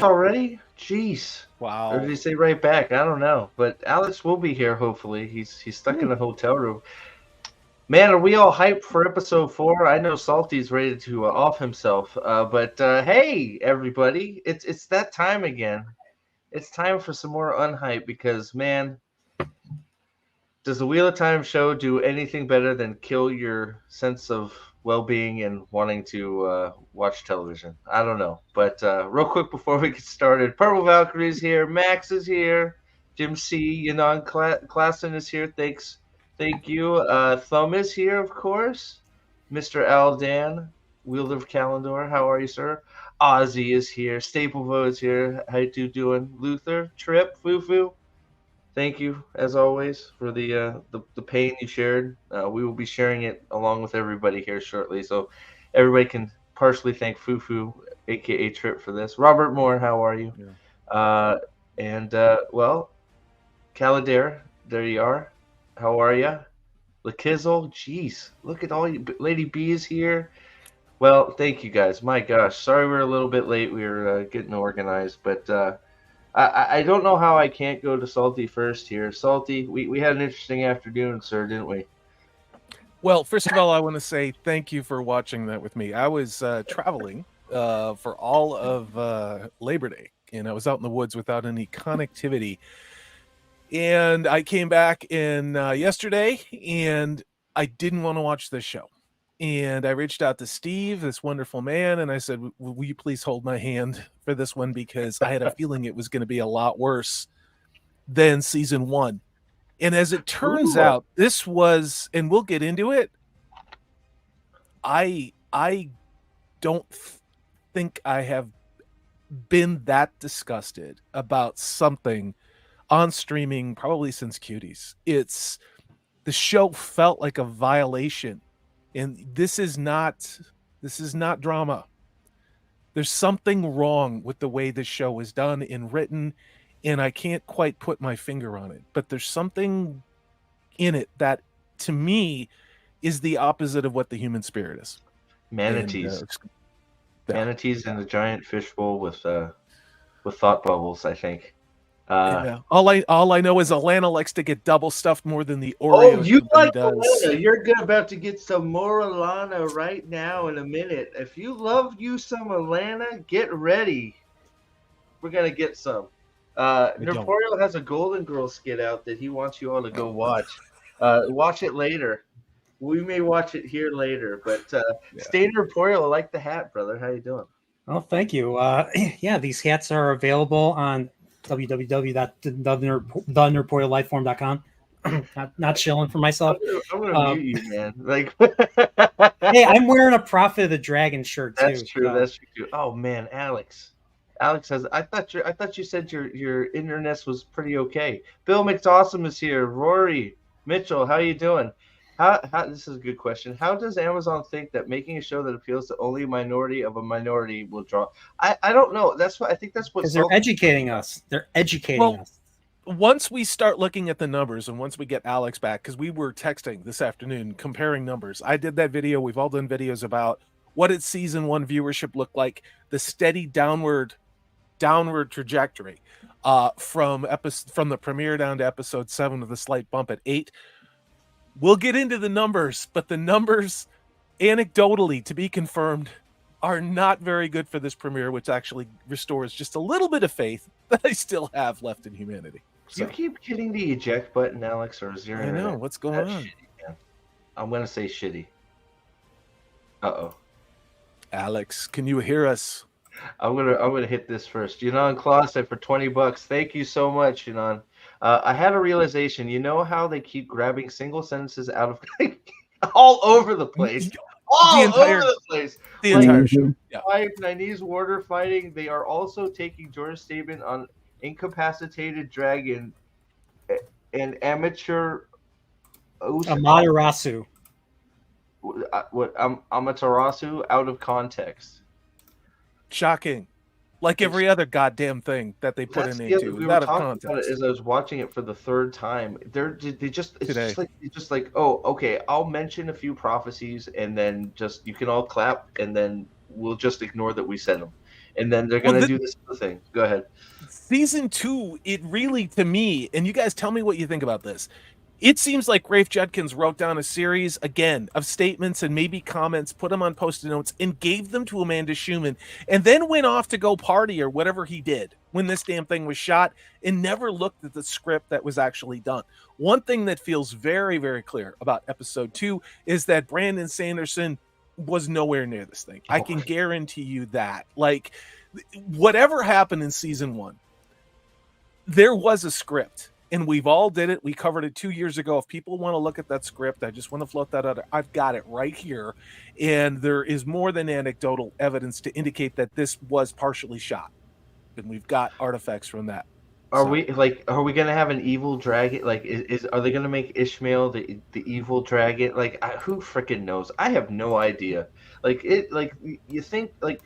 already? Jeez. Or did Wow. he say right back? I don't know. But Alex will be here, hopefully. He's stuck in a hotel room. Man, are we all hyped for episode 4? I know Salty's ready to off himself. But hey, everybody, it's that time again. It's time for some more unhype because, man, does the Wheel of Time show do anything better than kill your sense of well-being and wanting to watch television? I don't know. But real quick before we get started, Purple Valkyrie's here, Max is here, Jim C, Yanon Klassen is here. Thank you. Thumb is here, of course. Mr. Aldan, Wielder of Kalendor, how are you, sir? Ozzy is here. Staplebo is here. How you doing? Luther, Trip, Fufu. Thank you, as always, for the pain you shared. We will be sharing it along with everybody here shortly, so everybody can partially thank Fufu, aka Trip, for this. Robert Moore, how are you? Yeah. Well, Caladair, there you are. How are you? Lakizzle, jeez, look at all you. Lady B is here. Well, thank you guys. My gosh, sorry we're a little bit late. We were getting organized, but I don't know how I can't go to Salty first here. Salty, we had an interesting afternoon, sir, didn't we? Well, first of all, I want to say thank you for watching that with me. I was traveling for all of Labor Day, and I was out in the woods without any connectivity. And I came back in yesterday, and I didn't want to watch this show. And I reached out to Steve, this wonderful man, and I said, will you please hold my hand for this one? Because I had a feeling it was going to be a lot worse than season 1. And as it turns out, this was, and we'll get into it, I don't think I have been that disgusted about something on streaming probably since Cuties. The show felt like a violation. And this is not drama. There's something wrong with the way this show is done and written, and I can't quite put my finger on it. But there's something in it that, to me, is the opposite of what the human spirit is. Manatees. Manatees in a giant fishbowl with thought bubbles, I think. All I know is Alana likes to get double stuffed more than the Oreo. Oh, you like Alana? You're about to get some more Alana right now in a minute. If you love you some Alana, get ready. We're gonna get some. Nerporio has a Golden Girl skit out that he wants you all to go watch. Watch it later. We may watch it here later, but stay Nerporio. I like the hat, brother. How you doing? Oh, thank you. Yeah, these hats are available on www.thenerporealifeform.com. not shilling for myself. I'm gonna mute you, man. Like, hey, I'm wearing a Prophet of the Dragon shirt too. That's true. So. That's true. Oh man, Alex says I thought you said your internet was pretty okay. Bill McDawson is here. Rory Mitchell, how you doing? How this is a good question. How does Amazon think that making a show that appeals to only a minority of a minority will draw? I don't know. That's what I think. That's what they're educating us. They're educating us. Once we start looking at the numbers and once we get Alex back, because we were texting this afternoon comparing numbers. I did that video. We've all done videos about what did season 1 viewership look like, the steady downward trajectory from the premiere down to episode 7 with a slight bump at 8. We'll get into the numbers, but the numbers, anecdotally, to be confirmed, are not very good for this premiere, which actually restores just a little bit of faith that I still have left in humanity. So. You keep hitting the eject button, Alex, or is there? I know what's going on. Shitty, I'm gonna say shitty. Uh-oh. Alex, can you hear us? I'm gonna hit this first. Yanon Clausen for $20. Thank you so much, Yanon. I had a realization. You know how they keep grabbing single sentences out of all over the place. Over the place. The entire show. Yeah. Chinese water fighting. They are also taking George's statement on incapacitated dragon and amateur Amaterasu. Amaterasu out of context. Shocking. Like every other goddamn thing that they put into we out of context. About it as I was watching it for the 3rd time. It's just like, oh, okay, I'll mention a few prophecies and then just you can all clap and then we'll just ignore that we said them. and then they're gonna do this other thing. Go ahead. Season 2, it really, to me, and you guys tell me what you think about this. It seems like Rafe Judkins wrote down a series, again, of statements and maybe comments, put them on Post-it notes, and gave them to Amanda Schumann, and then went off to go party or whatever he did when this damn thing was shot, and never looked at the script that was actually done. One thing that feels very, very clear about episode 2 is that Brandon Sanderson was nowhere near this thing. I can guarantee you that. Like, whatever happened in season 1, there was a script. And we've all did it. We covered it 2 years ago. If people want to look at that script, I just want to float that out. I've got it right here. And there is more than anecdotal evidence to indicate that this was partially shot. And we've got artifacts from that. Are we gonna have an evil dragon? Like, are they gonna make Ishmael the evil dragon? Like, who freaking knows? I have no idea. Like you think like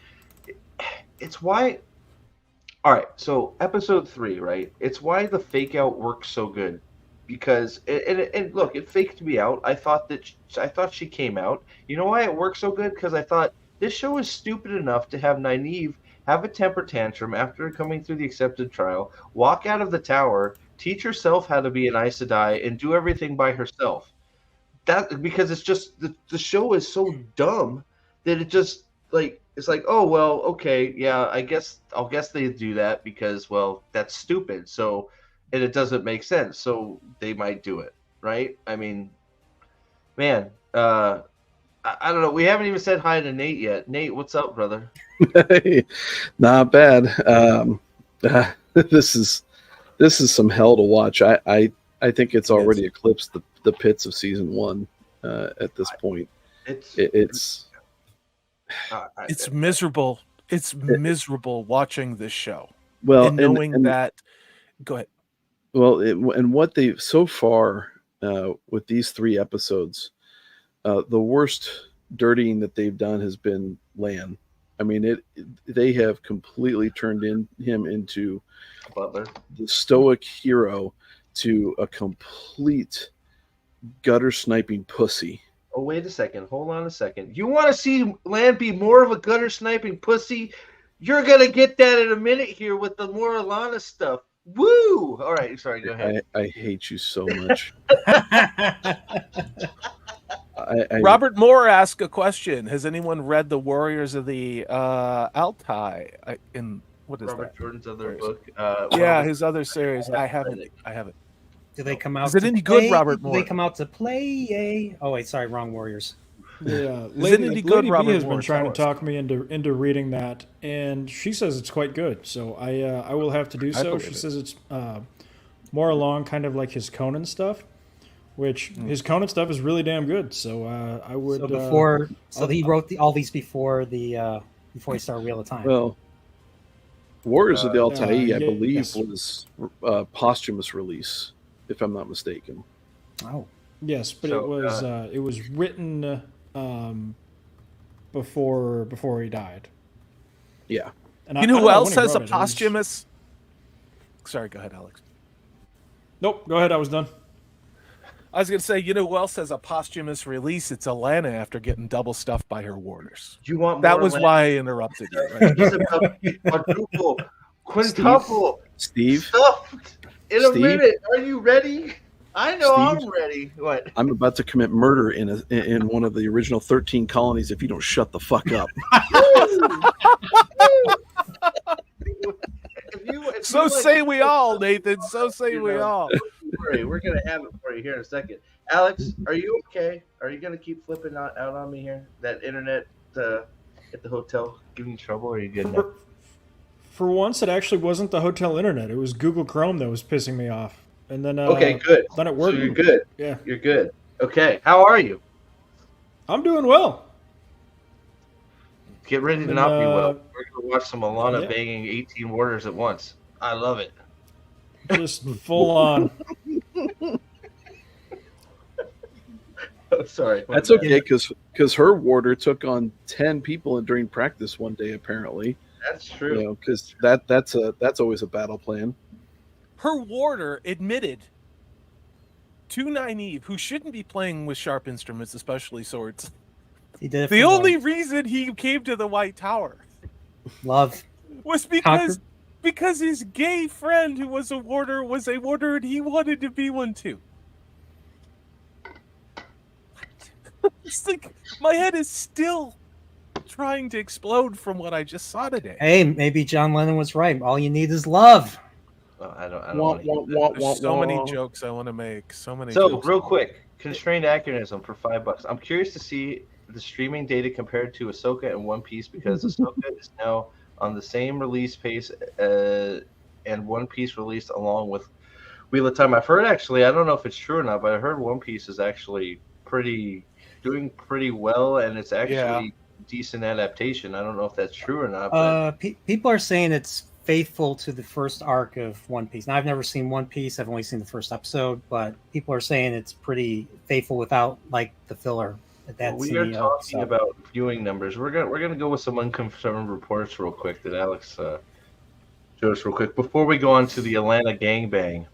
it's why. All right, so episode 3, right? It's why the fake out works so good, because and look, it faked me out. I thought she came out. You know why it works so good? Because I thought this show is stupid enough to have Nynaeve have a temper tantrum after coming through the accepted trial, walk out of the tower, teach herself how to be an Aes Sedai, and do everything by herself. That because it's just the show is so dumb that it just like. It's like, oh, well, okay, yeah, I'll guess they do that because, well, that's stupid. So, and it doesn't make sense. So they might do it, right? I mean, man, I don't know. We haven't even said hi to Nate yet. Nate, what's up, brother? Not bad. This is some hell to watch. I think it's already eclipsed the pits of season 1 at this point. It's miserable. It's miserable watching this show. Well, and knowing that. Go ahead. Well, and what they've so far with these 3 episodes, the worst dirtying that they've done has been Lan. I mean, they have completely turned him into Butler, the stoic hero, to a complete gutter sniping pussy. Oh, wait a second. Hold on a second. You want to see Lan be more of a gutter sniping pussy? You're going to get that in a minute here with the more Alana stuff. Woo! All right. Sorry. Go ahead. I hate you so much. Robert Moore asked a question. Has anyone read The Warriors of the Altai? What is Robert that? Jordan's other book. His other series. I haven't. Do they come out? Is it any good, Robert Moore? Do they come out to play? Oh wait, sorry, wrong Warriors. Yeah, Lady B has been trying to talk me into reading that, and she says it's quite good. So I will have to do so. She says it's more along kind of like his Conan stuff, which his Conan stuff is really damn good. So I would. So he wrote all these before he started Wheel of Time. Well, Warriors of the Altai, I believe, yes. was a posthumous release, if I'm not mistaken. Oh, yes, but it was written before he died. Yeah, and you know who else has a posthumous? Sorry, go ahead, Alex. Nope, go ahead. I was done. I was going to say, you know who else has a posthumous release? It's Alana after getting double stuffed by her warders. You want that more was Alana? why I interrupted you. Right? He's about quadruple, quintuple, Steve. Stuffed in a minute. Are you ready? I know Steve, I'm ready. What? I'm about to commit murder in one of the original 13 colonies if you don't shut the fuck up. So say we all, Nathan. So say we all. We're going to have it for you here in a second. Alex, are you okay? Are you going to keep flipping out on me here? That internet at the hotel giving you trouble? Or are you good now? For once, it actually wasn't the hotel internet. It was Google Chrome that was pissing me off. And then okay, good. Then it worked. So you're good. Yeah, you're good. Okay, how are you? I'm doing well. Get ready to not be well. We're gonna watch some Alana banging 18 warders at once. I love it. Just full on. Oh, sorry. That's okay because her warder took on 10 people during practice one day apparently. That's true. You know, because that's always a battle plan. Her warder admitted to Nynaeve, who shouldn't be playing with sharp instruments, especially swords. He did it the only reason he came to the White Tower. Love. was because his gay friend who was a warder and he wanted to be one too. It's like my head is still trying to explode from what I just saw today. Hey, maybe John Lennon was right. All you need is love. I don't want to. There's so many jokes I want to make. So real quick, constrained anachronism for $5. I'm curious to see the streaming data compared to Ahsoka and One Piece, because Ahsoka is now on the same release pace and One Piece released along with Wheel of Time. I've heard, actually, I don't know if it's true or not, but I heard One Piece is actually doing pretty well, and it's actually decent adaptation. I don't know if that's true or not. But people are saying it's faithful to the first arc of One Piece. Now, I've never seen One Piece. I've only seen the first episode, but people are saying it's pretty faithful without like the filler. We are talking about viewing numbers. We're gonna go with some unconfirmed reports real quick that Alex showed us real quick before we go on to the Atlanta gangbang.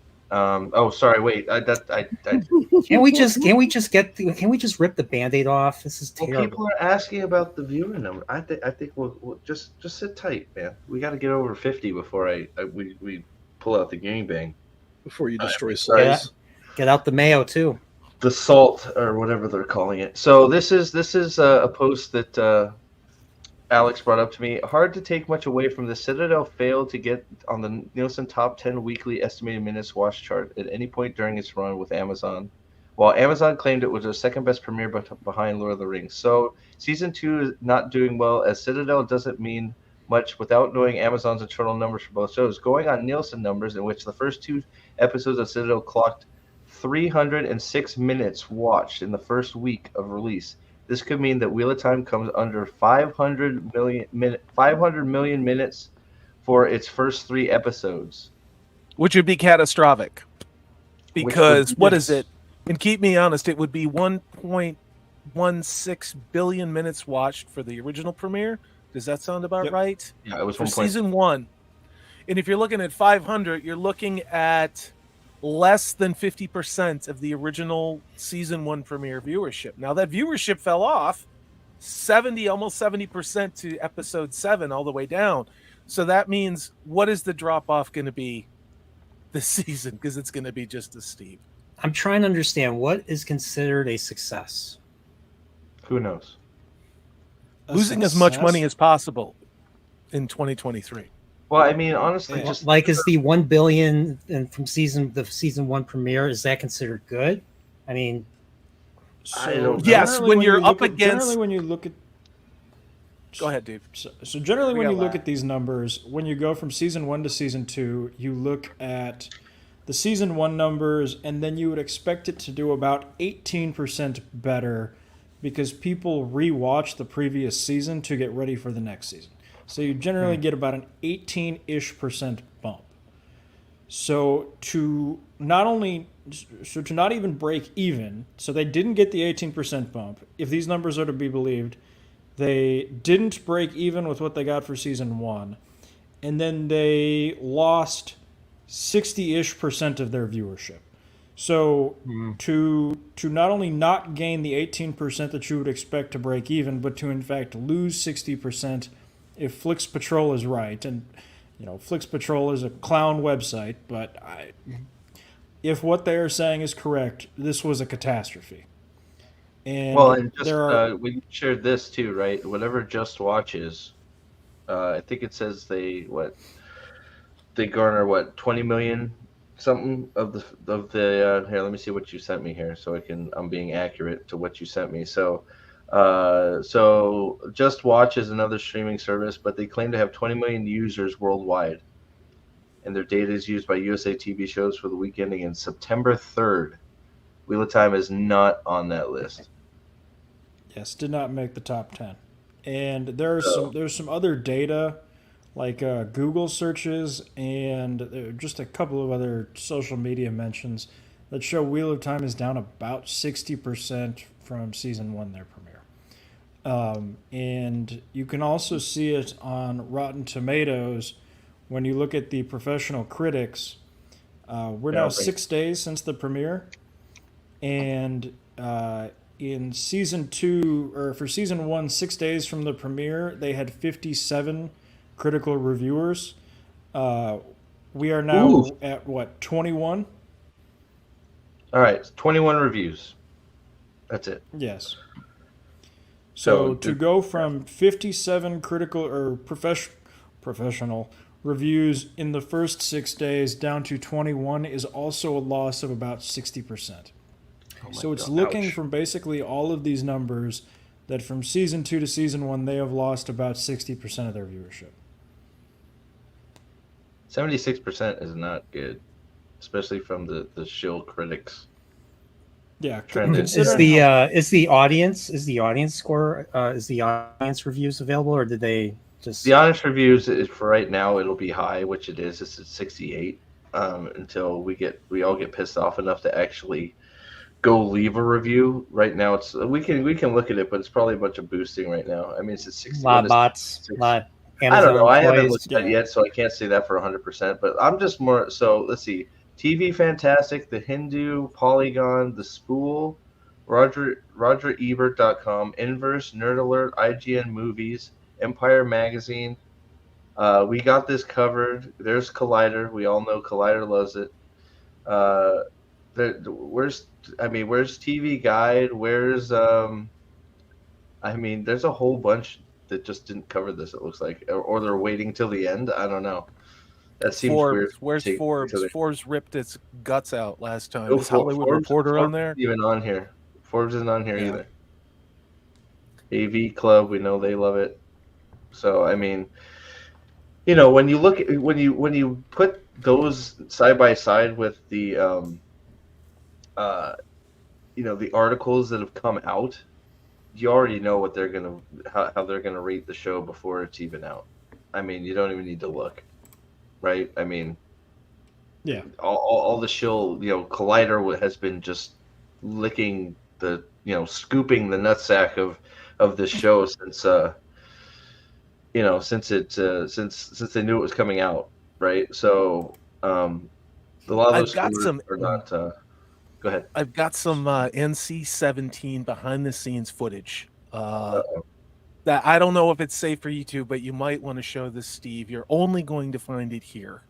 Sorry, wait. Can we just rip the Band-Aid off? This is terrible. Well, people are asking about the viewer number. I think we'll just sit tight, man. We got to get over 50 before we pull out the gangbang. Before you destroy size. Get out the mayo too. The salt, or whatever they're calling it. So this is a post that Alex brought up to me. Hard to take much away from the Citadel failed to get on the Nielsen top 10 weekly estimated minutes watch chart at any point during its run with Amazon, while Amazon claimed it was their second best premiere behind Lord of the Rings. So season 2 is not doing well, as Citadel doesn't mean much without knowing Amazon's internal numbers for both shows. Going on Nielsen numbers, in which the first 2 episodes of Citadel clocked 306 minutes watched in the first week of release. This could mean that Wheel of Time comes under 500 million minutes for its first 3 episodes, which would be catastrophic. Because what is it? And keep me honest, it would be 1.16 billion minutes watched for the original premiere. Does that sound about right? Yeah, it was for season 1. And if you're looking at 500, you're looking at less than 50% of the original season 1 premiere viewership. Now that viewership fell off almost 70% to episode 7 all the way down. So that means, what is the drop off going to be this season? Because it's going to be just as steep. I'm trying to understand what is considered a success. Who knows? Losing as much money as possible in 2023. Well, I mean, honestly, just like, is the 1 billion and from the season 1 premiere, is that considered good? I mean, yes, when you're up against. Generally, when you look at. Go ahead, Dave. So generally, when you look at these numbers, when you go from season 1 to season 2, you look at the season 1 numbers, and then you would expect it to do about 18% better because people rewatch the previous season to get ready for the next season. So you generally get about an 18-ish% bump. So to not even break even, so they didn't get the 18% bump. If these numbers are to be believed, they didn't break even with what they got for season 1, and then they lost 60-ish% of their viewership. So to not only not gain the 18% that you would expect to break even, but to in fact lose 60%. If Flix Patrol is right, and Flix Patrol is a clown website, but if what they are saying is correct, this was a catastrophe. And we shared this too, right? Whatever Just Watch is, I think it says they garner 20 million something of the here. Let me see what you sent me here, so I'm being accurate to what you sent me. So Just Watch is another streaming service, but they claim to have 20 million users worldwide, and their data is used by USA TV shows for the week ending in September 3rd. Wheel of Time is not on that list. Yes, did not make the top 10. And there's some other data, like Google searches and just a couple of other social media mentions that show Wheel of Time is down about 60% from season 1 their premiere. And you can also see it on Rotten Tomatoes when you look at the professional critics. We're now 6 days since the premiere, and in season 2, or for season 1, 6 days from the premiere, they had 57 critical reviewers. We are now at what, 21? All right, 21 reviews. That's it. Yes. So to go from 57 critical or professional reviews in the first 6 days down to 21 is also a loss of about 60%. So it's looking from basically all of these numbers that from season 2 to season 1, they have lost about 60% of their viewership. 76% is not good, especially from the shill critics. Yeah, is the audience score is the audience reviews available, or did they just the audience reviews is for right now? It'll be high, which it is. It's at 68 until we all get pissed off enough to actually go leave a review. Right now, it's we can look at it, but it's probably a bunch of boosting right now. I mean, it's at 60. A lot of bots, a lot. I don't know. I haven't looked at it yet, so I can't say that for 100%. But I'm just more so. Let's see. TV Fantastic, The Hindu, Polygon, The Spool, RogerEbert.com, Inverse, Nerd Alert, IGN Movies, Empire Magazine. We got this covered. There's Collider. We all know Collider loves it. Where's TV Guide? Where's there's a whole bunch that just didn't cover this. It looks like, or they're waiting till the end. I don't know. That seems weird. Where's Forbes? Forbes ripped its guts out last time. Is Hollywood Reporter on there? Even on here. Forbes isn't on here either. AV Club, we know they love it. So I mean, when you look at when you put those side by side with the the articles that have come out, you already know what they're how they're gonna rate the show before it's even out. I mean, you don't even need to look, right? I mean, yeah, all the shill, Collider has been just licking the, scooping the nutsack of this show since since they knew it was coming out, right? So a lot of those are not. Go ahead. I've got some NC-17 behind the scenes footage. That I don't know if it's safe for YouTube, but you might want to show this, Steve. You're only going to find it here.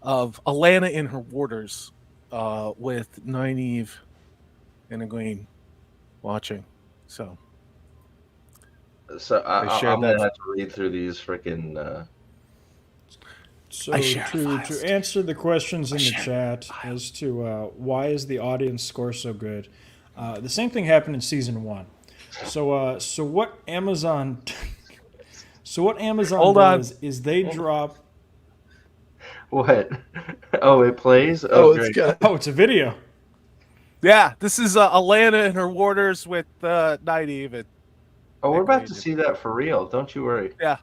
Of Alana in her warders with Nynaeve and Egwene watching. So I'm going to have to read through these freaking... So to answer the questions in the chat as to why is the audience score so good, the same thing happened in season 1. So what Amazon does is they drop. What? Oh, it plays. Oh, great. It's a video. Yeah, this is Alana and her warders with Nynaeve. Oh, we're about to see that for real. Don't you worry. Yeah.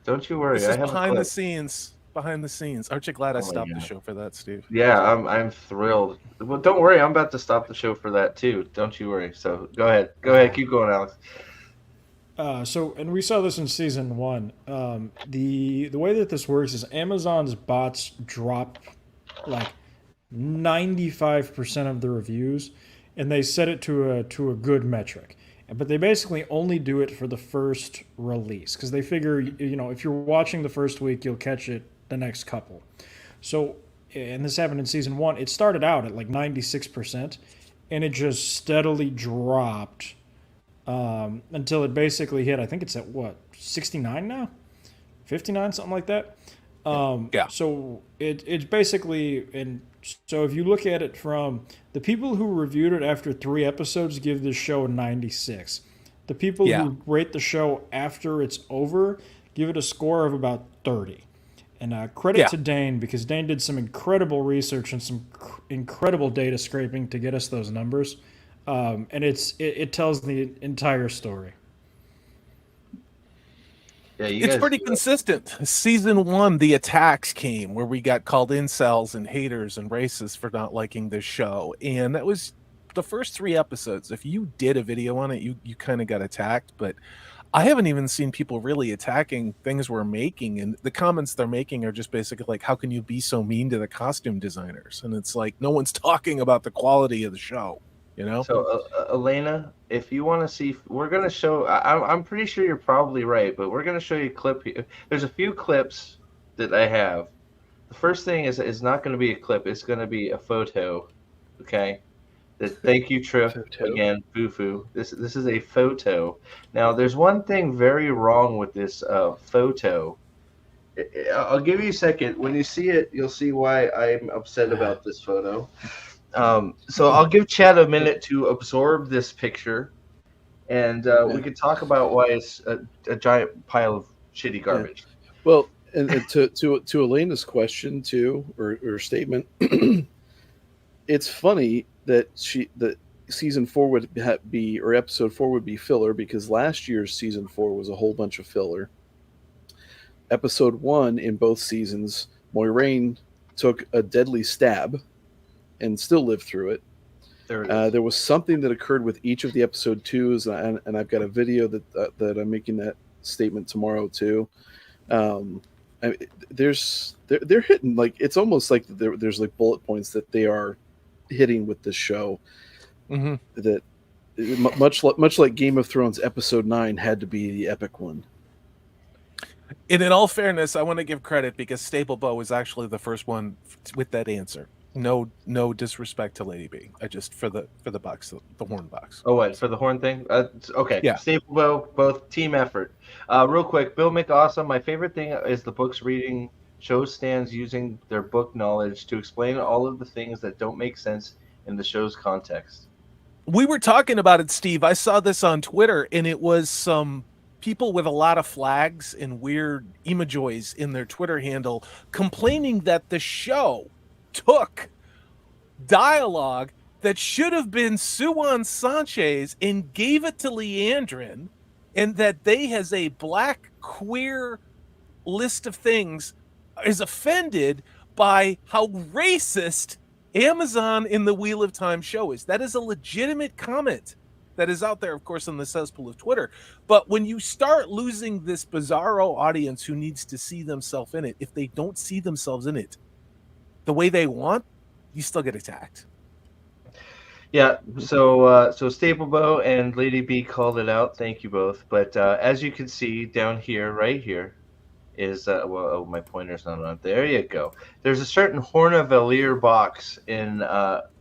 Don't you worry. This is behind the scenes. Behind the scenes. Aren't you glad I stopped the show for that, Steve? Yeah, I'm thrilled. Well, don't worry. I'm about to stop the show for that too. Don't you worry. So go ahead. Keep going, Alex. And we saw this in season 1. The way that this works is Amazon's bots drop like 95% of the reviews, and they set it to a good metric. But they basically only do it for the first release because they figure, if you're watching the first week, you'll catch it the next couple. So, and this happened in season 1, it started out at like 96%, and it just steadily dropped until it basically hit, I think it's at 69 now? 59, something like that? Yeah. So it's basically, and so if you look at it from the people who reviewed it after 3 episodes give this show a 96. The people who rate the show after it's over give it a score of about 30. And credit to Dane, because Dane did some incredible research and some incredible data scraping to get us those numbers. And it tells the entire story. Yeah, it's pretty consistent. Season 1, the attacks came where we got called incels and haters and racists for not liking this show. And that was the first 3 episodes. If you did a video on it, you kind of got attacked. But I haven't even seen people really attacking things we're making. And the comments they're making are just basically like, how can you be so mean to the costume designers? And it's like, no one's talking about the quality of the show. You know. So, Elena, if you want to see, we're going to show. I'm pretty sure you're probably right, but we're going to show you a clip here. There's a few clips that I have. The first thing is not going to be a clip. It's going to be a photo. Okay. Thank you, Trip. Photo. Again, Fufu. This is a photo. Now, there's one thing very wrong with this photo. I'll give you a second. When you see it, you'll see why I'm upset about this photo. So I'll give Chad a minute to absorb this picture, and we can talk about why it's a giant pile of shitty garbage. Yeah. Well, and to Elena's question too, or statement, it's funny that season 4 would be, or episode 4 would be filler, because last year's season 4 was a whole bunch of filler. Episode 1 in both seasons, Moiraine took a deadly stab and still lived through it. There was something that occurred with each of the episode 2s, and I've got a video that I'm making that statement tomorrow too. They're hitting, like, it's almost like there's like bullet points that they are hitting with this show. Mm-hmm. That much like Game of Thrones episode 9 had to be the epic one. And in all fairness, I want to give credit because Staple Bow was actually the first one with that answer. No disrespect to Lady B. I just for the box, the horn box. Oh, what, for the horn thing? Okay. Yeah. Staple Bow, both team effort. Real quick, Bill McAwesome. My favorite thing is the books reading. Show stands using their book knowledge to explain all of the things that don't make sense in the show's context. We were talking about it, Steve. I saw this on Twitter, and it was some people with a lot of flags and weird emojis in their Twitter handle complaining that the show took dialogue that should have been Suwan Sanchez and gave it to Leandrin, and that they, as a black queer list of things, is offended by how racist Amazon in the Wheel of Time show is. That is a legitimate comment that is out there, of course, in the cesspool of Twitter. But when you start losing this bizarro audience who needs to see themselves in it, if they don't see themselves in it the way they want, you still get attacked. Yeah, so Staple Bow and Lady B called it out. Thank you both. But as you can see down here, right here, is my pointer's not on. There you go. There's a certain Horn of Valir box in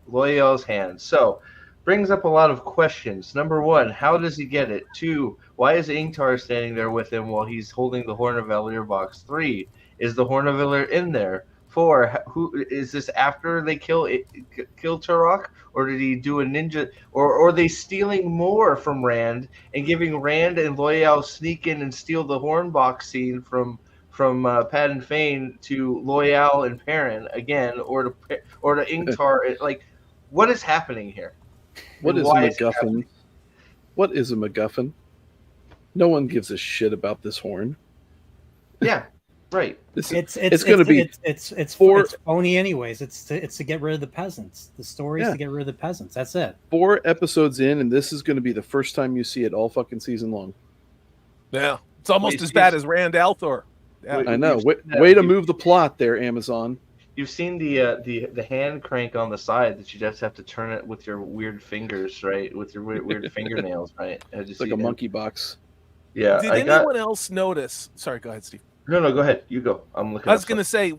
Loyal's hand. So brings up a lot of questions. Number 1, how does he get it? 2, why is Ingtar standing there with him while he's holding the Horn of Valir box? 3, is the Horn of Valir in there? 4, who is this after they kill Turok, or did he do a ninja, or are they stealing more from Rand and giving Rand and Loyal sneak in and steal the horn box scene from Padden Fane to Loyal and Perrin again, or to Ingtar? Like, what is happening here? What is a MacGuffin? What is a MacGuffin? No one gives a shit about this horn. Yeah, right. It's going to be it's phony anyways. It's to get rid of the peasants. The story is to get rid of the peasants. That's it. 4 episodes in, and this is going to be the first time you see it all fucking season long. Yeah, it's almost as bad as Rand al'Thor. Yeah. I know. Way to move the plot there, Amazon. You've seen the hand crank on the side that you just have to turn it with your weird fingers, right? With your weird fingernails, right? It's like a monkey box. Yeah. Did anyone else notice? Sorry, go ahead, Steve. No, go ahead. You go. I'm looking. I was going to say,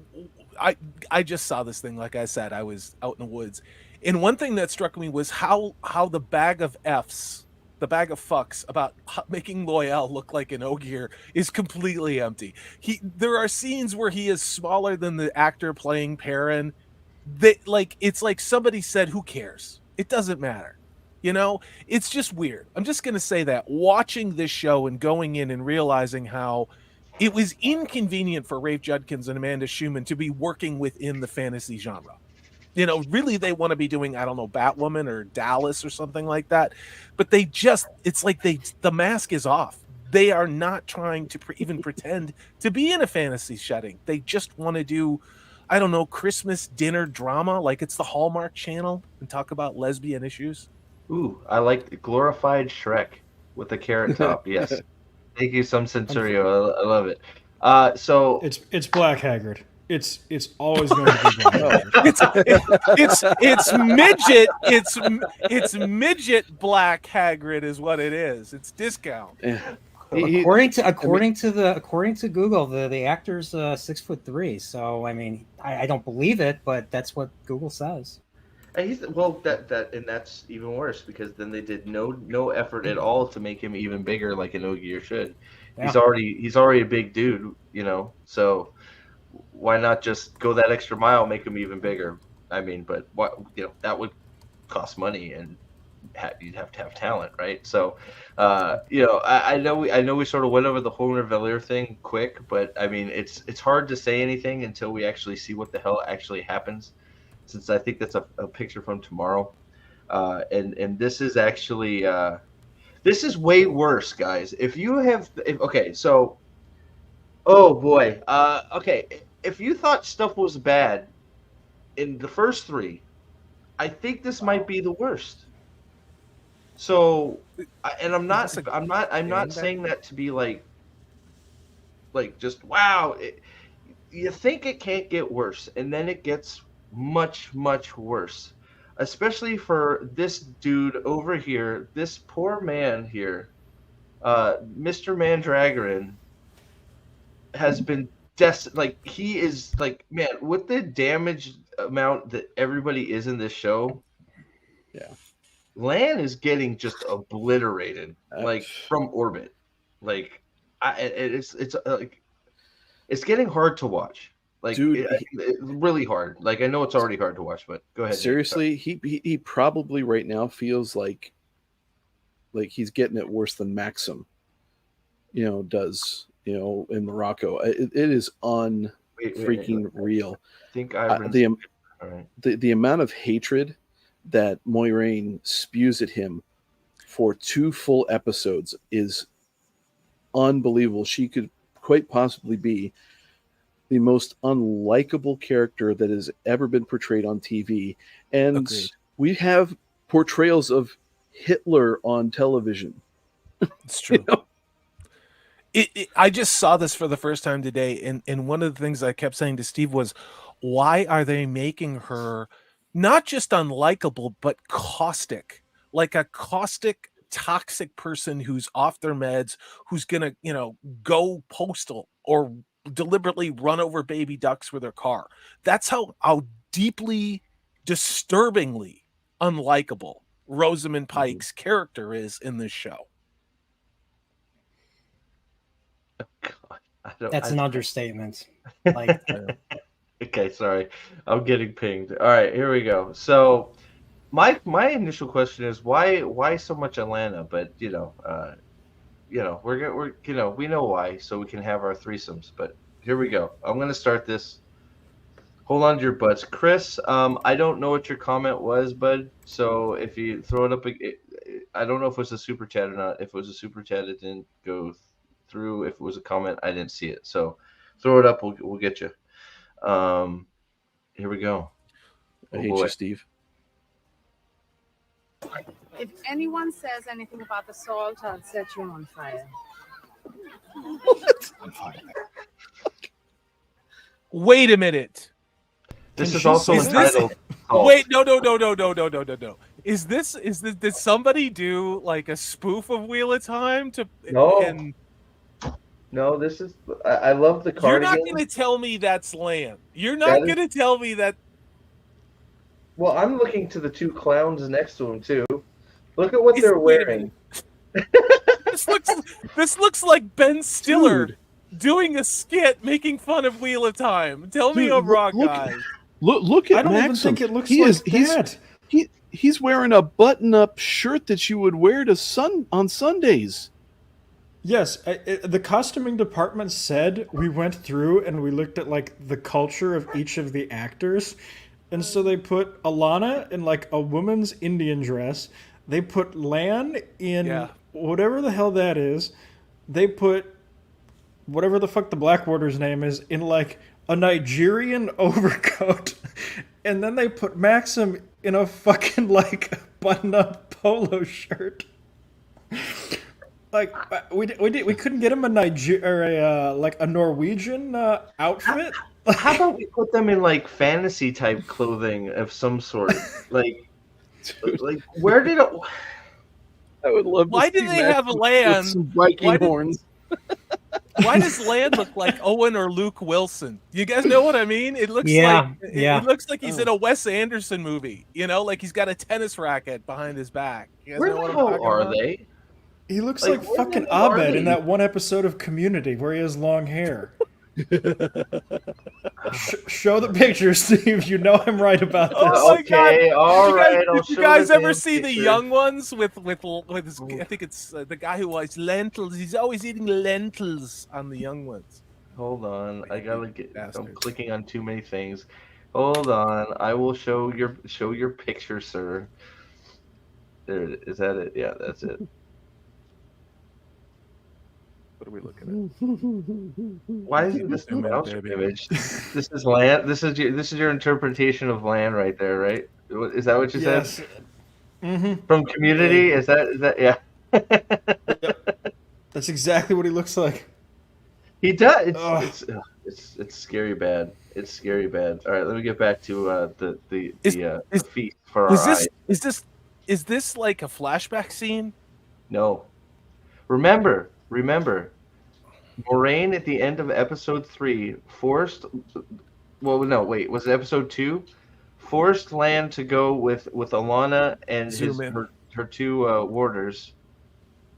I just saw this thing. Like I said, I was out in the woods, and one thing that struck me was how the bag of Fs, the bag of fucks about making Loyal look like an Ogier is completely empty. There are scenes where he is smaller than the actor playing Perrin. It's like somebody said, "Who cares? It doesn't matter." You know, it's just weird. I'm just going to say that watching this show and going in and realizing how it was inconvenient for Rafe Judkins and Amanda Schumann to be working within the fantasy genre. You know, really they want to be doing, I don't know, Batwoman or Dallas or something like that. But it's like the mask is off. They are not trying to even pretend to be in a fantasy setting. They just want to do, I don't know, Christmas dinner drama, like it's the Hallmark Channel, and talk about lesbian issues. Ooh, I like the glorified Shrek with the carrot top. Yes. Thank you, some Centurio. I love it. So it's Black Haggard. It's always going to be Black. It's midget Black Hagrid is what it is. It's discount. Yeah. According to Google, the actor's 6'3". So I mean, I don't believe it, but that's what Google says. And that's even worse because then they did no effort at all to make him even bigger like an Ogier should. Yeah. He's already a big dude, so why not just go that extra mile, make him even bigger? I mean, but that would cost money and you'd have to have talent, right? So, I know we sort of went over the Horner-Valliere thing quick, but I mean, it's hard to say anything until we actually see what the hell actually happens, since I think that's a picture from tomorrow, and this is actually this is way worse, guys. Oh boy, okay. If you thought stuff was bad in the first three, I think this might be the worst. So, and I'm not saying that to be like just wow. You think it can't get worse, and then it gets much, much worse, especially for this dude over here, this poor man here, Mr. Mandragoran has been he is like, man, with the damage amount that everybody is in this show. Yeah. Lan is getting just obliterated, like from orbit. Like, it's getting hard to watch. Like, dude, it's really hard. Like, I know it's already hard to watch, but go ahead. Seriously, he probably right now feels like he's getting it worse than Maxim, does, in Morocco. It is freaking real. I think the amount of hatred that Moiraine spews at him for 2 full episodes is unbelievable. She could quite possibly be the most unlikable character that has ever been portrayed on TV. And Agreed. We have portrayals of Hitler on television. It's true. I just saw this for the first time today, and one of the things I kept saying to Steve was, why are they making her not just unlikable, but caustic, like a caustic, toxic person who's off their meds, who's going to, go postal or deliberately run over baby ducks with her car. That's how deeply, disturbingly unlikable Rosamund Pike's character is in this show. God, that's an understatement. Like, okay, sorry, I'm getting pinged. All right, here we go. So, my initial question is why so much Atlanta? But we know why, so we can have our threesomes. But here we go. I'm gonna start this. Hold on to your butts, Chris. I don't know what your comment was, bud. So if you throw it up, I don't know if it was a super chat or not. If it was a super chat, it didn't go through. If it was a comment, I didn't see it. So throw it up. We'll get you. Here we go. I hate you, Steve. If anyone says anything about the salt, I'll set you on fire. On fire. Wait a minute. This is also entitled. Wait, no. Is this? Did somebody do like a spoof of Wheel of Time to? No. No, this is. I love the cardigan. You're not going to tell me that's Lan. You're not going to tell me that. Well, I'm looking to the 2 clowns next to him too. Look at what they're wearing. This looks like Ben Stiller doing a skit making fun of Wheel of Time. Tell me I'm wrong, guys. Look at I don't Maxim. even think it looks like that. He's wearing a button-up shirt that you would wear on Sundays. Yes, the costuming department said we went through and we looked at like the culture of each of the actors, and so they put Alana in like a woman's Indian dress. They put Lan in whatever the hell that is. They put whatever the fuck the Blackwater's name is in like a Nigerian overcoat, and then they put Maxim in a fucking like button-up polo shirt. Like we couldn't get him a a Norwegian outfit. How about we put them in like fantasy type clothing of some sort? Like where did it? I would love. Why to do see they Matt have with Lan? some Viking horns? Why does Lan look like Owen or Luke Wilson? You guys know what I mean? It looks it looks like he's in a Wes Anderson movie. You know, like he's got a tennis racket behind his back. You guys Where know the what I'm hell talking are about? they? He looks Like, like what fucking the hell are Abed they? in that one episode of Community where he has long hair. Show the picture, Steve. You know I'm right about this. Oh my God! Did you guys ever see the young ones with his, I think it's the guy who likes lentils. He's always eating lentils on the young ones. Hold on, I gotta get. I'm Bastards. clicking on too many things. Hold on, I will show your picture, sir. There it is. Is that it? Yeah, that's it. What are we looking Why isn't this the Zoom in, mouse baby. image? This is land. This is your interpretation of land right there, right? Is that what you said? Yes. Mm-hmm. From Community? Is that yeah? That's exactly what he looks like. He does. It's scary bad. It's scary bad. All right, let me get back to the feast for our eyes. Is this like a flashback scene? No. Remember, Moraine at the end of episode 3 forced. Well, no, wait. Was it episode 2? Forced Lan to go with Alana and her two warders.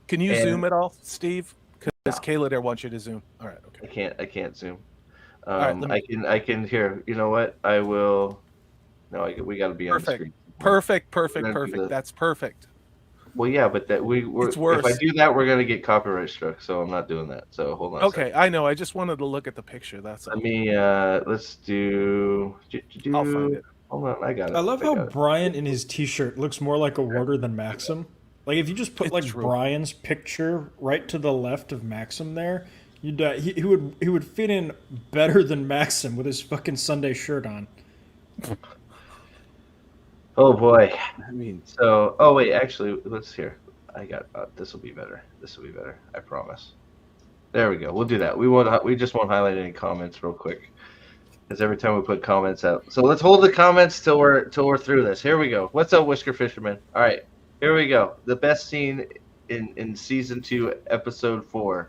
Can you zoom at all, Steve? Because Kayla there wants you to zoom. All right, okay. I can't zoom. All right, I can here. You know what? I will. No, we got to be on the screen. Perfect. That's perfect. Well, yeah, but it's worse. If I do that, we're gonna get copyright struck. So I'm not doing that. So hold on. Okay, I know. I just wanted to look at the picture. That's all. Let me. Let's do. I'll find it. Hold on, I got it. I love how Brian in his T-shirt looks more like a warder than Maxim. Like if you just put Brian's picture right to the left of Maxim there, you'd he would fit in better than Maxim with his fucking Sunday shirt on. Oh boy. I mean, so. Oh wait, actually, let's hear. I got. This will be better. I promise. There we go. We'll do that. We just won't highlight any comments real quick, because every time we put comments out. So let's hold the comments till we're through this. Here we go. What's up, Whisker Fisherman? All right. Here we go. The best scene in season 2, episode 4.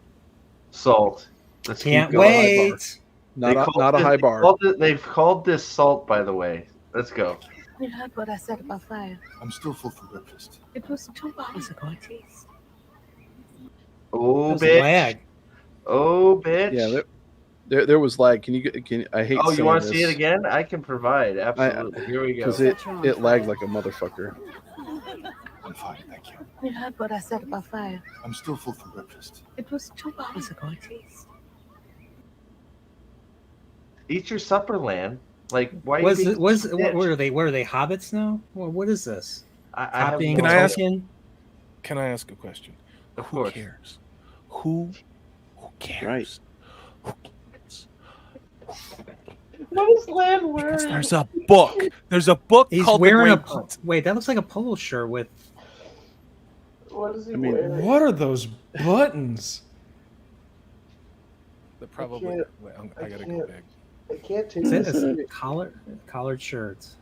Salt. Let's can't wait. Not a high bar. They've called this salt, by the way. Let's go. You heard what I said about fire. I'm still full for breakfast. It was 2 bottles ago at least. Oh, bitch. Lag. Oh, bitch. Yeah, there was lag. Can I hate. Oh, you want to see it again? I can provide. Absolutely. Here we go. Because it lagged like a motherfucker. I'm fine, thank you. You heard what I said about fire. I'm still full for breakfast. It was 2 bottles ago at least. Eat your supper, Lan. Like, why? What are they? Where are they? Hobbits now? Well, what is this? Can I ask a question? Who cares? Who cares? Right. Who cares? What is Lan wearing? Because there's a book. There's a book called wearing The Great Hunt. Wait, that looks like a polo shirt with. What is he wearing? What are those buttons? They're probably. I gotta go big. I can't take It's collared shirts.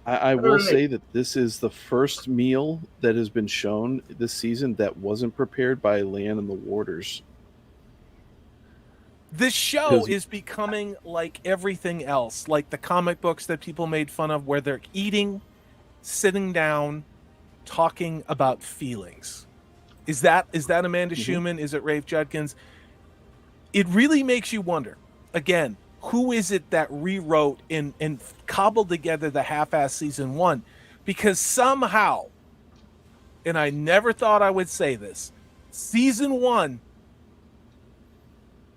I will say that this is the first meal that has been shown this season that wasn't prepared by Lan and the Warders. This show is becoming like everything else, like the comic books that people made fun of, where they're eating, sitting down, talking about feelings. Is that Amanda Schumann? Is it Rafe Judkins? It really makes you wonder. Again, who is it that rewrote and cobbled together the half-ass season 1? Because somehow, and I never thought I would say this, season 1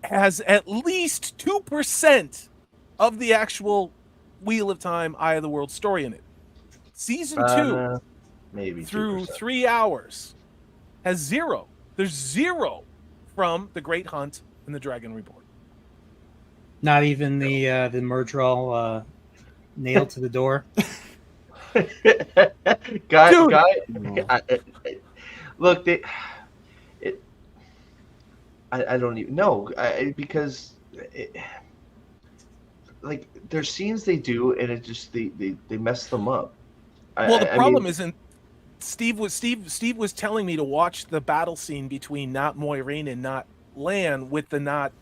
has at least 2% of the actual Wheel of Time, Eye of the World story in it. Season 2, maybe through 2%. 3 hours, has 0. There's 0 from The Great Hunt and The Dragon Reborn. Not even the Murdrell nailed to the door. Guy, look, I don't even know because like there's scenes they do and it just they mess them up. Well, the I mean, problem isn't Steve was telling me to watch the battle scene between not Moiraine and not Lan with the not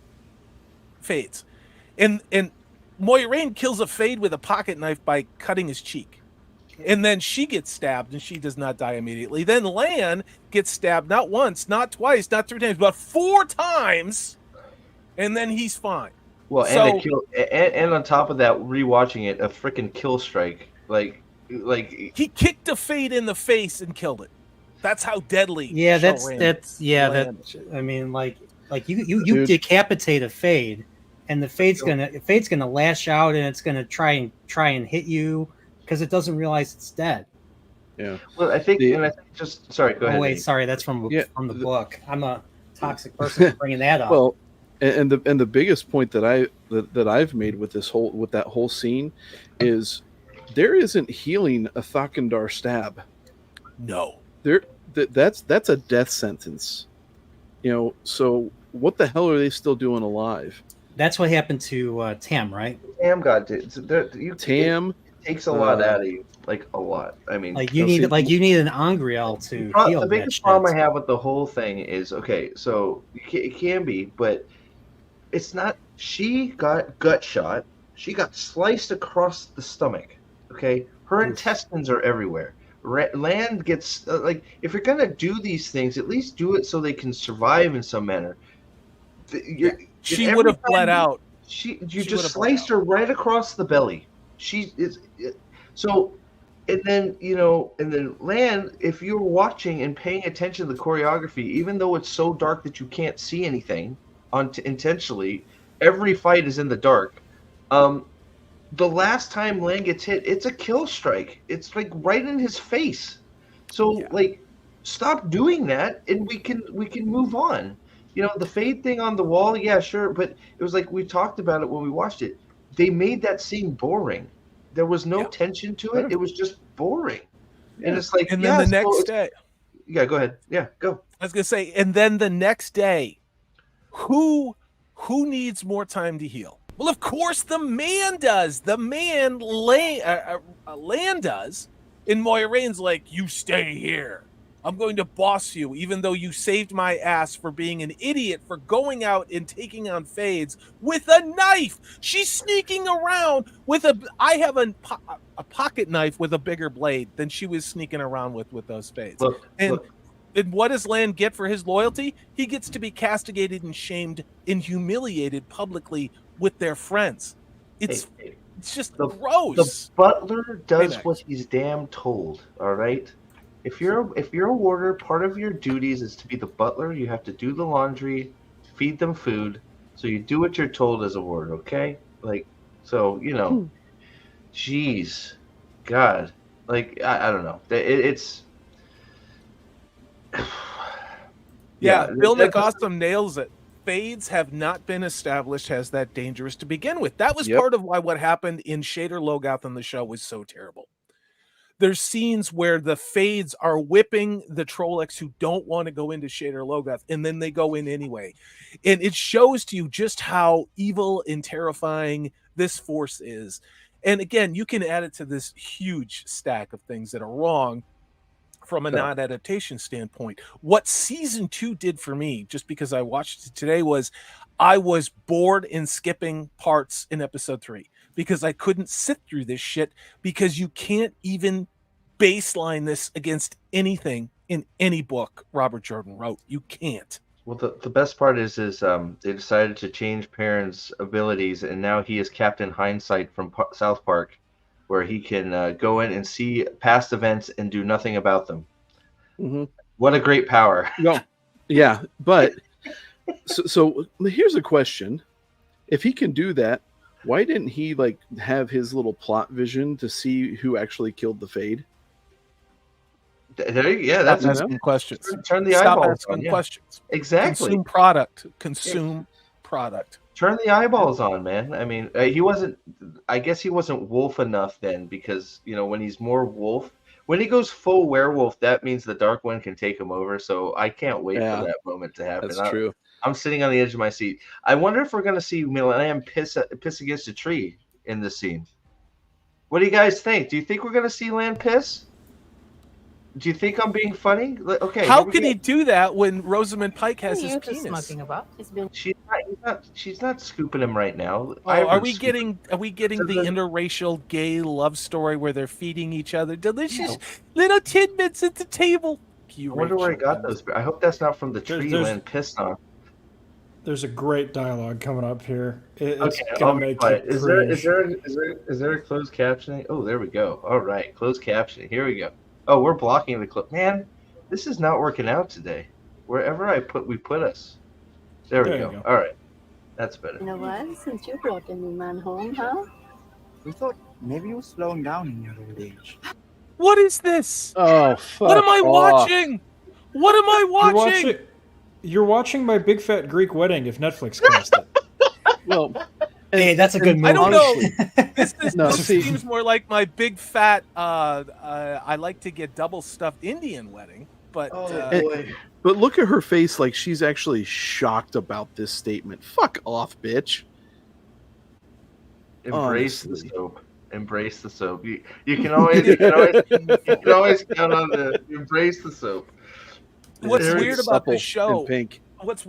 Fades. And Moiraine kills a Fade with a pocket knife by cutting his cheek. And then she gets stabbed and she does not die immediately. Then Lan gets stabbed not once, not twice, not 3 times, but 4 times. And then he's fine. well, So- and a kill, and on top of that, rewatching it, a freaking kill strike. Like He kicked a Fade in the face and killed it. That's how deadly. Yeah, Lan that. is. I mean, like you decapitate a Fade, and the Fade's gonna lash out, and it's gonna try and hit you because it doesn't realize it's dead. Yeah. Well, I think just sorry. Go ahead. Oh wait, Nate. sorry, that's from the book. I'm a toxic person for bringing that up. Well, and the biggest point that I've made with that whole scene is there isn't healing a Thakandar stab. No. That's a death sentence. So what the hell are they still doing alive? That's what happened to Tam, right? Tam got it. Tam it takes a lot out of you, like a lot. I mean, you need an Angriel to heal. The biggest problem I have with the whole thing is so it can be, but it's not. She got gut shot. She got sliced across the stomach. Okay, her intestines are everywhere. Lan gets if you're gonna do these things, at least do it so they can survive in some manner. She would have bled out. You just sliced her right across the belly. And then Lan, if you're watching and paying attention to the choreography, even though it's so dark that you can't see anything intentionally, every fight is in the dark. The last time Lan gets hit, it's a kill strike. It's like right in his face. So stop doing that, and we can move on. The Fade thing on the wall, yeah, sure, but it was like we talked about it when we watched it. They made that scene boring. There was no tension to it. It was just boring. Yeah. And it's like, and then the next day. Yeah, go ahead. Yeah, go. I was gonna say, and then the next day, who needs more time to heal? Well, of course, the man does. The man, Lan does. And Moiraine's like, you stay here. I'm going to boss you, even though you saved my ass for being an idiot for going out and taking on Fades with a knife. She's sneaking around with I have a pocket knife with a bigger blade than she was sneaking around with those Fades. And what does Lan get for his loyalty? He gets to be castigated and shamed and humiliated publicly with their friends. It's just gross. The butler does what he's damn told. All right. If you're a warder, part of your duties is to be the butler. You have to do the laundry, feed them food. So you do what you're told as a warder. Okay. Jeez, God. I don't know. It's. Yeah, Bill McAwesome nails it. Fades have not been established as that dangerous to begin with. That was part of why what happened in Shader Logoth on the show was so terrible. There's scenes where the Fades are whipping the Trollocs who don't want to go into Shader Logoth, and then they go in anyway. And it shows to you just how evil and terrifying this force is. And again, you can add it to this huge stack of things that are wrong from a non-adaptation standpoint. What season 2 did for me, just because I watched it today, was I was bored in skipping parts in episode 3 because I couldn't sit through this shit, because you can't even baseline this against anything in any book Robert Jordan wrote. You can't. Well, the best part is they decided to change Perrin's abilities, and now he is Captain Hindsight from South Park, where he can go in and see past events and do nothing about them. Mm-hmm. What a great power. No, yeah, but so here's a question. If he can do that, why didn't he have his little plot vision to see who actually killed the Fade? That's asking questions. Turn the Stop eyeballs asking on. questions. Exactly. Consume product. Turn the eyeballs on, man. I mean, he wasn't. I guess he wasn't wolf enough then, because when he's more wolf, when he goes full werewolf, that means the Dark One can take him over. So I can't wait for that moment to happen. That's true. I'm sitting on the edge of my seat. I wonder if we're going to see Milan piss against a tree in this scene. What do you guys think? Do you think we're going to see Lan piss? Do you think I'm being funny? Okay. How can he do that when Rosamund Pike has his you penis? smoking about? It's been She's not scooping him right now. Oh, are we getting the interracial gay love story where they're feeding each other delicious little tidbits at the table? I wonder where I got those. I hope that's not from the tree Lan pissed on. There's a great dialogue coming up here. It's Okay, gonna make you is there a closed captioning? Oh, there we go. All right, closed captioning. Here we go. Oh, we're blocking the clip. Man, this is not working out today. Wherever we put us. There we go. All right, that's better. in a while since you brought a new man home, huh? We thought maybe you were slowing down in your old age. What is this? Oh, fuck what am I off. watching? What am I watching? You're watching My Big Fat Greek Wedding if Netflix cast it. Well, Hey, that's a good movie. I don't know. This see- seems more like my big fat. I like to get double stuffed Indian wedding, but But look at her face, like she's actually shocked about this statement. Fuck off, bitch. Embrace Honestly. the soap. Embrace the soap. You can always count on the embrace the soap. what's Very weird about supple this show? and pink. What's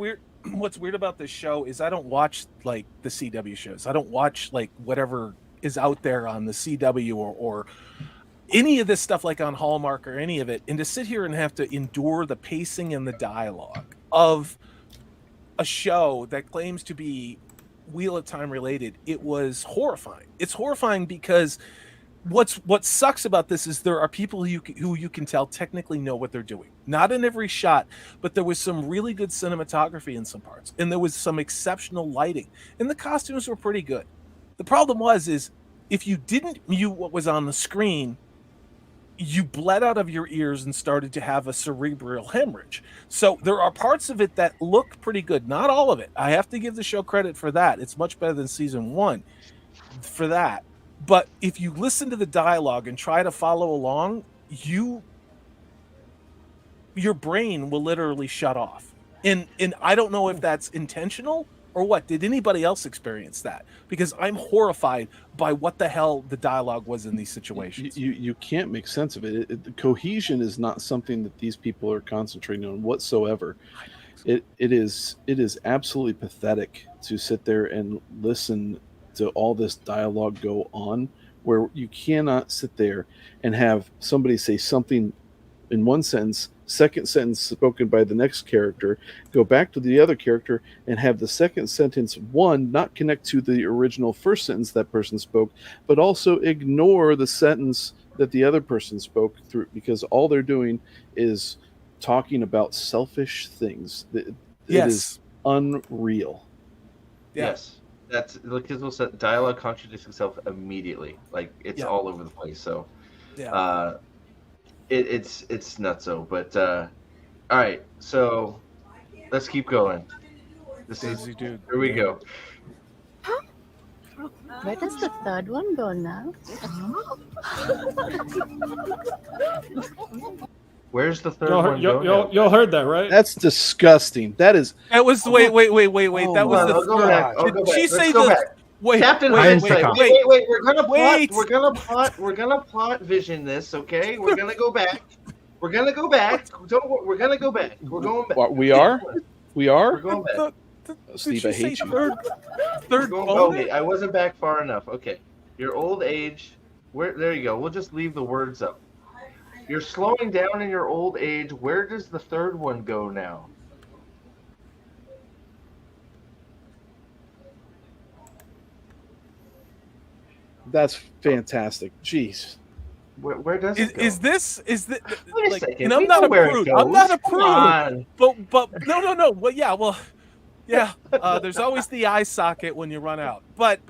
weird about this show is I don't watch like the CW shows. I don't watch like whatever is out there on the CW or any of this stuff like on Hallmark or any of it. And to sit here and have to endure the pacing and the dialogue of a show that claims to be Wheel of Time related, it was horrifying. It's horrifying because what sucks about this is there are people who you can tell technically know what they're doing. Not in every shot, but there was some really good cinematography in some parts, and there was some exceptional lighting, and the costumes were pretty good. The problem is if you didn't mute what was on the screen, you bled out of your ears and started to have a cerebral hemorrhage. So there are parts of it that look pretty good. Not all of it. I have to give the show credit for that. It's much better than season 1 for that. But if you listen to the dialogue and try to follow along, your brain will literally shut off. And I don't know if that's intentional or what. Did anybody else experience that? Because I'm horrified by what the hell the dialogue was in these situations. You can't make sense of it. The cohesion is not something that these people are concentrating on whatsoever. It is absolutely pathetic to sit there and listen to all this dialogue go on, where you cannot sit there and have somebody say something in one sentence, second sentence spoken by the next character, go back to the other character and have the second sentence not connect to the original first sentence that person spoke, but also ignore the sentence that the other person spoke through, because all they're doing is talking about selfish things. It is unreal. Yes. That's like his said, dialogue contradicts itself immediately. Like it's all over the place. So it's nutso. But all right, so let's keep going. Here we go. Where does the third one go now? Where's the third one going? Y'all heard that, right? That's disgusting. That was wait. That was the third. Did she say the? Wait, Captain, wait. We're gonna plot vision this, okay? We're gonna go back. We're gonna go back. We're gonna go back. We're going back. We are. We're going back. Steve, I hate you. Third okay, I wasn't back far enough. Okay, your old age. There you go. We'll just leave the words up. You're slowing down in your old age. Where does the third one go now? That's fantastic. Jeez. Where does it go? Is this Wait a like, second. and I'm not a prude. I'm not a prude. But no. Well, yeah. There's always the eye socket when you run out. But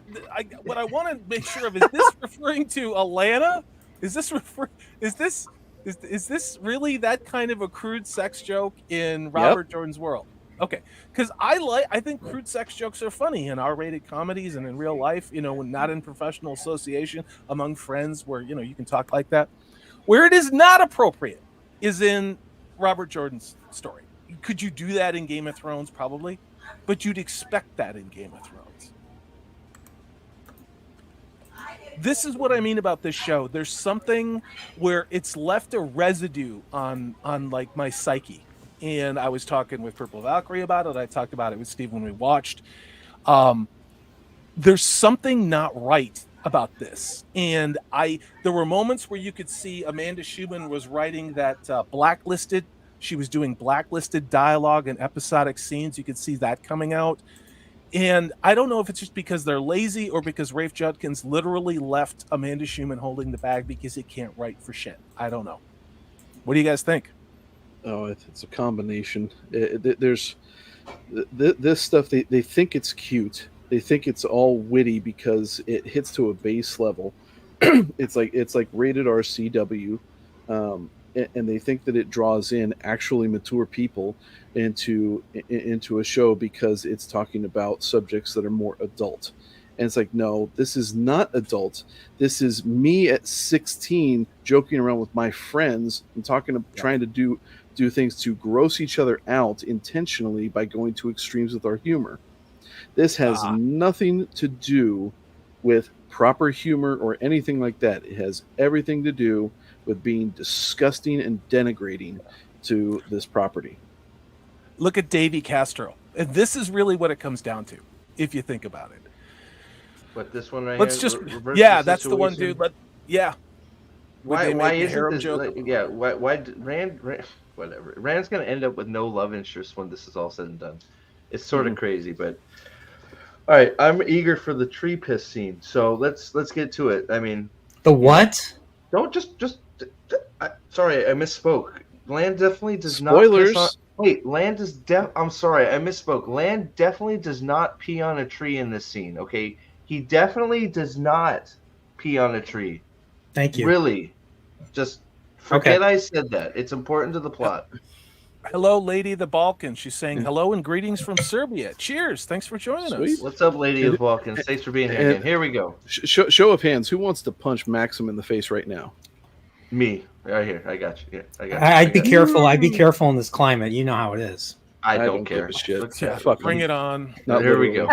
what I want to make sure of is this referring to Alana? Is this really that kind of a crude sex joke in Robert Jordan's world? Okay, because I think crude sex jokes are funny in R-rated comedies and in real life, when not in professional association among friends where, you can talk like that. Where it is not appropriate is in Robert Jordan's story. Could you do that in Game of Thrones? Probably. but you'd expect that in Game of Thrones. This is what I mean about this show. There's something where it's left a residue on like my psyche. And I was talking with Purple Valkyrie about it. I talked about it with Steve when we watched. There's something not right about this. And there were moments where you could see Amanda Schumann was writing that blacklisted. She was doing blacklisted dialogue and episodic scenes. You could see that coming out. And I don't know if it's just because they're lazy or because Rafe Judkins literally left Amanda Schumann holding the bag because he can't write for shit. I don't know. What do you guys think? Oh, it's a combination. There's this stuff. They think it's cute. They think it's all witty because it hits to a base level. it's like rated R CW, and they think that it draws in actually mature people into a show because it's talking about subjects that are more adult. And it's like, no, this is not adult. This is me at 16 joking around with my friends and trying to do things to gross each other out intentionally by going to extremes with our humor. This has nothing to do with proper humor or anything like that. It has everything to do with being disgusting and denigrating to this property. Look at Davy Castro. And this is really what it comes down to, if you think about it. What, this one right Let's here? just, yeah, that's the one, dude. Yeah. Why isn't this? Why Rand? Whatever. Rand's gonna end up with no love interest when this is all said and done. It's sort of crazy, but all right. I'm eager for the tree piss scene, so let's get to it. I mean, the what? Don't just. Sorry, I misspoke. Land definitely does Spoilers. not. Wait, Land is I'm sorry, I misspoke. Land definitely does not pee on a tree in this scene. Okay, he definitely does not pee on a tree. Thank you. Really, just forget I said that. It's important to the plot. Hello, Lady of the Balkans. She's saying hello and greetings from Serbia. Cheers. Thanks for joining us. What's up, Lady of the Balkans? Thanks for being here again. Here we go. Show of hands. Who wants to punch Maxim in the face right now? Me. Right here. I got you. Yeah, I got you. I'd be careful. I'd be careful in this climate. You know how it is. I don't care. Shit. Yeah, bring it on. Here we go.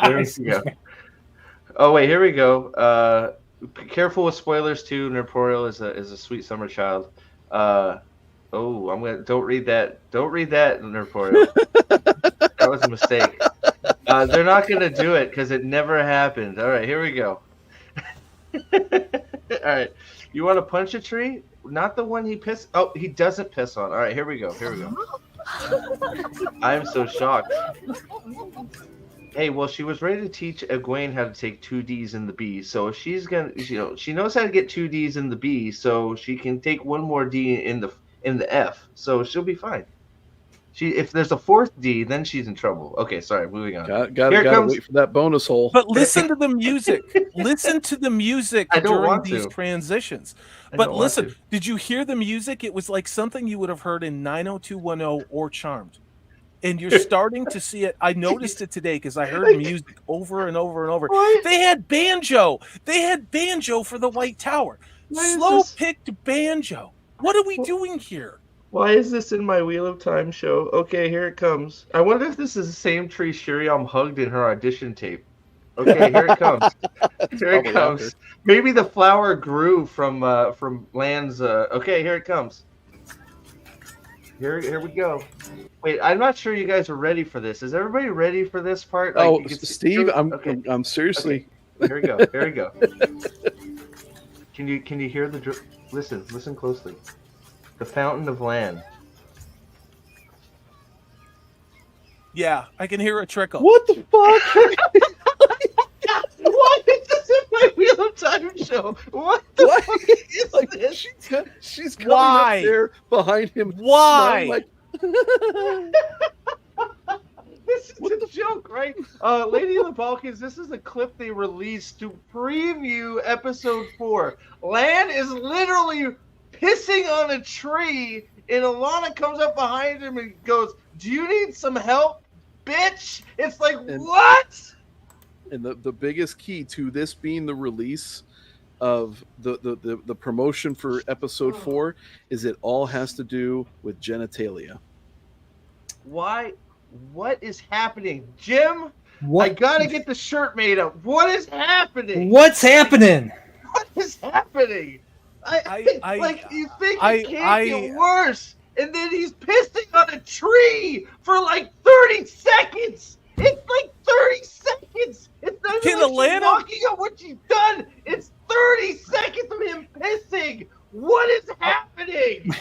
Here we go. Oh, wait. Here we go. Be careful with spoilers too. Portrayal is a sweet summer child. Don't read that. Don't read that, Portrayal. That was a mistake. They're not gonna do it because it never happened. All right, here we go. All right, you want to punch a tree? Not the one he pissed. Oh, he doesn't piss on. All right, here we go. I'm so shocked. Hey, well, she was ready to teach Egwene how to take 2 Ds in the B. So if she's gonna, she knows how to get 2 Ds in the B, so she can take 1 more D in the F. So she'll be fine. If there's a 4th D, then she's in trouble. Okay, sorry, moving on. Gotta wait for that bonus hole. But listen to the music. Listen to the music during these transitions. But listen, did you hear the music? It was like something you would have heard in 90210 or Charmed. And you're starting to see it. I noticed it today because I heard music over and over and over. What? They had banjo. They had banjo for the White Tower. Slow-picked banjo. What are we doing here? Why is this in my Wheel of Time show? Okay, here it comes. I wonder if this is the same tree Shiriam hugged in her audition tape. Okay, here it comes. Here it comes. Maybe the flower grew from Land's. Okay, here it comes. Here we go. Wait, I'm not sure you guys are ready for this. Is everybody ready for this part? Like, Steve, I'm seriously. Okay. Here we go. Can you hear the listen closely. The Fountain of Land. Yeah, I can hear a trickle. What the fuck? Why is this in my Wheel of Time show? What the fuck is this? She's coming up there behind him. Why? Like... This is a joke, right? Lady of the Balkans, this is a clip they released to preview episode 4. Lan is literally pissing on a tree, and Alana comes up behind him and goes, "Do you need some help, bitch?" It's like, what? And the biggest key to this being the release of the promotion for episode 4 is it all has to do with genitalia. Why What is happening, Jim? What? I gotta get the shirt made up. What is happening? What's happening? What is happening? Like you think it can't get worse, and then he's pissing on a tree for like 30 seconds. It's like 30 seconds. It's not even like she's walking up what she's done. It's 30 seconds of him pissing. What is happening?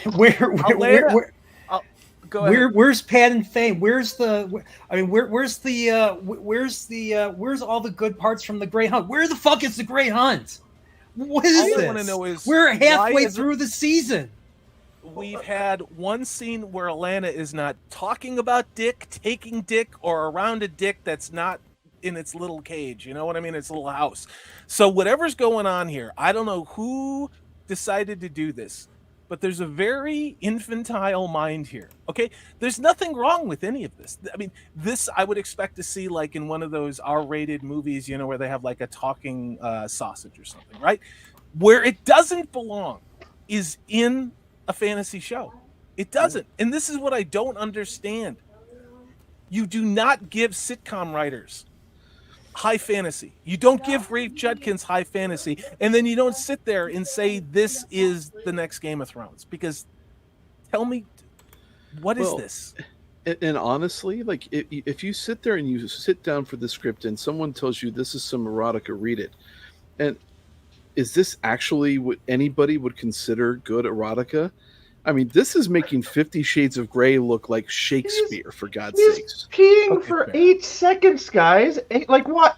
Go ahead. Where's Pat and Faye? Where's all the good parts from the Great Hunt? Where the fuck is the Great Hunt? What is this? All I want to know is we're halfway through the season. We've had one scene where Alana is not talking about dick, taking dick, or around a dick that's not in its little cage. You know what I mean? Its little house. So whatever's going on here, I don't know who decided to do this, but there's a very infantile mind here. Okay, there's nothing wrong with any of this. I mean, this I would expect to see like in one of those R-rated movies, you know, where they have like a talking sausage or something, right? Where it doesn't belong is in a fantasy show. It doesn't, and this is what I don't understand. You do not give sitcom writers high fantasy. You don't give Rafe Judkins high fantasy, and then you don't sit there and say this is the next Game of Thrones. Because tell me, what is this? And honestly, like if you sit there and you sit down for the script and someone tells you this is some erotica, read it. And is this actually what anybody would consider good erotica? I mean, this is making 50 Shades of Grey look like Shakespeare, for God's sakes. Peeing for 8 seconds, guys. Like what?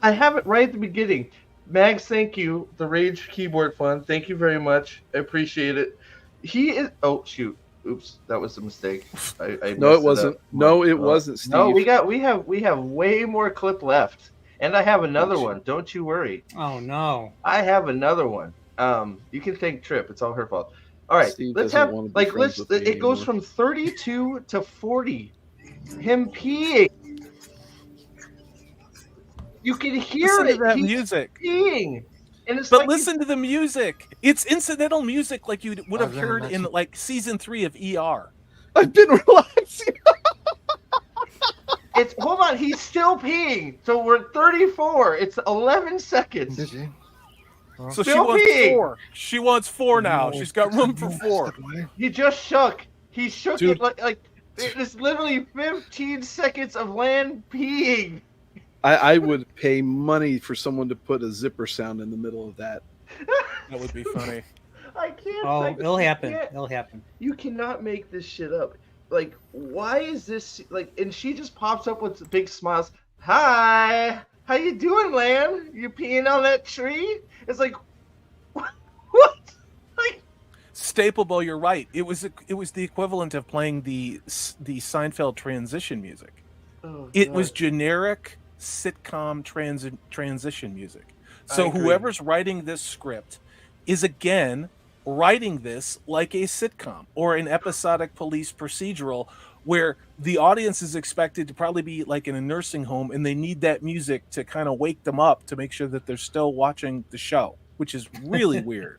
I have it right at the beginning. Mags, thank you. The Rage Keyboard Fund. Thank you very much. I appreciate it. He is. Oh shoot! Oops, that was a mistake. No, it wasn't. No, it wasn't, Steve. No, we have way more clip left, and I have another one. Don't you worry. Oh no! I have another one. You can thank Trip. It's all her fault. All right, Steve let's have it goes from 32 to 40. Him peeing. You can hear listen to that music. Peeing. And it's but listen to the music. It's incidental music like you would have heard in like season 3 of ER. I've been relaxing. Hold on, he's still peeing. So we're at 34. It's 11 seconds. Did you? So she wants 4. She wants 4 now. She's got room for 4. He just shook. He shook it like it's literally 15 seconds of Lan peeing. I would pay money for someone to put a zipper sound in the middle of that. That would be funny. I can't. Oh, it'll happen. It'll happen. You cannot make this shit up. Like, why is this like? And she just pops up with big smiles. Hi. How you doing, Lan? You peeing on that tree? It's like, what? Like, Staplebo, you're right. It was the equivalent of playing the Seinfeld transition music. It was generic sitcom transition music. So whoever's writing this script is again writing this like a sitcom or an episodic police procedural where the audience is expected to probably be like in a nursing home and they need that music to kind of wake them up to make sure that they're still watching the show, which is really weird.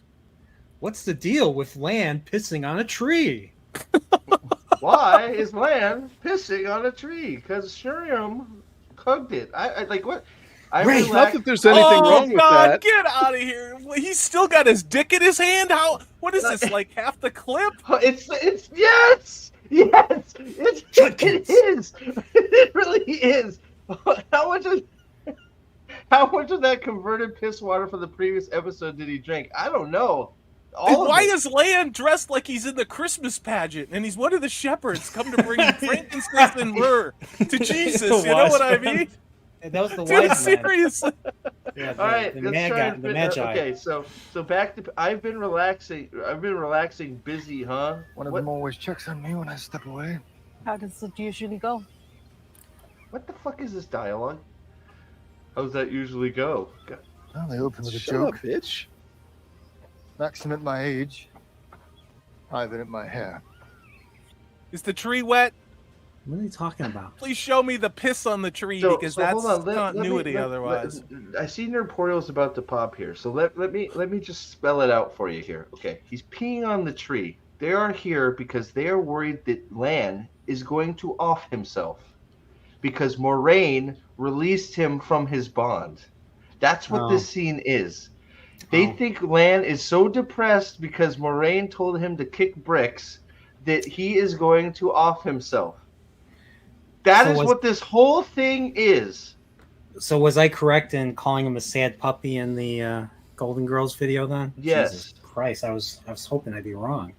What's the deal with Lan pissing on a tree? Why is Lan pissing on a tree? Because Shuriam cooked it. I like what? Not that there's anything wrong with that. Get out of here! He's still got his dick in his hand. What is this? Like half the clip? It's yes. Yes, it is. It really is. How much of that converted piss water from the previous episode did he drink? I don't know. Why is Lan dressed like he's in the Christmas pageant and he's one of the shepherds come to bring frankincense and myrrh to Jesus? You know what I mean? That was the Dude, wise man. seriously. Yeah, all right, the Magi. Okay, so back to. I've been relaxing, busy, huh? One of them always checks on me when I step away. How does it usually go? What the fuck is this dialogue? How does that usually go? God. Well, they open with a Shut joke. up, bitch. Maxim at my age, Ivan at my hair. Is the tree wet? What are they talking about? Please show me the piss on the tree because that's continuity otherwise. I see Nerdportal's about to pop here, so let me just spell it out for you here. Okay, he's peeing on the tree. They are here because they are worried that Lan is going to off himself because Moraine released him from his bond. That's what this scene is. They think Lan is so depressed because Moraine told him to kick bricks that he is going to off himself. That is what this whole thing is. So was I correct in calling him a sad puppy in the Golden Girls video then? Yes. Jesus Christ, I was hoping I'd be wrong.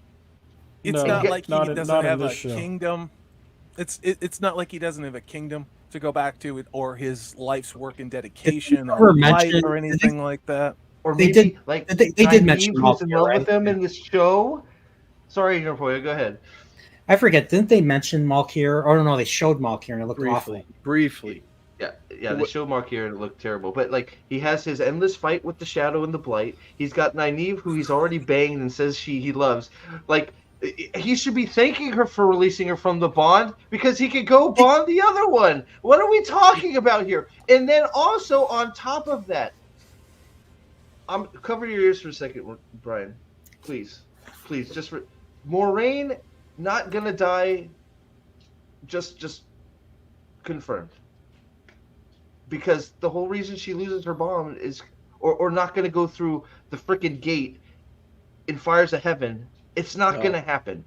It's not like he doesn't have a kingdom. It's not like he doesn't have a kingdom to go back to, or his life's work and dedication, or life, or anything like that. Or maybe they did mention who's in love with them in this show. Sorry, Napoya, go ahead. I forget. Didn't they mention Malkier? Oh no, they showed Malkier and it looked awful. Briefly. Yeah, they show Malkier and it looked terrible. But like, he has his endless fight with the Shadow and the Blight. He's got Nynaeve, who he's already banged and says he loves. Like, he should be thanking her for releasing her from the bond because he could go bond the other one. What are we talking about here? And then also on top of that, cover your ears for a second, Brian. Please. Just Moraine not gonna die. Just confirmed. Because the whole reason she loses her bomb is, or not gonna go through the freaking gate in fires of heaven. It's not gonna happen.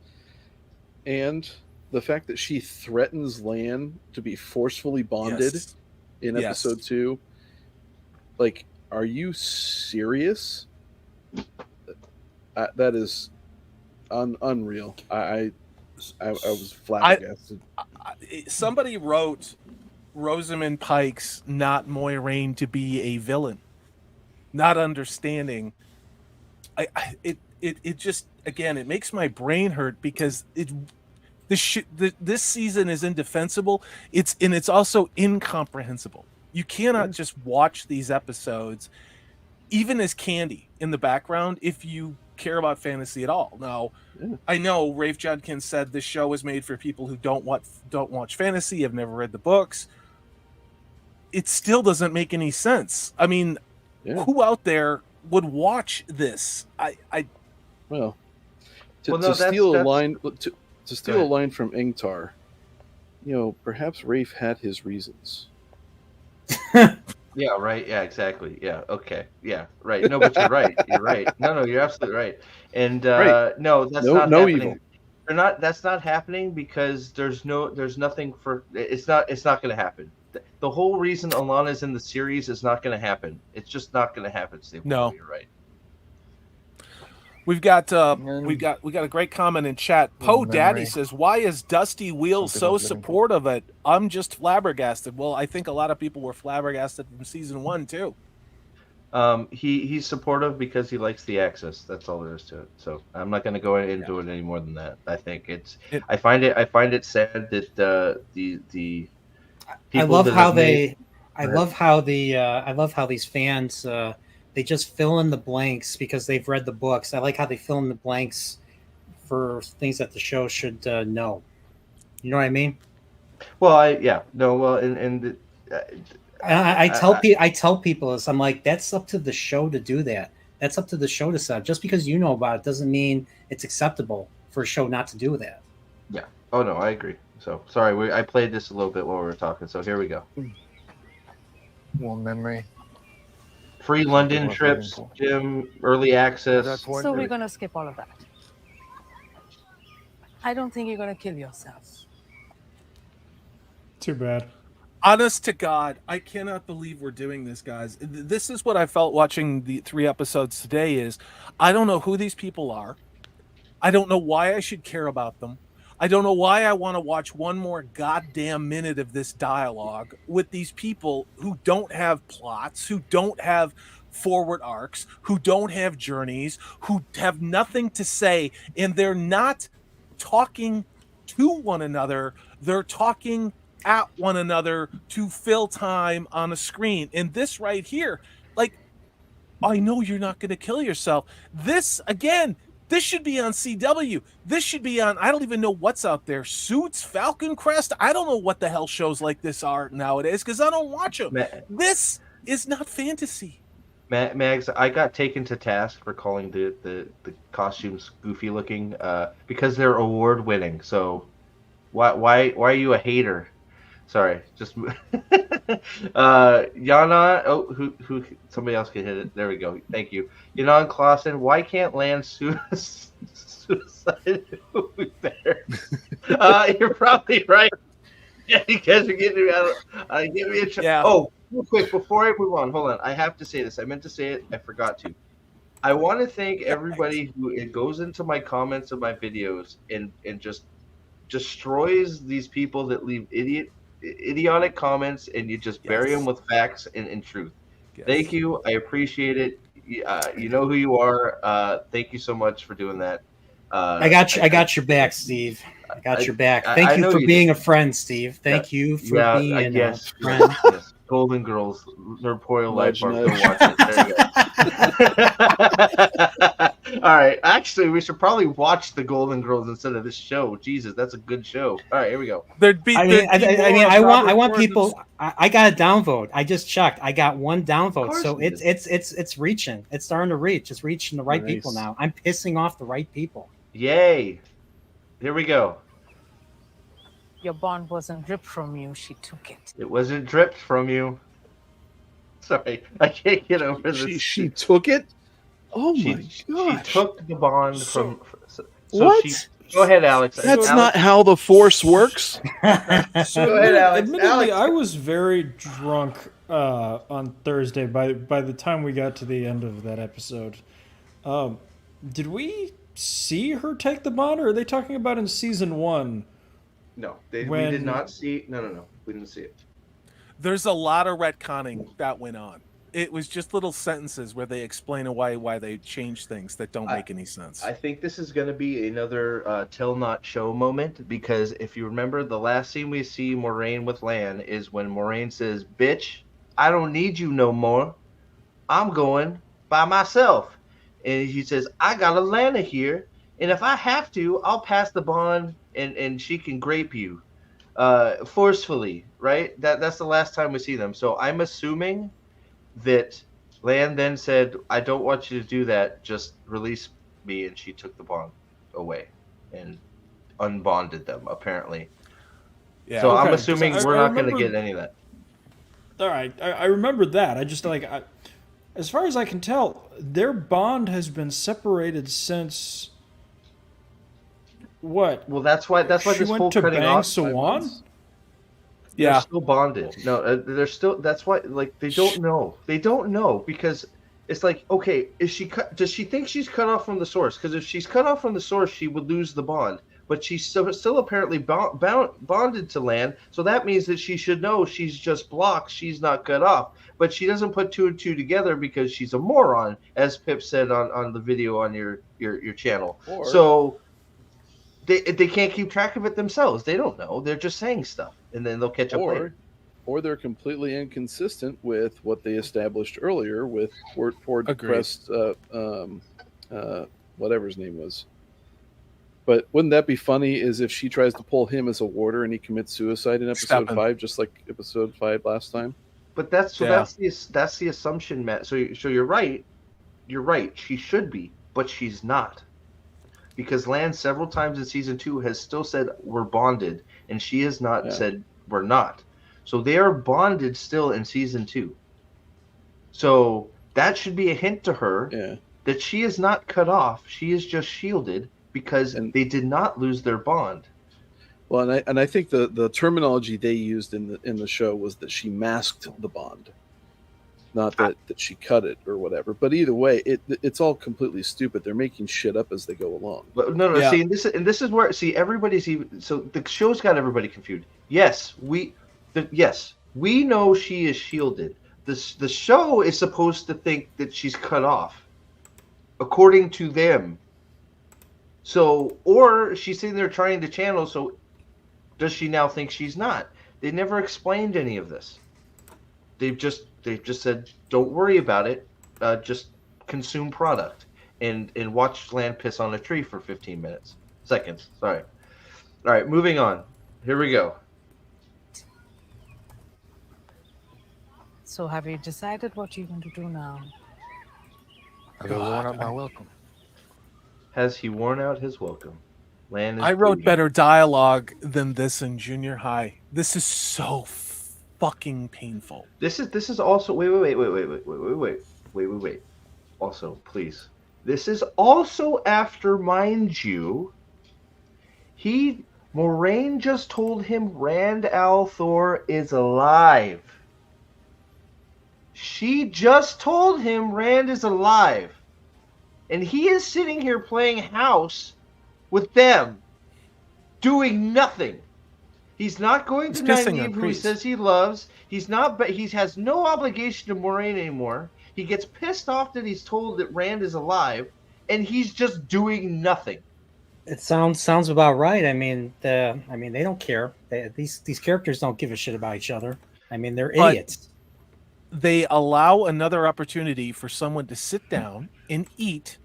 And the fact that she threatens Lan to be forcefully bonded in episode 2, like, are you serious? That is unreal. I was flabbergasted. Somebody wrote Rosamund Pike's not Moiraine to be a villain, not understanding. It just, again, it makes my brain hurt because this season is indefensible. It's also incomprehensible. You cannot just watch these episodes, even as candy in the background, if you care about fantasy at all. Now, I know Rafe Judkins said this show was made for people who don't watch fantasy, have never read the books. It still doesn't make any sense. I mean, who out there would watch this? To steal a line from Ingtar, perhaps Rafe had his reasons. Yeah, right. Yeah, exactly. Yeah, okay. Yeah, right. No, but you're right. You're right. No, you're absolutely right. And no, that's not happening. Evil. That's not happening because there's nothing for it's not going to happen. The whole reason Alana's in the series is not going to happen. It's just not going to happen, Steve. No, you're right. We got a great comment in chat. Poe Daddy says, "Why is Dusty Wheels so supportive of it? I'm just flabbergasted." Well, I think a lot of people were flabbergasted from season 1 too. He's supportive because he likes the Axis. That's all there is to it. So I'm not going to go into it any more than that. I think I find it sad that the I love how these fans they just fill in the blanks because they've read the books. I like how they fill in the blanks for things that the show should know. You know what I mean? Well, I tell people this. I'm like, that's up to the show to do that. That's up to the show to set. Just because you know about it doesn't mean it's acceptable for a show not to do that. Yeah. Oh no, I agree. So sorry, I played this a little bit while we were talking. So here we go. One memory. Free London trips, gym, early access. So we're going to skip all of that. I don't think you're going to kill yourself. Too bad. Honest to God, I cannot believe we're doing this, guys. This is what I felt watching the 3 episodes today is, I don't know who these people are. I don't know why I should care about them. I don't know why I want to watch one more goddamn minute of this dialogue with these people who don't have plots, who don't have forward arcs, who don't have journeys, who have nothing to say, and they're not talking to one another. They're talking at one another to fill time on a screen. And this right here, like, I know you're not going to kill yourself. This, again, this should be on CW. This should be on, I don't even know what's out there. Suits, Falcon Crest. I don't know what the hell shows like this are nowadays because I don't watch them. This is not fantasy. Mags, I got taken to task for calling the costumes goofy looking because they're award winning. So why are you a hater? Sorry, just Yana. Oh, who? Somebody else can hit it. There we go. Thank you, Yana Clausen. Why can't land suicide movie better? You're probably right. Yeah, because you're getting me out. Give me a chance. Yeah. Oh, real quick before I move on, hold on. I have to say this. I meant to say it. I forgot to. I want to thank everybody who it goes into my comments of my videos and just destroys these people that leave idiotic comments and you just bury them with facts and truth. Yes. Thank you. I appreciate it. You know who you are. Thank you so much for doing that. I got you. I got your back, Steve. I got your back. Thank you for being a friend, Steve. Thank you for being a friend. Yes. Golden Girls, their Portrayal Life Art. Go watch it. There you go. All right. Actually, we should probably watch the Golden Girls instead of this show. Jesus, that's a good show. All right, here we go. I want people. I got a downvote. I just checked. I got one downvote. So it's reaching. It's starting to reach. It's reaching the right people now. I'm pissing off the right people. Yay! Here we go. Your bond wasn't ripped from you. She took it. It wasn't dripped from you. Sorry, I can't get over this. She took it? Oh my gosh. She took the bond from... What? Go ahead, Alex. That's not how the Force works. So go ahead, Alex. Admittedly, I was very drunk on Thursday by the time we got to the end of that episode. Did we see her take the bond, or are they talking about in season 1? No, we did not see. No, we didn't see it. There's a lot of retconning that went on. It was just little sentences where they explain why they changed things that don't make any sense. I think this is going to be another tell not show moment, because if you remember, the last scene we see Moraine with Lan is when Moraine says, "Bitch, I don't need you no more. I'm going by myself." And he says, "I got Atlanta here, and if I have to, I'll pass the bond and she can grape you forcefully," right? That's the last time we see them. So I'm assuming that Lan then said, "I don't want you to do that. Just release me," and she took the bond away and unbonded them, apparently. Yeah. So Okay, I'm assuming we're not going to get any of that. All right, I remember that. I just as far as I can tell, their bond has been separated since what? Well, that's why she this went whole to cutting bang off. Sawan? They're still bonded. No, they're still. That's why. Like, they don't know. They don't know, because it's like, okay, is she cut? Does she think she's cut off from the source? Because if she's cut off from the source, she would lose the bond. But she's still apparently bonded to Lan, so that means that she should know she's just blocked. She's not cut off. But she doesn't put two and two together because she's a moron, as Pip said on the video on your channel. So they can't keep track of it themselves. They don't know. They're just saying stuff, and then they'll catch up later. Or they're completely inconsistent with what they established earlier with Ford Crest, whatever his name was. But wouldn't that be funny? Is if she tries to pull him as a warder and he commits suicide in episode 5, just like episode 5 last time. But that's the assumption, Matt. So you're right. You're right. She should be, but she's not, because Lan several times in season 2 has still said we're bonded, and she has not said we're not. So they are bonded still in season 2. So that should be a hint to her that she is not cut off. She is just shielded, because they did not lose their bond. Well, and I think the terminology they used in the show was that she masked the bond, not that she cut it or whatever. But either way, it's all completely stupid. They're making shit up as they go along. But no. See, and this is where everybody's even. So the show's got everybody confused. Yes, we know she is shielded. The show is supposed to think that she's cut off, according to them. So, or she's sitting there trying to channel. So, does she now think she's not? They never explained any of this. They've just said, "Don't worry about it. Just consume product and watch Lan piss on a tree for 15 seconds. Sorry. All right, moving on. Here we go. So, have you decided what you're going to do now? Have I worn out my welcome? Has he worn out his welcome? Lan is I wrote bleeding. better dialogue than this in junior high. This is so fucking painful. This is also wait. Also, please. This is also after, mind you, Moraine just told him Rand al'Thor is alive. She just told him Rand is alive. And he is sitting here playing house with them, doing nothing. He's not going to Nynaeve, who he says he loves. He's not, but he has no obligation to Moraine anymore. He gets pissed off that he's told that Rand is alive, and he's just doing nothing. It sounds about right. I mean, they don't care. These characters don't give a shit about each other. I mean, they're idiots. They allow another opportunity for someone to sit down and eat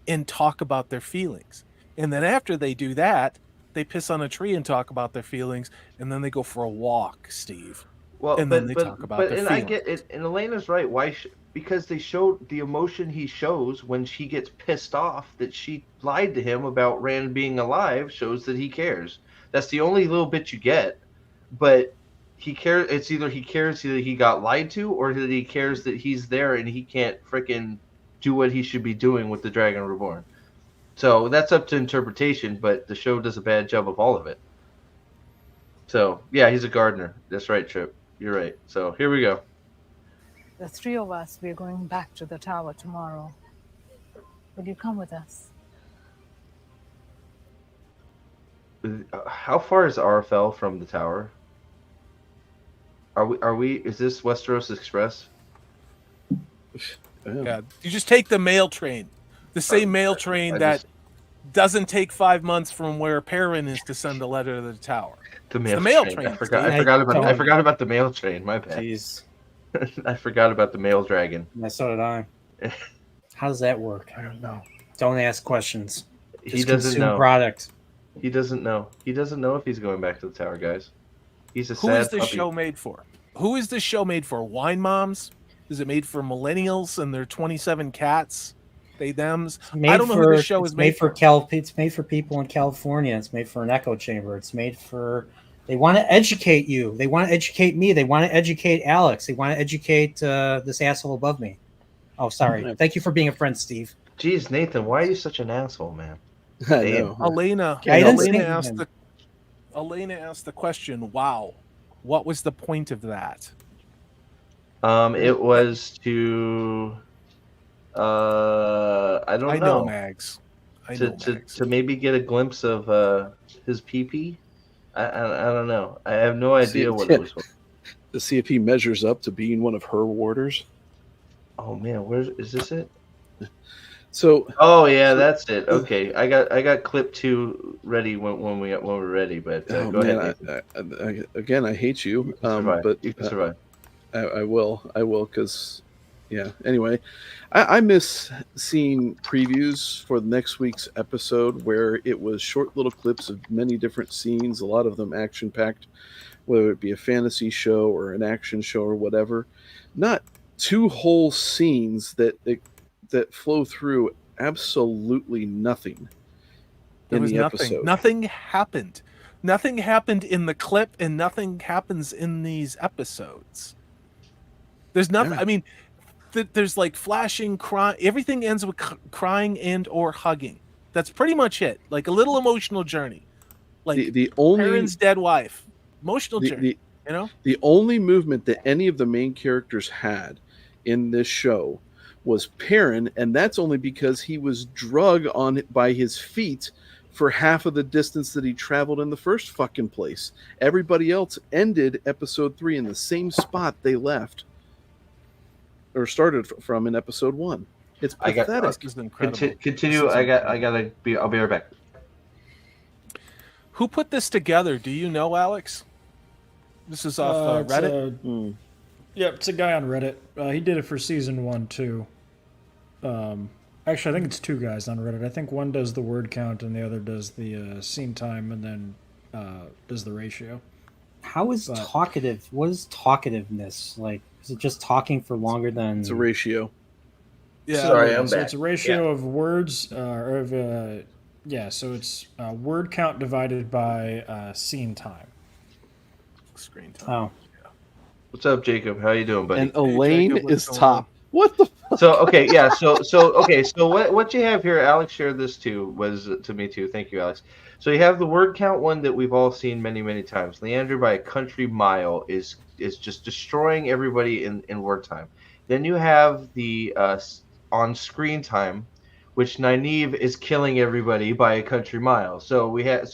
and talk about their feelings. And then after they do that, they piss on a tree and talk about their feelings, and then they go for a walk, Steve. Well, and then they talk about their feelings. I get it, and Elena's right. Why? Because they showed the emotion he shows when she gets pissed off that she lied to him about Rand being alive, shows that he cares. That's the only little bit you get. But he cares. It's either he cares that he got lied to, or that he cares that he's there and he can't frickin' do what he should be doing with the Dragon Reborn. So that's up to interpretation, but the show does a bad job of all of it. So, yeah, he's a gardener. That's right, Trip. You're right. So, here we go. The three of us, we're going back to the tower tomorrow. Will you come with us? How far is Arafel from the tower? Are we, is this Westeros Express? Yeah, you just take the mail train. The same mail train that doesn't take 5 months from where Perrin is to send a letter to the tower. The mail train. I forgot about the mail train. My bad. Jeez. I forgot about the mail dragon. Yeah, so did I. How does that work? I don't know. Don't ask questions. He doesn't know. Product. He doesn't know. He doesn't know if he's going back to the tower, guys. He's a sad Who is this puppy. show made for? Who is this show made for? Wine moms? Is it made for millennials and their 27 cats? They thems. I don't know who this show is made for. It's made for people in California. It's made for an echo chamber. It's made for. They want to educate you. They want to educate me. They want to educate Alex. They want to educate this asshole above me. Oh, sorry. Thank you for being a friend, Steve. Jeez, Nathan, why are you such an asshole, man? I know. Elena asked the question. Wow, what was the point of that? It was to. I don't know. I know, Mags. To maybe get a glimpse of his pee-pee. I don't know. I have no idea what it was for. To see if he measures up to being one of her warders. Oh man, where is this it? So. Oh yeah, that's it. Okay, I got clip 2 ready when we're ready. But go ahead. I hate you. But you can survive. I will because. Yeah. Anyway, I miss seeing previews for the next week's episode where it was short little clips of many different scenes, a lot of them action-packed, whether it be a fantasy show or an action show or whatever. Not 2 whole scenes that flow through absolutely nothing in the episode. Nothing happened. Nothing happened in the clip, and nothing happens in these episodes. There's nothing. Yeah. I mean. There's like flashing, crying. Everything ends with crying and or hugging. That's pretty much it. Like a little emotional journey. Like the only Perrin's dead wife. Emotional journey. You know? The only movement that any of the main characters had in this show was Perrin, and that's only because he was drug on by his feet for half of the distance that he traveled in the first fucking place. Everybody else ended episode 3 in the same spot they left. Or started from in episode 1. It's pathetic. Continue. I'll be right back. Who put this together? Do you know, Alex? This is off Reddit. Yep, it's a guy on Reddit. He did it for season 1 too. Actually, I think it's 2 guys on Reddit. I think one does the word count and the other does the scene time, and then does the ratio. How is talkative? What is talkativeness like? Is it just talking for longer than? It's a ratio. Yeah. Sorry, I'm so back. it's a ratio of words, so it's word count divided by scene time. Screen time. Oh, What's up, Jacob? How you doing, buddy? And Elaine Jacob, what's is going top. on? What the fuck? So okay, yeah. So what you have here? Alex shared this too. Was to me too. Thank you, Alex. So you have the word count one that we've all seen many times. Leander by a country mile is just destroying everybody in word time. Then you have the on screen time, which Nynaeve is killing everybody by a country mile. So we have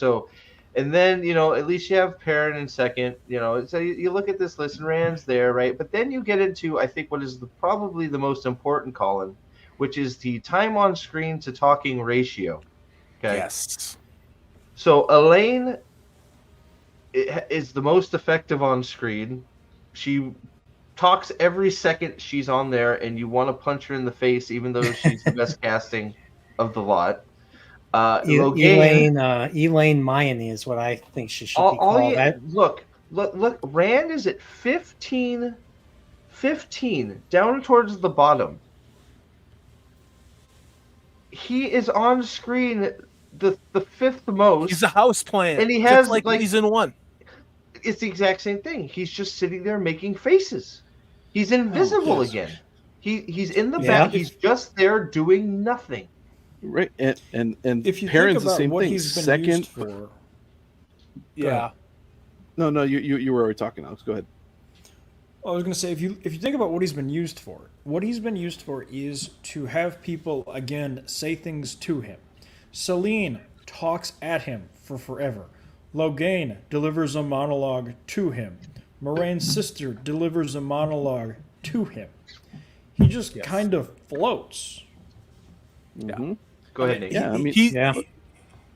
and then, at least you have Perrin in second. So you look at this list, and Rand's there, right? But then you get into, I think, what is probably the most important, Colin, which is the time on screen to talking ratio. Okay. Yes. So Elaine is the most effective on screen. She talks every second she's on there, and you want to punch her in the face, even though she's the best casting of the lot. Elaine Mayani is what I think she should be called. Look, Rand is at 15 down towards the bottom. He is on screen the fifth most. He's a house plant, and he has just like season 1. It's the exact same thing. He's just sitting there making faces. He's invisible again. He's in the back. He's just there doing nothing. Right, and if you Perrin's think about the same what thing. he's been Second, used for, yeah. No, you were already talking, Alex. Go ahead. I was going to say, if you think about what he's been used for is to have people again say things to him. Celine talks at him for forever. Logain delivers a monologue to him. Moraine's sister delivers a monologue to him. He just kind of floats. Mm-hmm. Go ahead, Nate. Yeah, I mean,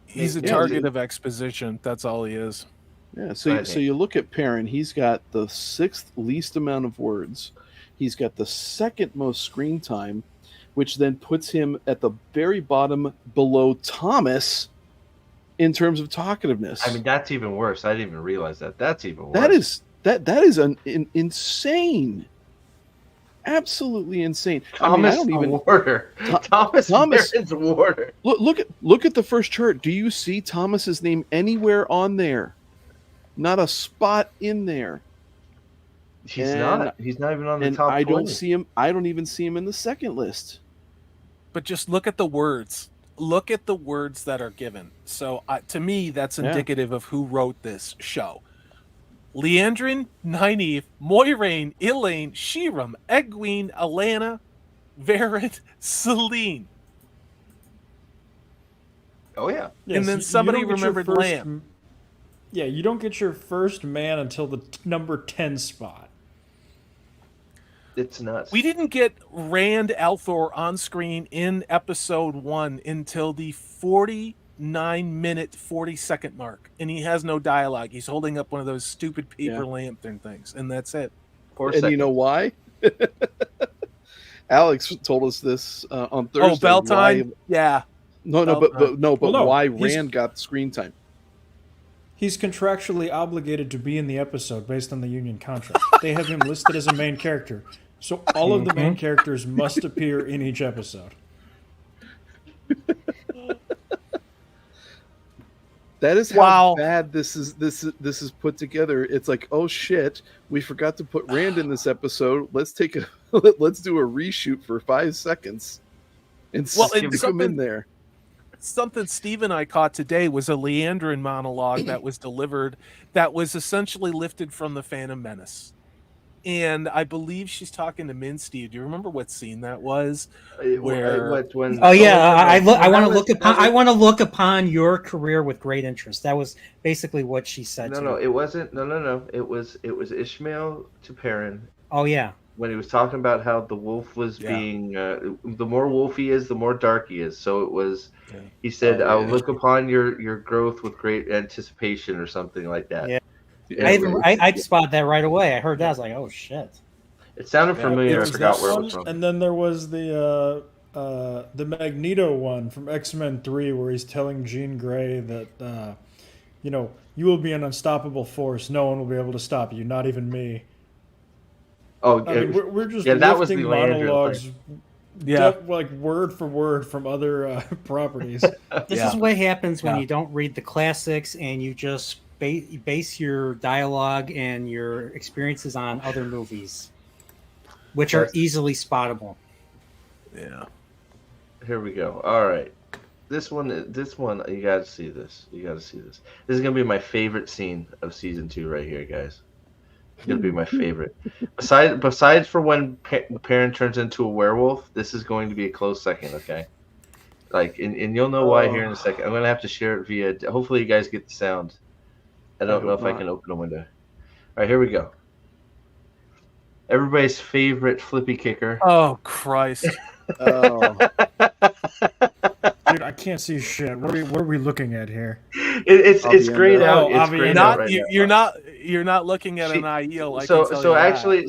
he's a target of exposition. That's all he is. Yeah, so you look at Perrin, he's got the 6th least amount of words. He's got the 2nd most screen time, which then puts him at the very bottom below Thomas in terms of talkativeness. I mean, that's even worse. I didn't even realize that. That's even worse. That is an insane. Absolutely insane. Thomas Warder. Thomas Warder. Look at the first chart. Do you see Thomas's name anywhere on there? Not a spot in there. He's not even on the top 20. I don't see him. I don't even see him in the second list. But just look at the words. Look at the words that are given. So to me, that's indicative of who wrote this show. Leandrin, Nynaeve, Moiraine, Elaine, Shiram, Egwene, Alana, Varyn, Celine. Oh, yeah. And then somebody remembered Lamb. Yeah, you don't get your first man until the number 10 spot. It's nuts. We didn't get Rand al'Thor on screen in episode 1 until the 49-minute, 40-second mark. And he has no dialogue. He's holding up one of those stupid paper lantern things. And that's it. You know why? Alex told us this on Thursday. Oh, bell time? Yeah. But why Rand got screen time? He's contractually obligated to be in the episode based on the union contract. They have him listed as a main character. So all of the main characters must appear in each episode. That is how bad this is put together. It's like, oh shit, we forgot to put Rand in this episode. Let's do a reshoot for 5 seconds and stick him in there. Something Steve and I caught today was a Leandrin monologue that was delivered that was essentially lifted from the Phantom Menace. And I believe she's talking to Minsteve. Do you remember what scene that was? I want to look upon your career with great interest. That was basically what she said. It wasn't. No. It was Ishmael to Perrin. Oh yeah. When he was talking about how the wolf was being, the more wolf he is, the more dark he is. So it was. Yeah. He said, "I'll look upon your growth with great anticipation," or something like that. Yeah. I spotted that right away. I heard that. I was like, "Oh shit!" It sounded familiar. I forgot where it was from. And then there was the Magneto one from X-Men 3, where he's telling Jean Grey that you will be an unstoppable force. No one will be able to stop you, not even me. Oh, I mean, we're just lifting monologues. like word for word from other properties. This is what happens when you don't read the classics and you just base your dialogue and your experiences on other movies, which are easily spottable. Yeah. Here we go. All right. This one, you got to see this. You got to see this. This is going to be my favorite scene of season 2 right here, guys. It's going to be my favorite. Besides for when Perrin turns into a werewolf, this is going to be a close second, okay? Like, and you'll know why here in a second. I'm going to have to share it via, hopefully you guys get the sound. I don't know if I can open a window. All right, here we go. Everybody's favorite flippy kicker. Oh, Christ. Oh. Dude, I can't see shit. What are we looking at here? It's grayed out. It's grayed out right now. You're not looking at an IEL.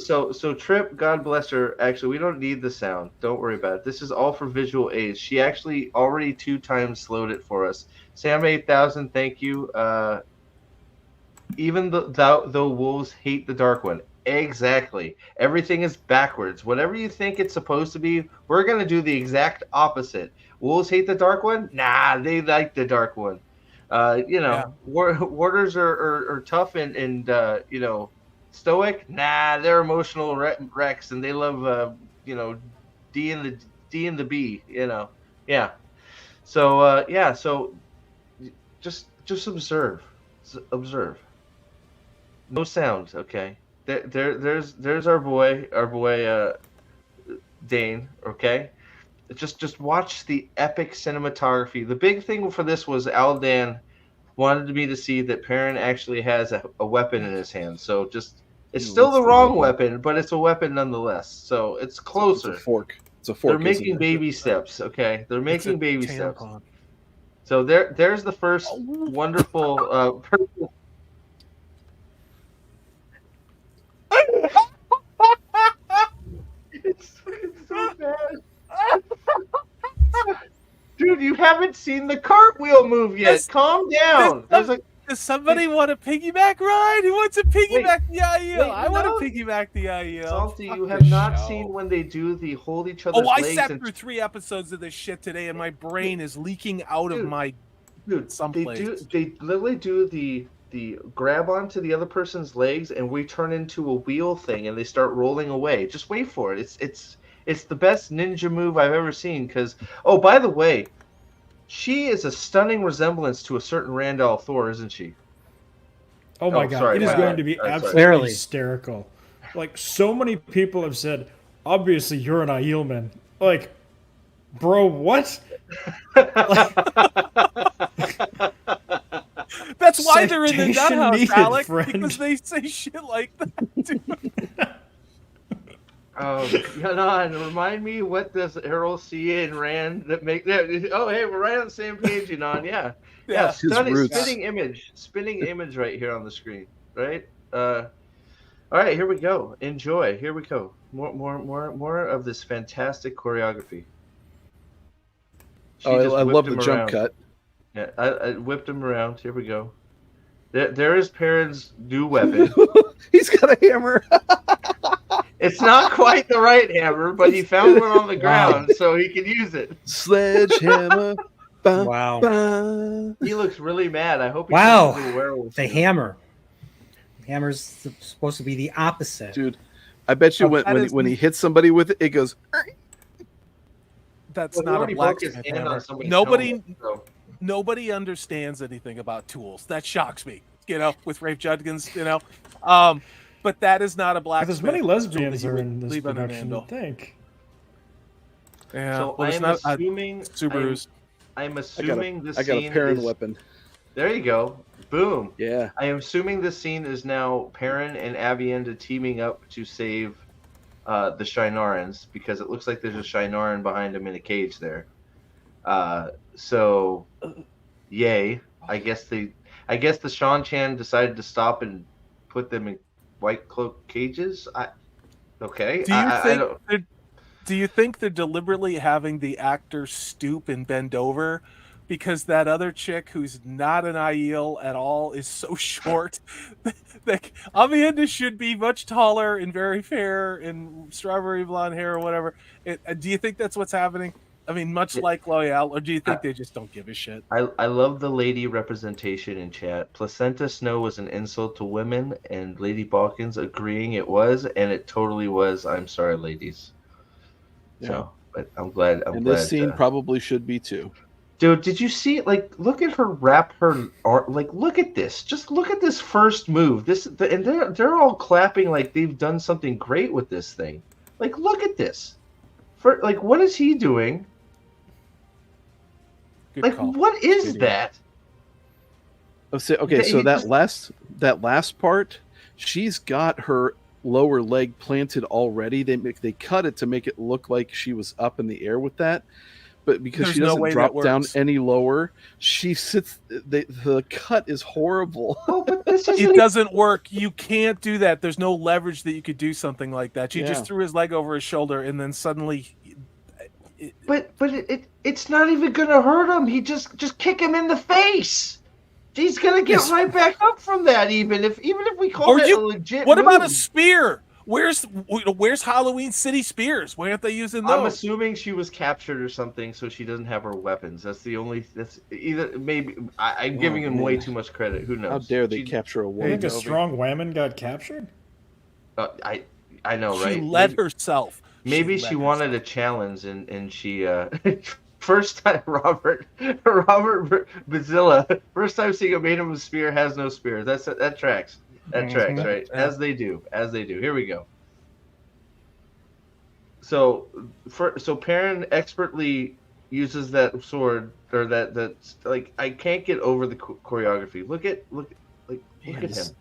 So Trip, God bless her. Actually, we don't need the sound. Don't worry about it. This is all for visual aids. She actually already 2 times slowed it for us. Sam 8000, thank you. Even though wolves hate the dark one. Exactly. Everything is backwards. Whatever you think it's supposed to be, we're going to do the exact opposite. Wolves hate the dark one? Nah, they like the dark one. Warders are tough and stoic? Nah, they're emotional wrecks and they love, D and the B, Yeah. So, so just observe. Observe. No sound, okay? There's our boy Dane, okay? Just watch the epic cinematography. The big thing for this was Aldan wanted me to see that Perrin actually has a weapon in his hand. So it's still the wrong weapon, but it's a weapon nonetheless. So it's closer. It's a fork. They're making baby steps, okay? They're making baby steps. So there's the first wonderful person. It's so bad. Dude, you haven't seen the cartwheel move yet. Calm down. Does somebody want a piggyback ride? Who wants to piggyback the IEL? I want to piggyback the IEL. Salty, you have not seen when they do the hold each other's legs. I sat through 3 episodes of this shit today, and my brain is leaking out of my someplace. They literally do the grab onto the other person's legs, and we turn into a wheel thing, and they start rolling away. Just wait for it. It's the best ninja move I've ever seen. Because by the way, she is a stunning resemblance to a certain Randall Thor, isn't she? Oh my god, sorry, it is going to be absolutely hysterical. Like, so many people have said, obviously you're an Aielman. Like, bro, what? That's why they're in the nut house, Alec, because they say shit like that. Remind me, what does Errol see in Rand that make that? Oh, hey, we're right on the same page, Yanon. Yeah. Spinning image right here on the screen, right? All right, here we go. Enjoy. Here we go. More of this fantastic choreography. I love the jump cut. Yeah, I whipped him around. Here we go. There is Perrin's new weapon. He's got a hammer. It's not quite the right hammer, but he found one on the ground, so he can use it. Sledgehammer. Wow. He looks really mad. I hope he turns into a werewolf. The hammer. The hammer's supposed to be the opposite. Dude, I bet you when he hits somebody with it, it goes... That's not a blacksmith hammer. Nobody understands anything about tools. That shocks me, with Rafe Judkins, but that is not a blacksmith. As many lesbians are in this production, I think. Yeah, so I'm assuming Subarus. I'm assuming this I got a Perrin weapon. There you go. Boom. Yeah. I am assuming this scene is now Perrin and Avienda teaming up to save the Shinarans, because it looks like there's a Shinaran behind him in a cage there. So, yay! I guess the Shan Chan decided to stop and put them in white cloak cages. Do you think they're deliberately having the actor stoop and bend over because that other chick who's not an Aiel at all is so short. Like Avienda should be much taller and very fair and strawberry blonde hair or whatever. Do you think that's what's happening? I mean, much like Loyal, or do you think they just don't give a shit? I love the lady representation in chat. Placenta Snow was an insult to women, and Lady Balkans agreeing it was, and it totally was. I'm sorry, ladies. Yeah. So, but I'm glad. This scene probably should be too. Dude, did you see? Like, look at her wrap her arm. Like, look at this. Just look at this first move. And they're all clapping like they've done something great with this thing. Like, look at this. What is he doing? Good call. What is that? Okay, so that last part, she's got her lower leg planted already. They cut it to make it look like she was up in the air with that, but because she doesn't drop down any lower, she sits. The cut is horrible. Oh, but this it doesn't work. You can't do that. There's no leverage that you could do something like that. She just threw his leg over his shoulder, and then suddenly. But it's not even gonna hurt him. He just kick him in the face. He's gonna get right back up from that. Even if we call it a legit. What about a spear? Where's Halloween City spears? Why aren't they using those? I'm assuming she was captured or something, so she doesn't have her weapons. That's the only. That's either maybe I'm giving him way too much credit. Who knows? How dare they capture a woman? You think a strong woman got captured? I know, right? She let herself. Maybe she wanted a challenge, and she first time Robert Bazilla, first time seeing a made him a spear has no spear. That tracks. That tracks, right? As they do. Here we go. So Perrin expertly uses that sword or that like I can't get over the choreography. Look at him.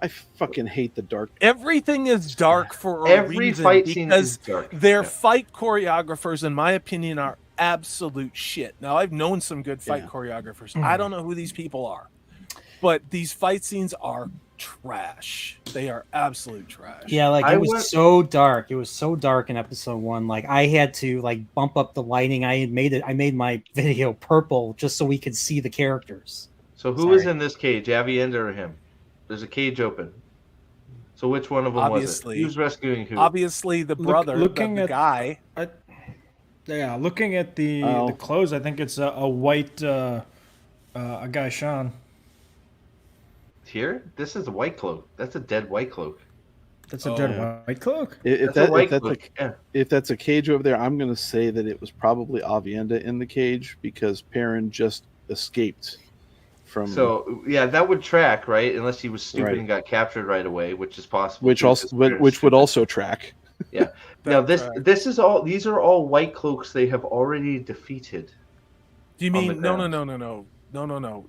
I fucking hate the dark. Everything is dark for every reason fight scene is dark. Their fight choreographers, in my opinion, are absolute shit. Now, I've known some good fight choreographers. I don't know who these people are, but these fight scenes are trash. They are absolute trash. Yeah, like it was so dark. It was so dark in episode 1. Like I had to bump up the lighting. I made my video purple just so we could see the characters. So who is in this cage, Avienda or him? There's a cage open. So which one of them was it? Who's rescuing who? Obviously, the brother, the guy. Looking at the clothes, I think it's a white a guy, Sean. Here? This is a white cloak. That's a dead white cloak. That's a dead white cloak? If that's a cage over there, I'm going to say that it was probably Avienda in the cage because Perrin just escaped. So that would track, right? Unless he was stupid and got captured right away, which is possible. Which would also track. Yeah. Now these are all white cloaks they have already defeated. Do you mean no?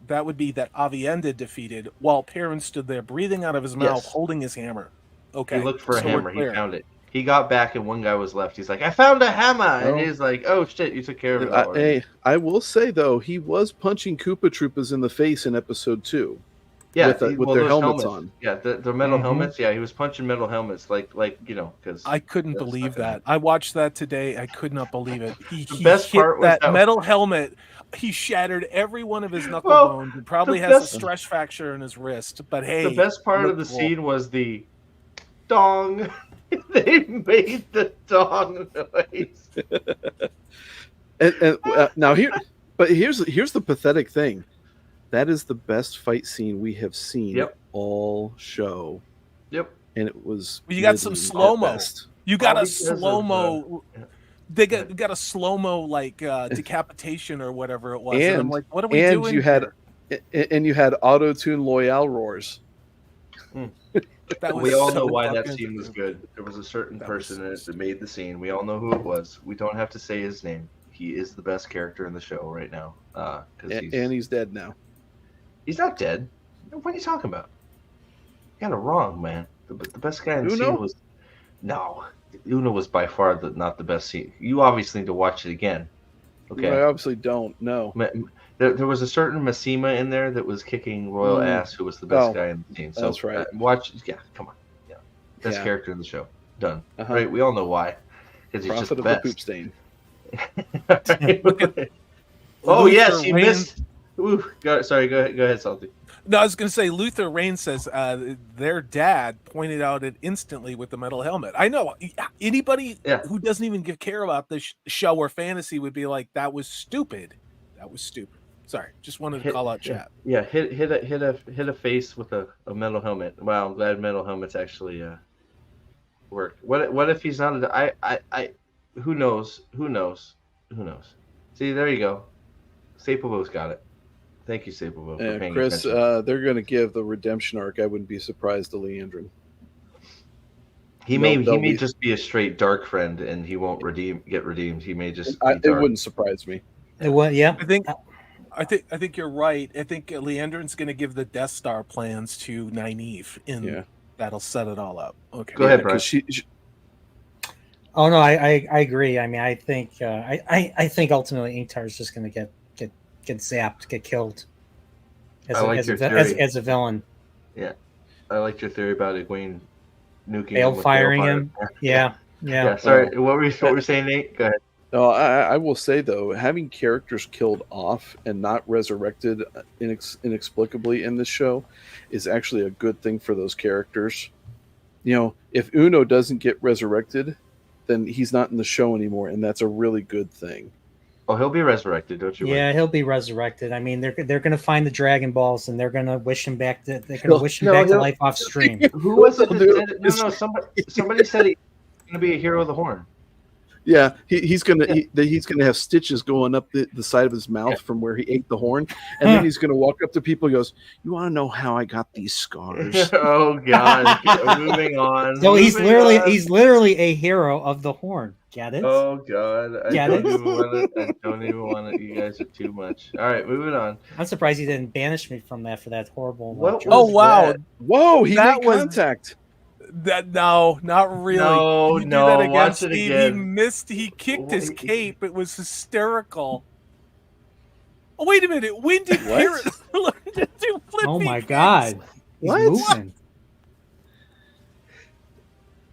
That would be that Avienda defeated while Perrin stood there breathing out of his mouth, holding his hammer. Okay. He looked for a hammer. He found it. He got back and one guy was left. He's like, I found a hammer. And he's like, oh shit, you took care of it already. I will say though, he was punching Koopa Troopas in the face in episode 2. Yeah, with their helmets on. Yeah, the metal helmets. Yeah, he was punching metal helmets like because I couldn't believe that. I watched that today. I could not believe it. The best part was that metal helmet. He shattered every one of his knuckle bones. He probably has a stress fracture in his wrist. But hey, the best part of the scene was the dong. They made the dong noise. Now here's the pathetic thing. That is the best fight scene we have seen all show. Yep. And it was. You got some slow mo. You got a slow mo. They got a slow mo decapitation or whatever it was. And I'm like, what are we doing? And you had auto tune Loyal roars. We all know why that scene was good. There was a certain person in it that made the scene. We all know who it was. We don't have to say his name. He is the best character in the show right now. And he's dead now. He's not dead. What are you talking about? You got it wrong, man. The best guy in the scene was... No. Uno was by far not the best scene. You obviously need to watch it again. Okay. I obviously don't. No. There was a certain Massima in there that was kicking royal ass, who was the best guy in the scene. So that's right. Watch. Yeah, come on. Yeah, best character in the show. Done. Right. We all know why. Because he's just the best. Poop stain. Oh yes, Luther you Reigns- missed. Ooh, sorry. Go ahead, Salty. No, I was going to say Luther Reigns says their dad pointed out it instantly with the metal helmet. I know anybody who doesn't even care about this show or fantasy would be like, "That was stupid. That was stupid." Sorry, just wanted to call out chat. Yeah, hit a face with a metal helmet. Wow, I'm glad metal helmets actually work. What if he's not? Who knows? Who knows? See, there you go. Sapovo's got it. Thank you, Sapovo, for paying Chris, attention. they're going to give the redemption arc. I wouldn't be surprised to Leandrin. He may just be a straight dark friend, and he won't get redeemed. He may just. Be it wouldn't surprise me. It would, yeah. I think you're right. I think Leandrin's going to give the Death Star plans to Nynaeve, and that'll set it all up. Okay, go ahead, Brian. Oh no, I agree. I mean, I think I think ultimately Ingtar is just going to get zapped, get killed as a villain. Yeah, I like your theory about Egwene nuking him, firing him. Yeah. Sorry, what were you saying, Nate? Go ahead. No, I will say though, having characters killed off and not resurrected inexplicably in this show is actually a good thing for those characters. You know, if Uno doesn't get resurrected, then he's not in the show anymore, and that's a really good thing. Oh, he'll be resurrected, don't you? Yeah, he'll be resurrected. I mean, they're going to find the Dragon Balls, and they're going to wish him back to life off stream. Who was it? No, somebody said he's going to be a hero of the Horn. Yeah, he's gonna have stitches going up the side of his mouth from where he ate the horn, and then he's gonna walk up to people and goes, "You want to know how I got these scars?" Oh God! Moving on. So he's literally a hero of the Horn. Get it? Oh God! I don't even want it. You guys are too much. All right, moving on. I'm surprised he didn't banish me from that for that horrible. Oh wow! That? Whoa! He made contact. No, not really. No, that again, watch Steve. it again. He missed. He kicked his cape. It was hysterical. Oh wait a minute! When did Paris learn to do flippy? Oh my God! He's moving.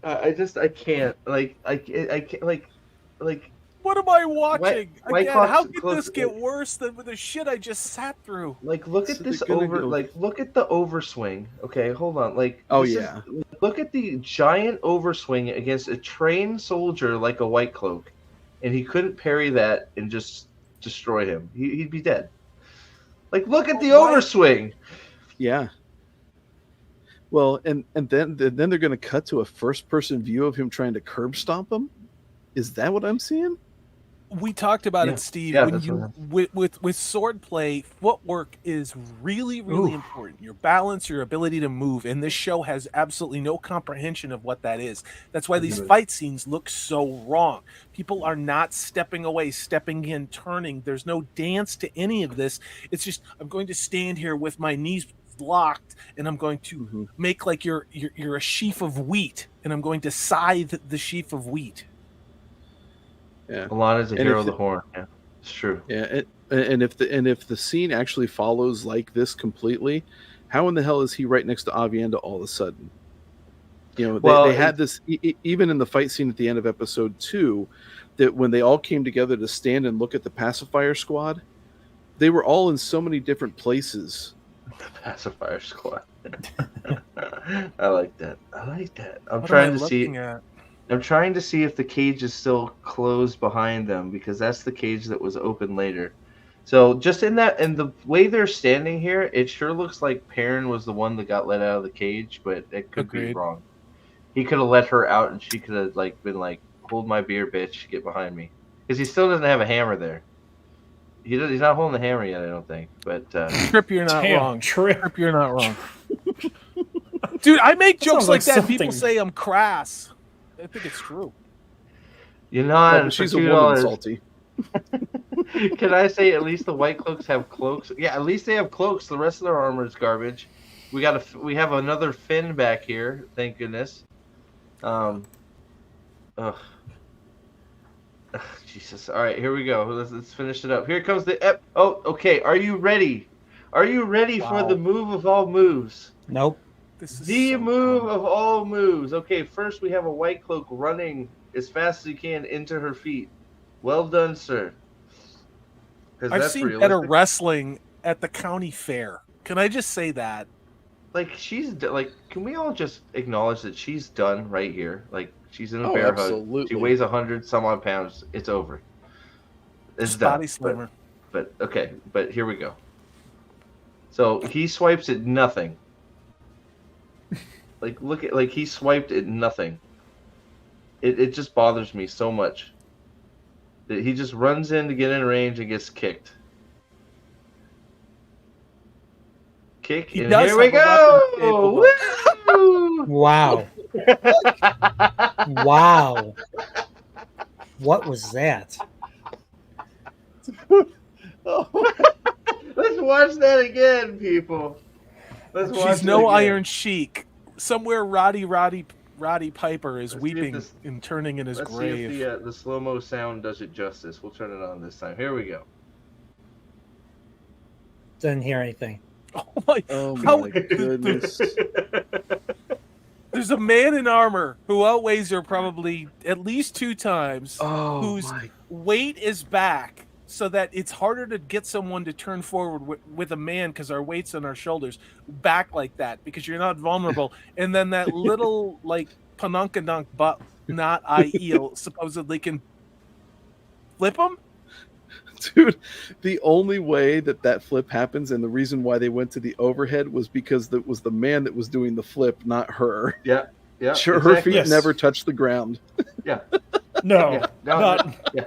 I can't. I can't. What am I watching? How could this get worse than the shit I just sat through? Like, look at this look at the overswing. Okay, hold on. Look at the giant overswing against a trained soldier like a White Cloak, and he couldn't parry that and just destroy him. He'd be dead. Like, look at the overswing. Yeah. Well, and then they're going to cut to a first-person view of him trying to curb stomp him. Is that what I'm seeing? We talked about it, Steve. Yeah, when with swordplay, footwork is really important. Your balance, your ability to move, and this show has absolutely no comprehension of what that is. That's why these fight scenes look so wrong. People are not stepping away, stepping in, turning. There's no dance to any of this. It's just, I'm going to stand here with my knees locked, and I'm going to make like you're a sheaf of wheat, and I'm going to scythe the sheaf of wheat. Yeah, Alana's a hero of the Horn. Yeah, it's true. Yeah, and if the scene actually follows like this completely, how in the hell is he right next to Avienda all of a sudden? You know, they had this even in the fight scene at the end of episode 2, that when they all came together to stand and look at the pacifier squad, they were all in so many different places. The pacifier squad. I like that. I'm trying to see if the cage is still closed behind them, because that's the cage that was open later. So just in the way they're standing here, it sure looks like Perrin was the one that got let out of the cage, but it could be wrong. He could have let her out, and she could have been like, "Hold my beer, bitch! Get behind me," because he still doesn't have a hammer there. He's not holding the hammer yet, I don't think. But Trip, you're not wrong. Trip, you're not wrong. Dude, I make jokes like that. People say I'm crass. I think it's true. You're not. No, she's a woman, Salty. Can I say at least the White Cloaks have cloaks? Yeah, at least they have cloaks. The rest of their armor is garbage. We have another fin back here. Thank goodness. Jesus. All right, here we go. Let's finish it up. Here comes the okay. Are you ready? Are you ready for the move of all moves? Nope. The move of all moves. Okay, first we have a White Cloak running as fast as he can into her feet. Well done, sir. I've seen better wrestling at the county fair. Can I just say that? Like, can we all just acknowledge that she's done right here? Like, she's in a bear absolutely. hug. She weighs 100 some odd pounds. It's over. It's done. Body slimmer. But okay, but here we go. So he swipes at nothing. Like he swiped at nothing. It just bothers me so much that he just runs in to get in range and gets kicked. Kick, and here we go! Woo! Wow. Wow. What was that? Let's watch that again, people. Let's watch. She's no Iron Sheik. Somewhere Roddy Piper is weeping and turning in his grave. See if the slow-mo sound does it justice. We'll turn it on this time. Here we go. Didn't hear anything. Oh my goodness. There's a man in armor who outweighs her probably at least 2 times, whose weight is back so that it's harder to get someone to turn forward with a man because our weight's on our shoulders, back like that because you're not vulnerable. And then that little like panunkadunk butt not eel supposedly can flip him. Dude, the only way that flip happens and the reason why they went to the overhead was because that was the man that was doing the flip, not her. Yeah. Sure, exactly. Her feet never touched the ground. Yeah. No. Yeah.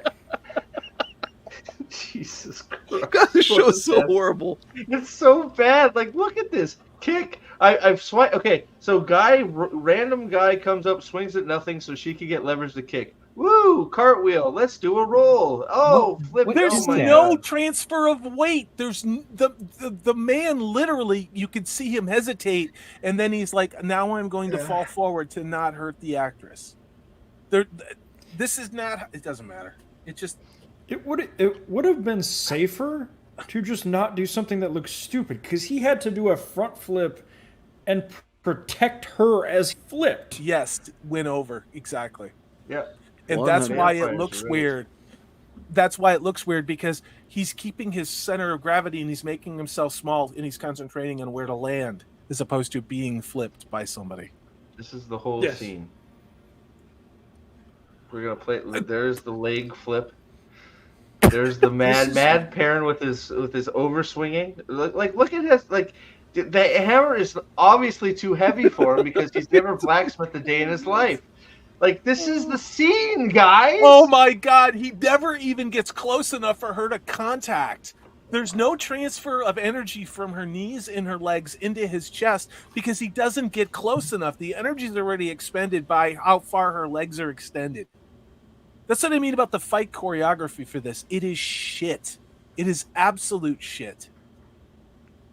Jesus Christ. God, this show is so horrible. It's so bad. Like, look at this. Kick. I've swiped. Okay, so random guy comes up, swings at nothing so she can get leverage to kick. Woo! Cartwheel. Let's do a roll. Oh, flip. There's no transfer of weight. There's the man literally. You could see him hesitate, and then he's like, "Now I'm going to fall forward to not hurt the actress." This is not. It doesn't matter. It would have been safer to just not do something that looks stupid because he had to do a front flip and protect her as he flipped. Yes, win over exactly. Yeah. And that's why it looks weird. That's why it looks weird because he's keeping his center of gravity and he's making himself small and he's concentrating on where to land as opposed to being flipped by somebody. This is the whole scene. We're gonna play. There's the leg flip. There's the mad Perrin with his overswinging. Look at his the hammer is obviously too heavy for him because he's never blacksmithed a day in his life. Like, this is the scene, guys! Oh my God, he never even gets close enough for her to contact. There's no transfer of energy from her knees and her legs into his chest because he doesn't get close enough. The energy is already expended by how far her legs are extended. That's what I mean about the fight choreography for this. It is shit. It is absolute shit.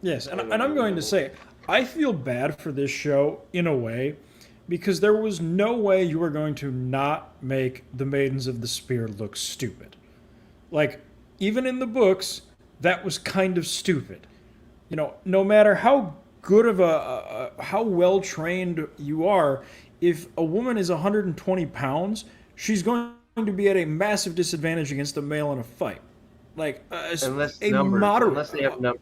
Yes, and I'm going to say, I feel bad for this show in a way because there was no way you were going to not make the Maidens of the Spear look stupid. Like, even in the books, that was kind of stupid. You know, no matter how good of how well trained you are, if a woman is 120 pounds, she's going to be at a massive disadvantage against a male in a fight. Like, unless they have numbers.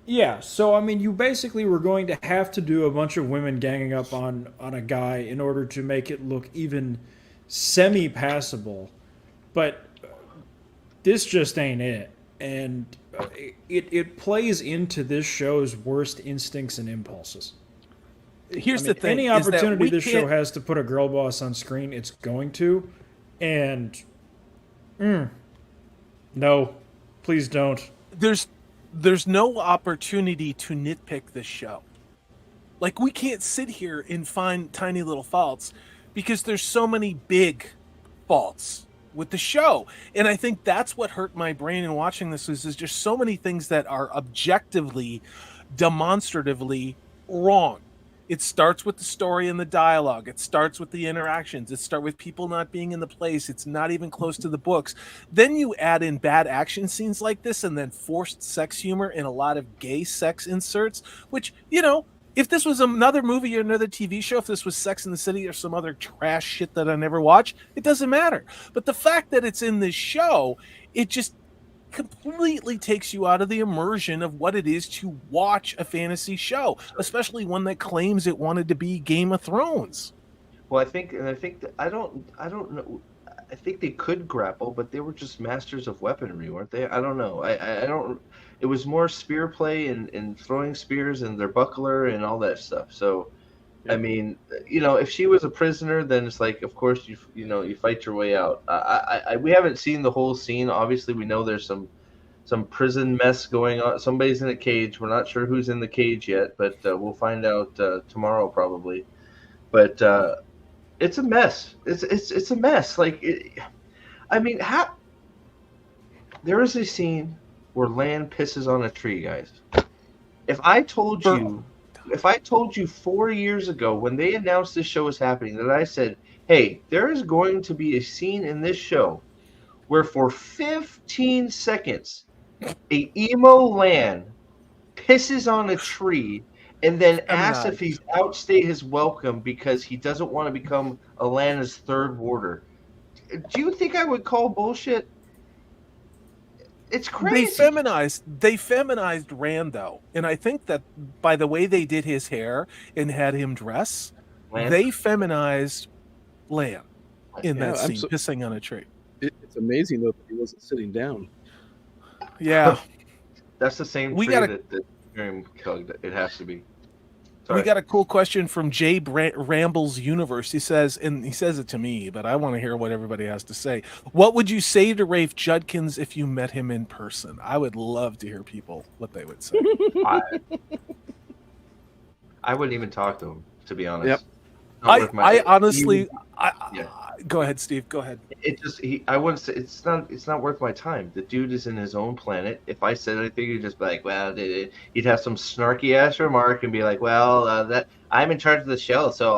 Yeah, so I mean, you basically were going to have to do a bunch of women ganging up on a guy in order to make it look even semi-passable. But this just ain't it. And it plays into this show's worst instincts and impulses. Here's the thing. Any opportunity this show has to put a girl boss on screen, it's going to. And no, please don't. There's no opportunity to nitpick this show. Like, we can't sit here and find tiny little faults because there's so many big faults with the show. And I think that's what hurt my brain in watching this is just so many things that are objectively, demonstratively wrong. It starts with the story and the dialogue. It starts with the interactions. It starts with people not being in the place. It's not even close to the books. Then you add in bad action scenes like this and then forced sex humor and a lot of gay sex inserts, which, you know, if this was another movie or another TV show, if this was Sex and the City or some other trash shit that I never watch, it doesn't matter. But the fact that it's in this show, it just, completely takes you out of the immersion of what it is to watch a fantasy show, especially one that claims it wanted to be Game of Thrones. Well, I think that I don't know. I think they could grapple, but they were just masters of weaponry, weren't they? I don't know. I don't. It was more spear play and throwing spears and their buckler and all that stuff. So, I mean, if she was a prisoner, then it's like, of course you fight your way out. We haven't seen the whole scene. Obviously, we know there's some prison mess going on. Somebody's in a cage. We're not sure who's in the cage yet, but we'll find out tomorrow probably. But it's a mess. It's a mess. Like, there is a scene where Lan pisses on a tree, guys. If I told you 4 years ago when they announced this show was happening that I said, hey, there is going to be a scene in this show where for 15 seconds a emo Lan pisses on a tree and then asks if he's outstayed his welcome because he doesn't want to become Alana's third warder. Do you think I would call bullshit? It's crazy. They feminized Rand, though, and I think that by the way they did his hair and had him dress, they feminized Lan in that scene, pissing on a tree. It's amazing though that he wasn't sitting down. Yeah, that's the same tree that Miriam hugged. It has to be. We got a cool question from Jay Rambles Universe. He says, and he says it to me, but I want to hear what everybody has to say. What would you say to Rafe Judkins if you met him in person? I would love to hear people what they would say. I wouldn't even talk to him, to be honest. Yep. I honestly, go ahead, Steve. Go ahead. I wouldn't say it's not worth my time. The dude is in his own planet. If I said anything, he'd just be like, well, he'd have some snarky ass remark and be like, well, that I'm in charge of the show, so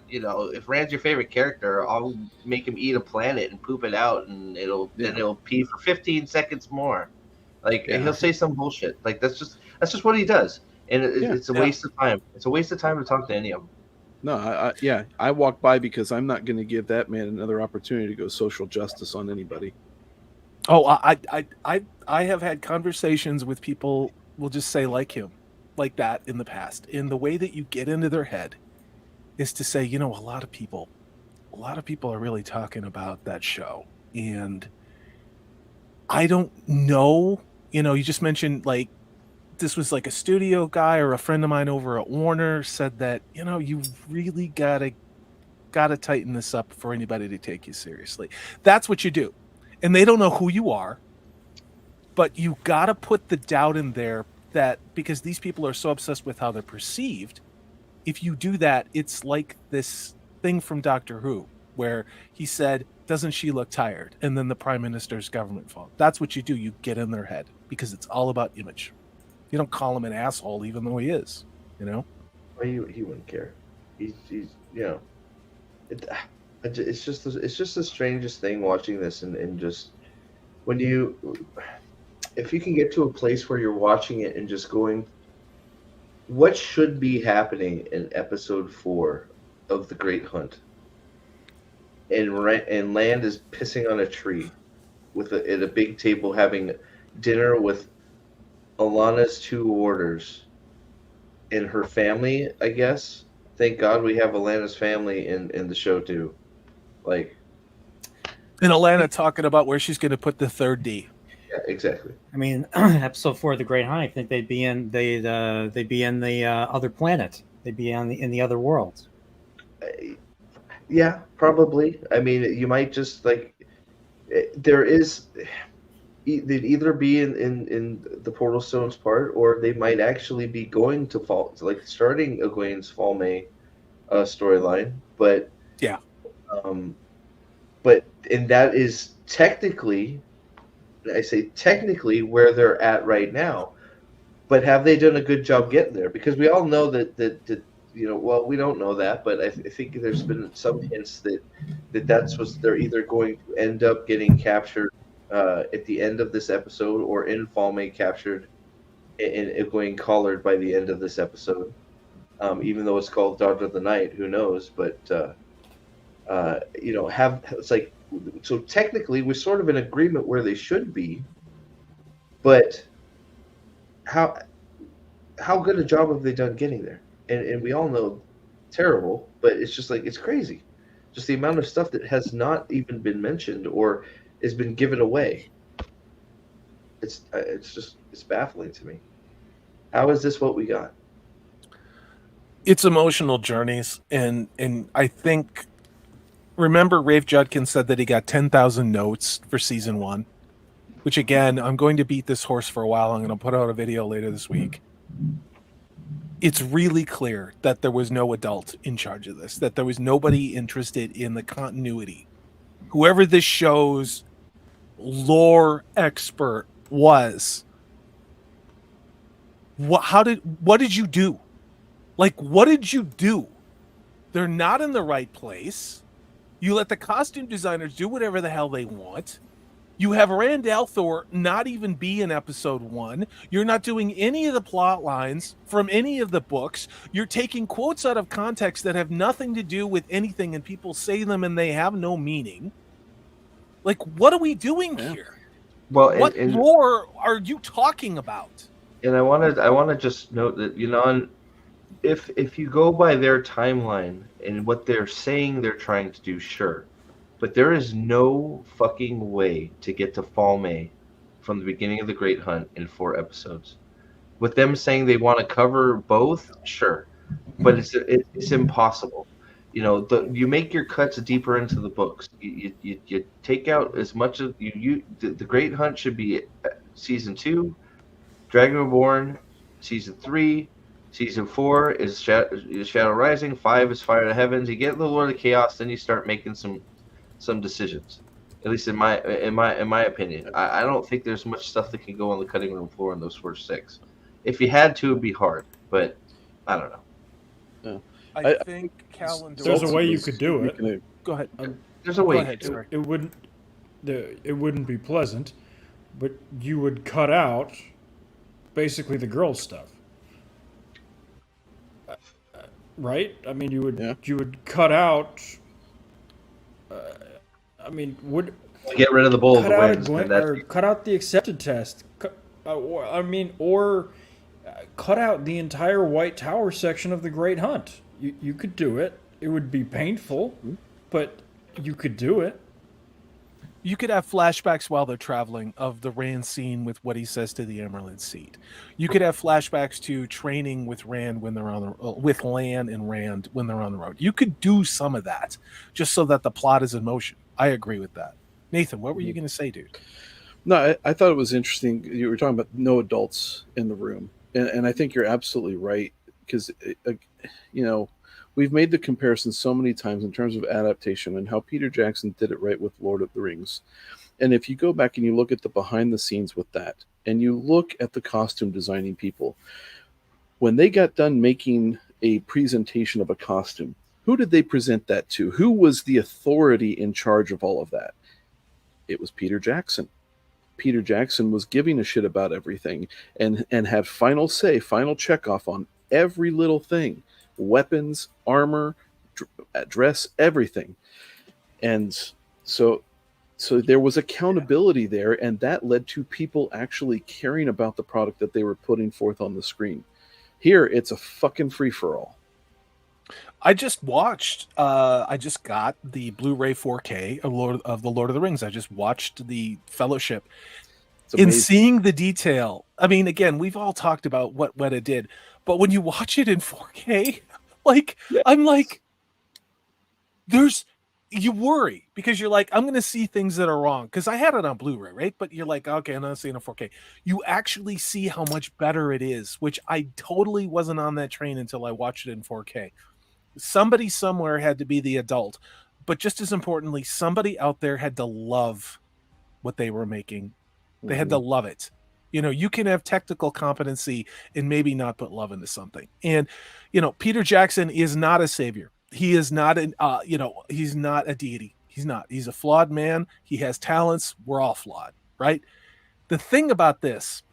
if Rand's your favorite character, I'll make him eat a planet and poop it out, and it'll pee for 15 seconds more. Like he'll say some bullshit. Like that's just what he does, and it's a waste of time. It's a waste of time to talk to any of them. No, I walk by because I'm not going to give that man another opportunity to go social justice on anybody. Oh, I have had conversations with people, we'll just say like him, like that in the past. And the way that you get into their head is to say, a lot of people are really talking about that show. And I don't know, you just mentioned like, this was like a studio guy or a friend of mine over at Warner said that, you really gotta tighten this up for anybody to take you seriously. That's what you do. And they don't know who you are, but you gotta put the doubt in there that because these people are so obsessed with how they're perceived, if you do that, it's like this thing from Doctor Who where he said, doesn't she look tired? And then the Prime Minister's government fault. That's what you do. You get in their head because it's all about image. You don't call him an asshole, even though he is. Well, he wouldn't care. He's it's just the strangest thing watching this, and just if you can get to a place where you're watching it and just going, what should be happening in episode 4 of The Great Hunt? And Land is pissing on a tree at a big table having dinner with Alana's 2 warders and her family, I guess. Thank God we have Alana's family in the show too. Like, and Alana talking about where she's going to put the third D. Yeah, exactly. I mean, episode 4 of The Great Hunt, I think they'd be in the other planet. They'd be in the other world. Yeah, probably. I mean, you might just like there is. They'd either be in the Portal Stones part, or they might actually be going to fall, like starting Egwene's Fall May storyline. But yeah, and that is technically, I say technically, where they're at right now. But have they done a good job getting there? Because we all know that well, we don't know that, but I think there's been some hints that's what they're either going to end up getting captured at the end of this episode, or in Fall May captured and going collared by the end of this episode. Even though it's called Daughter of the Night, who knows? But it's like, so technically we're sort of in agreement where they should be, But how good a job have they done getting there? And we all know terrible, but it's just like it's crazy. Just the amount of stuff that has not even been mentioned or has been given away. It's baffling to me. How is this what we got? It's emotional journeys, and I think, remember Rafe Judkins said that he got 10,000 notes for season 1, which again, I'm going to beat this horse for a while. I'm going to put out a video later this week. It's really clear that there was no adult in charge of this, that there was nobody interested in the continuity. Whoever this show's lore expert was, what did you do? Like, what did you do? They're not in the right place. You let the costume designers do whatever the hell they want. You have Rand al'Thor not even be in episode 1. You're not doing any of the plot lines from any of the books. You're taking quotes out of context that have nothing to do with anything, and people say them and they have no meaning. Like, what are we doing here? Well, what lore are you talking about? And I want to just note that, you know, if you go by their timeline and what they're saying they're trying to do, sure. But there is no fucking way to get to Fall May from the beginning of the Great Hunt in 4 episodes. With them saying they want to cover both, sure. But it's impossible. You know, you make your cuts deeper into the books. You take out as much of the Great Hunt should be season 2, Dragon Reborn, season 3, season 4 is Shadow Rising, 5 is Fire to Heavens. You get the Lord of Chaos, then you start making some decisions. At least in my opinion, I don't think there's much stuff that can go on the cutting room floor in those first 6. If you had to, it'd be hard, but I don't know. No. I think calendar. There's a way you could do it. Go ahead. There's a way. Go ahead, it wouldn't be pleasant, but you would cut out basically the girl stuff, right? I mean, you would cut out. I mean, would get rid of the Bowl of the Winds, or cut out the accepted test. Or cut out the entire White Tower section of the Great Hunt. You could do it. It would be painful, but you could do it. You could have flashbacks while they're traveling of the Rand scene with what he says to the Emerald Seat. You could have flashbacks to training with Rand when they're with Lan and Rand when they're on the road. You could do some of that just so that the plot is in motion. I agree with that. Nathan, what were you going to say, dude? No, I thought it was interesting. You were talking about no adults in the room, and I think you're absolutely right because, you know, we've made the comparison so many times in terms of adaptation and how Peter Jackson did it right with Lord of the Rings. And if you go back and you look at the behind the scenes with that, and you look at the costume designing people, when they got done making a presentation of a costume, who did they present that to? Who was the authority in charge of all of that? It was Peter Jackson. Peter Jackson was giving a shit about everything and had final say, final check off on every little thing. Weapons, armor, dress, everything. And so there was accountability there, and that led to people actually caring about the product that they were putting forth on the screen. Here, it's a fucking free-for-all. I just watched, I just got the Blu-ray 4K of the Lord of the Rings. I just watched the Fellowship. In seeing the detail, I mean, again, we've all talked about what Weta did, but when you watch it in 4K, like, yes. I'm like, you worry because you're like, I'm going to see things that are wrong because I had it on Blu-ray, right? But you're like, okay, I'm not seeing a 4K. You actually see how much better it is, which I totally wasn't on that train until I watched it in 4K. Somebody somewhere had to be the adult, but just as importantly, somebody out there had to love what they were making. They had to love it. You know, you can have technical competency and maybe not put love into something. And, you know, Peter Jackson is not a savior. He is not he's not a deity. He's not. He's a flawed man. He has talents. We're all flawed, right? The thing about this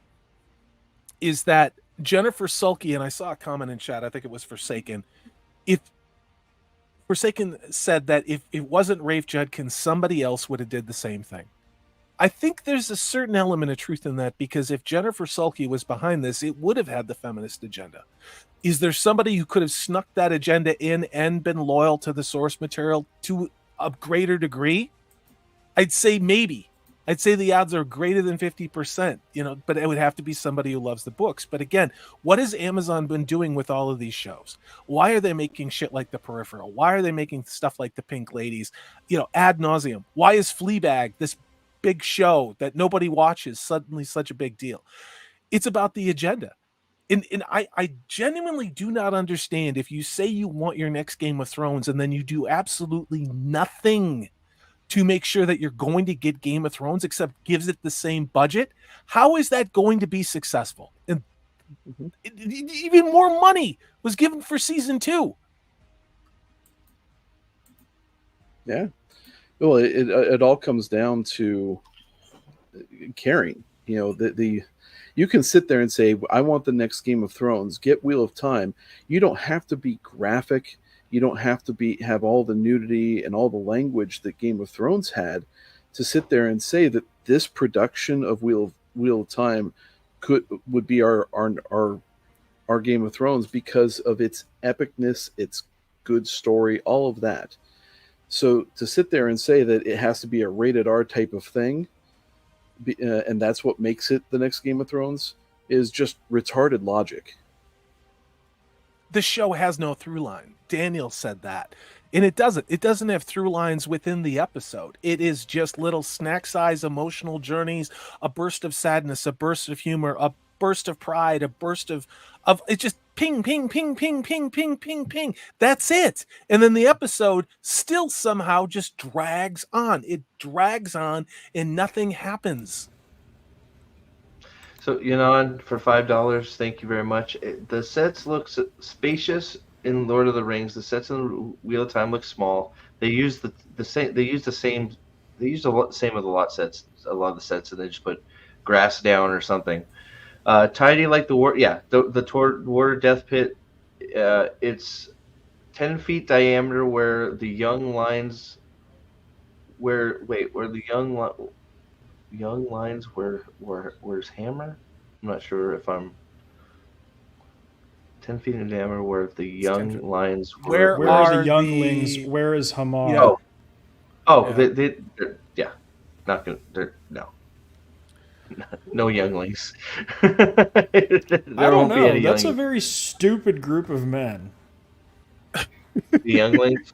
is that Jennifer Sulky, and I saw a comment in chat, I think it was Forsaken. If Forsaken said that if it wasn't Rafe Judkins, somebody else would have did the same thing. I think there's a certain element of truth in that, because if Jennifer Sulky was behind this, it would have had the feminist agenda. Is there somebody who could have snuck that agenda in and been loyal to the source material to a greater degree? I'd say maybe. I'd say the odds are greater than 50%, but it would have to be somebody who loves the books. But again, what has Amazon been doing with all of these shows? Why are they making shit like The Peripheral? Why are they making stuff like The Pink Ladies, ad nauseum? Why is Fleabag, this big show that nobody watches, suddenly such a big deal? It's about the agenda. And I genuinely do not understand if you say you want your next Game of Thrones and then you do absolutely nothing to make sure that you're going to get Game of Thrones except gives it the same budget. How is that going to be successful? And even more money was given for season 2. Yeah. Well, it all comes down to caring. You can sit there and say, I want the next Game of Thrones, get Wheel of Time. You don't have to be graphic. You don't have to have all the nudity and all the language that Game of Thrones had to sit there and say that this production of Wheel of Time would be our Game of Thrones because of its epicness, its good story, all of that. So to sit there and say that it has to be a rated R type of thing, and that's what makes it the next Game of Thrones, is just retarded logic. The show has no through line. Daniel said that. And it doesn't. It doesn't have through lines within the episode. It is just little snack-size emotional journeys, a burst of sadness, a burst of humor, a burst of pride, a burst of it's just ping, ping, ping, ping, ping, ping, ping, ping. That's it. And then the episode still somehow just drags on. It drags on and nothing happens. So, for $5, thank you very much. The sets look spacious in Lord of the Rings. The sets in Wheel of Time look small. They use the same. They use the same. They use the same with a lot of the sets, and they just put grass down or something. Tidy like the war. Yeah, the War Death Pit. It's 10 feet diameter. Where the young lines. Where's Hammer? I'm not sure if I'm 10 feet in diameter where the young lines were. Where are the younglings? Where is Hamar? Yeah. They're not good. No younglings. I don't know. That's a very stupid group of men. The younglings.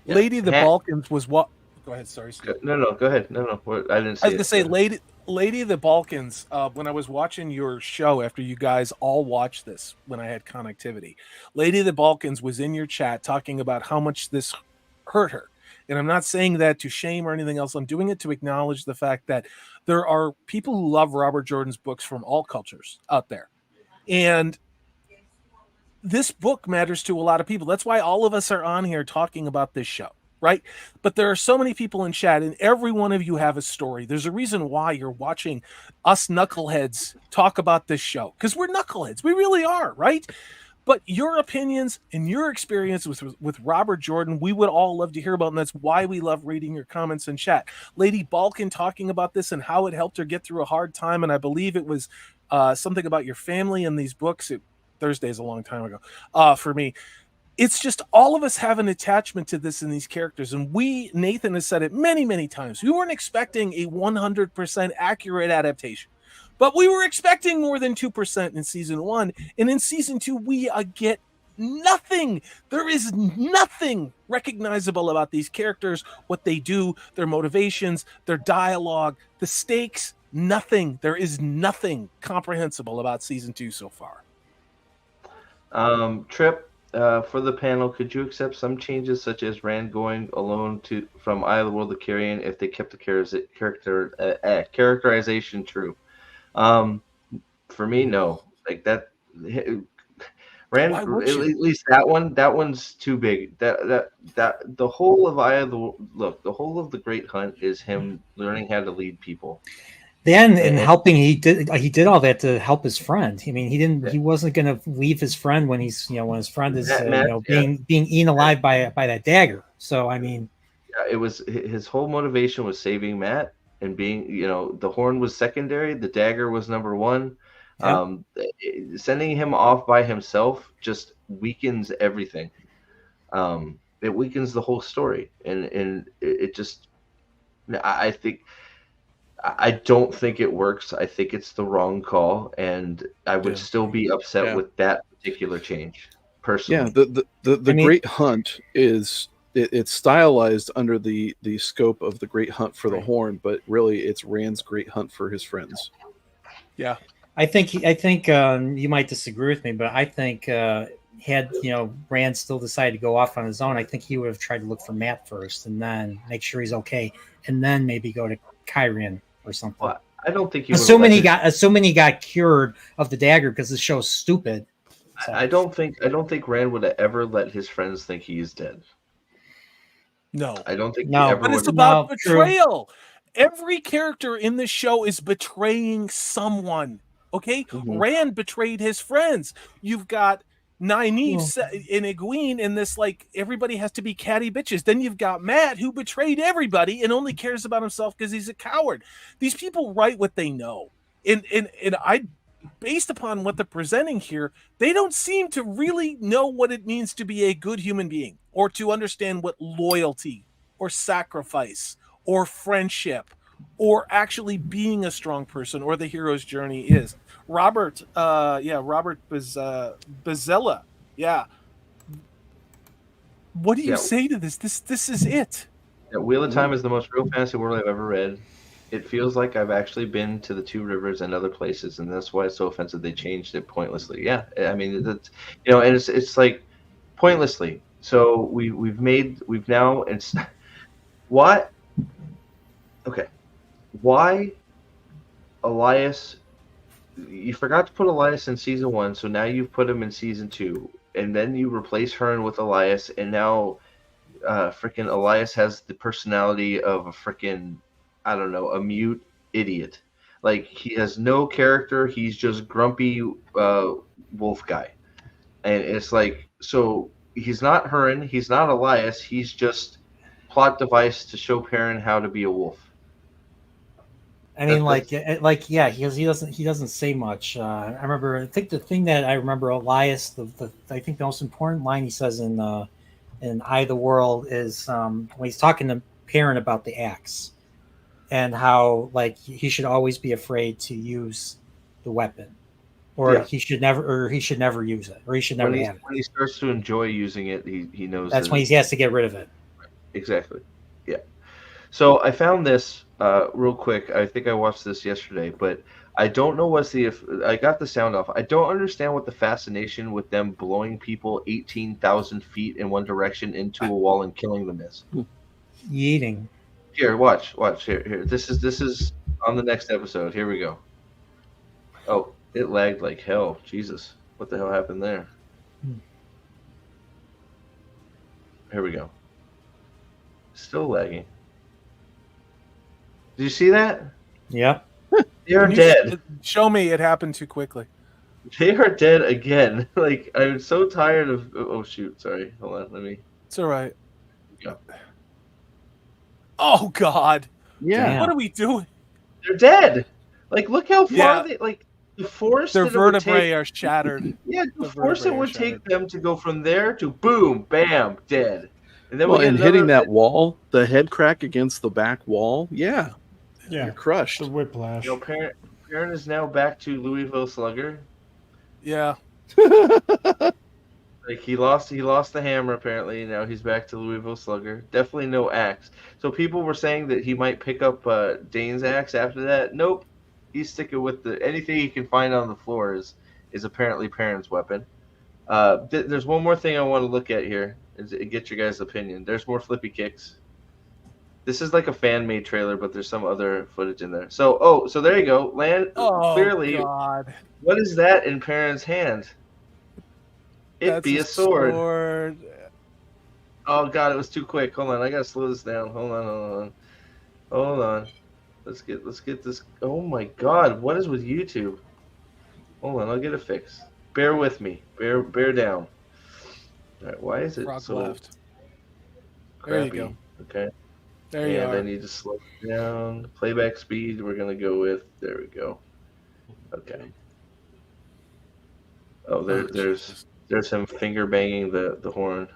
Yeah. Lady of the Balkans was what? Go ahead. Sorry, Steve. No. Go ahead. No. I didn't say. I was gonna say, Lady of the Balkans. When I was watching your show after you guys all watched this, when I had connectivity, Lady of the Balkans was in your chat talking about how much this hurt her. And I'm not saying that to shame or anything else. I'm doing it to acknowledge the fact that there are people who love Robert Jordan's books from all cultures out there, and this book matters to a lot of people. That's why all of us are on here talking about this show, right? But there are so many people in chat, and every one of you have a story. There's a reason why you're watching us knuckleheads talk about this show, because we're knuckleheads. We really are, right? But your opinions and your experience with Robert Jordan, we would all love to hear about, and that's why we love reading your comments in chat. Lady Balkan talking about this and how it helped her get through a hard time, and I believe it was something about your family in these books. Thursday is a long time ago for me. It's just all of us have an attachment to this and these characters. And Nathan has said it many, many times. We weren't expecting a 100% accurate adaptation, but we were expecting more than 2% in season 1. And in season 2, we get nothing. There is nothing recognizable about these characters, what they do, their motivations, their dialogue, the stakes, nothing. There is nothing comprehensible about season 2 so far. Trip, for the panel, could you accept some changes such as Rand going alone from Eye of the World to Carrion if they kept the characterization true? For me, no. Like that, Rand. At least that one's too big. That the whole of Eye of the whole of the Great Hunt is him learning how to lead people. Then in helping, he did all that to help his friend. I mean, he wasn't going to leave his friend when when his friend is being eaten alive by that dagger. So I mean, Yeah, it was his whole motivation was saving Matt and being, the horn was secondary, the dagger was number one. Yep. Sending him off by himself just weakens everything. It weakens the whole story, and it just, I think, I don't think it works. I think it's the wrong call, and I would still be upset with that particular change personally. Yeah, the Great Hunt is it's stylized under the scope of the Great Hunt for the Horn, but really it's Rand's Great Hunt for his friends. Yeah, I think you might disagree with me, but I think had Rand still decided to go off on his own, I think he would have tried to look for Matt first, and then make sure he's okay, and then maybe go to Kyrian or something. Well, I don't think assuming he got cured of the dagger because the show's stupid. So. I don't think Rand would have ever let his friends think he's dead. No, I don't think. No, but it's about betrayal. True. Every character in this show is betraying someone. Okay, Rand betrayed his friends. You've got Nynaeve and Egwene in this, like, everybody has to be catty bitches. Then you've got Matt, who betrayed everybody and only cares about himself because he's a coward. These people write what they know, and I, based upon what they're presenting here, they don't seem to really know what it means to be a good human being, or to understand what loyalty or sacrifice or friendship or actually being a strong person or the hero's journey is. Robert Bazella. Yeah. What do you say to this? This is it. Yeah, Wheel of Time is the most real fantasy world I've ever read. It feels like I've actually been to the Two Rivers and other places, and that's why it's so offensive they changed it pointlessly. Yeah, I mean, that's, and it's like pointlessly. So we've now what? Okay, why Elias? You forgot to put Elias in season 1, so now you've put him in season 2, and then you replace Hearn with Elias, and now freaking Elias has the personality of a freaking, I don't know, a mute idiot. Like, he has no character. He's just grumpy wolf guy. And it's like, so he's not Hearn, he's not Elias, he's just plot device to show Perrin how to be a wolf. I mean, yeah, he doesn't say much. I think the thing that I remember Elias, I think the most important line he says in Eye of the World is when he's talking to Perrin about the axe, and how, like, he should always be afraid to use the weapon, or he should never use it, or he should never have it. When he starts to enjoy using it, he knows that's when he has to get rid of it. Exactly. Yeah. So I found this real quick. I think I watched this yesterday, but I don't know I got the sound off. I don't understand what the fascination with them blowing people 18,000 feet in one direction into a wall and killing them is. Yeeting. Here, watch. Here. This is on the next episode. Here we go. Oh, it lagged like hell. Jesus. What the hell happened there? Here we go. Still lagging. Did you see that? Yeah. They are dead. Show me it happened too quickly. They are dead again. Like, I'm so tired of... Oh, shoot. Sorry. Hold on. Let me... It's all right. Yeah. Oh, God. Yeah. What are we doing? They're dead. Like, look how far they... Like, the force... Their vertebrae are shattered. Yeah, the force it would take them to go from there to boom, bam, dead. And then hitting that wall, the head crack against the back wall, yeah, you're crushed. The whiplash. Perrin is now back to Louisville Slugger. Yeah. Like, he lost the hammer apparently. Now he's back to Louisville Slugger. Definitely no axe. So people were saying that he might pick up Dane's axe after that. Nope. He's sticking with anything he can find on the floor is apparently Perrin's weapon. There's one more thing I want to look at here. Get your guys' opinion. There's more flippy kicks. This is like a fan-made trailer, but there's some other footage in there. So there you go. Clearly, God. What is that in Perrin's hand? It'd be a sword. Oh God, it was too quick. Hold on, I gotta slow this down. Hold on. Let's get this. Oh my God, what is with YouTube? Hold on, I'll get it fixed. Bear with me. Bear down. All right, why is it Frog so left. crappy? There you go. Okay. There you And are. I need to slow it down. Playback speed, we're going to go with, there we go. Okay. Oh, there's him finger banging the horn.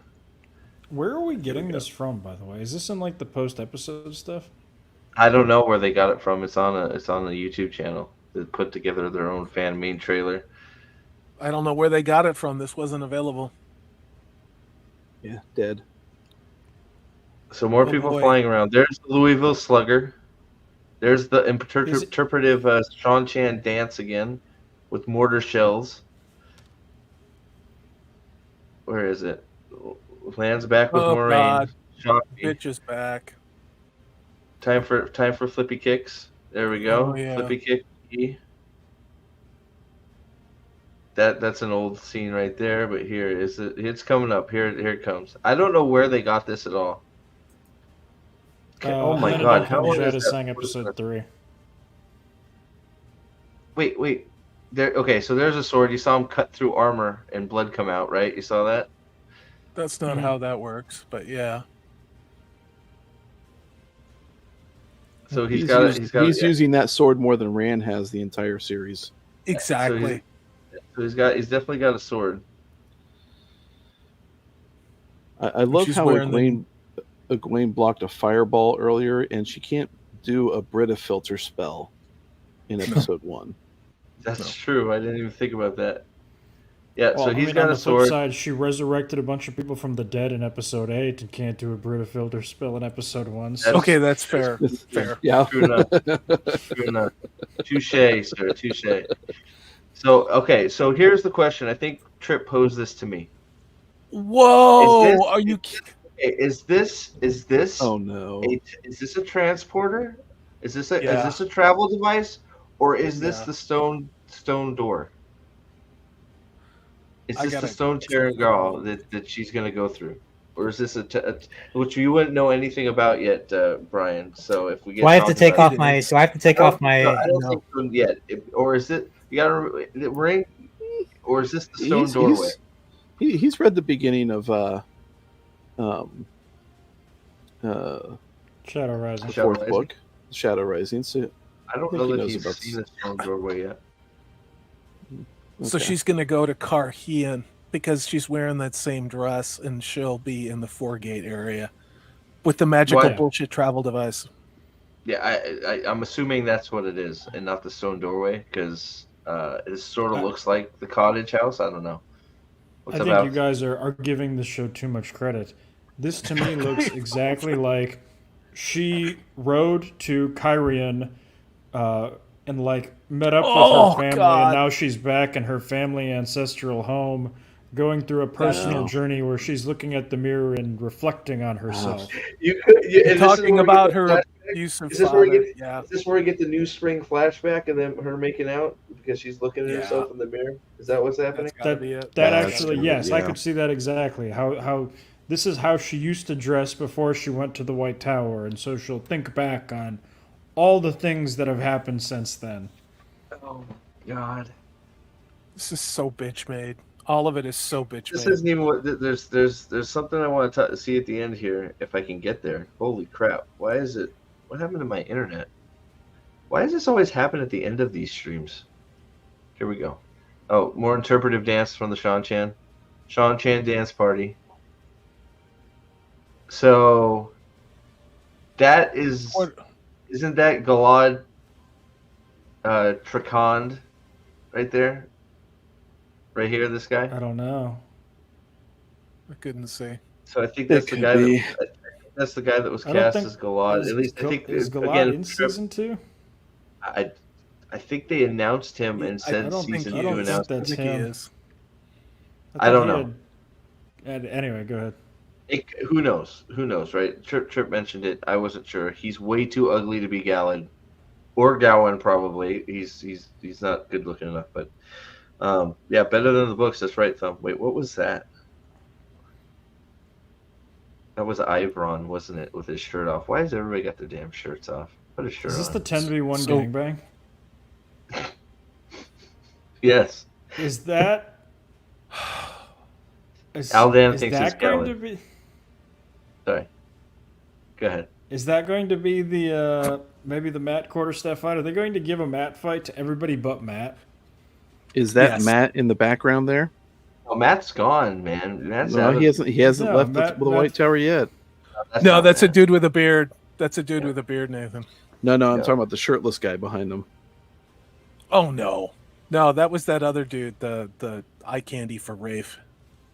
Where are we getting this from, by the way? Is this in like the post-episode stuff? I don't know where they got it from. It's on a YouTube channel. They put together their own fan made trailer. I don't know where they got it from. This wasn't available. Yeah, dead. So more people flying around. There's the Louisville Slugger. There's the interpretive Sean Chan dance again with mortar shells. Where is it? Lands back with Moraine. Bitch is back. Time for flippy kicks. There we go. Oh, yeah. Flippy kick. That's an old scene right there, but here is it. It's coming up. Here it comes. I don't know where they got this at all. Oh my god! How long is that? Sang episode 3. Wait. There. Okay, so there's a sword. You saw him cut through armor and blood come out, right? You saw that? That's not how that works, but yeah. So he's using that sword more than Rand has the entire series. Exactly. So he's definitely got a sword. I love how Egwene blocked a fireball earlier, and she can't do a Brita filter spell in episode 1. That's true. I didn't even think about that. Yeah, well, so he's got a sword. On the flip side, she resurrected a bunch of people from the dead in episode 8 and can't do a Brita filter spell in episode 1. So. Okay, that's fair. Fair. Yeah. True enough. Touche, sir. Touche. So here's the question. I think Trip posed this to me. Whoa! Are you kidding? Is this? Oh no! Is this a transporter? Is this a travel device, or is this the stone door? Is this the stone Terrangal that she's going to go through, or is this which you wouldn't know anything about yet, Brian? So if we get, I have to take off my. So I have to take off my. No, I don't think so yet. Or is it? You got to ring, or is this the stone doorway? He's read the beginning of Shadow Rising. The fourth book, Shadow Rising. So I don't know that he's seen the stone doorway yet. Okay. So she's going to go to Carhian because she's wearing that same dress, and she'll be in the Foregate area with the magical bullshit travel device. Yeah, I'm assuming that's what it is, and not the stone doorway, because it sort of looks like the cottage house. I don't know. I think you guys are giving the show too much credit. This to me looks exactly like she rode to Kyrian and met up with her family, and now she's back in her family ancestral home, going through a personal journey where she's looking at the mirror and reflecting on herself. You're talking about her abusive father. Is this where we get the new spring flashback and then her making out because she's looking at herself in the mirror? Is that what's happening? That actually, yes, I could see that exactly. How this is how she used to dress before she went to the White Tower, and so she'll think back on all the things that have happened since then. Oh God, this is so bitch made. All of it is so bitch made. This isn't even what. There's something I want to see at the end here if I can get there. Holy crap! Why is it? What happened to my internet? Why does this always happen at the end of these streams? Here we go. Oh, more interpretive dance from the Sean Chan dance party. So that isn't that Galad Trakand right there? Right here, this guy? I don't know. I couldn't see. So I think that's the guy that's the guy that was cast as Galad. At least I think is Galad in season 2? I think they announced him and said season 2 announced that's him. He is. I don't know. Anyway, go ahead. Who knows? Who knows, right? Trip mentioned it. I wasn't sure. He's way too ugly to be Galad. Or Gowan, probably. He's not good looking enough, but yeah, better than the books. That's right, Thumb. Wait, what was that? That was Ivron, wasn't it, with his shirt off? Why has everybody got their damn shirts off? Put his shirt on. Is this the 10v1 gangbang? Yes. Is that... Aldan thinks it's going to Galad. be... Sorry. Go ahead. Is that going to be the maybe the Matt Quarterstaff fight? Are they going to give a Matt fight to everybody but Matt? Is that Yes. Matt in the background there? Oh, Matt's gone, man. Matt's No, out he of- hasn't No, left Matt- the White Tower yet. No, not that's a Matt. dude with a beard. That's a dude with a beard, Nathan. No, I'm Yeah. talking about the shirtless guy behind him. Oh no, that was that other dude, the eye candy for Rafe.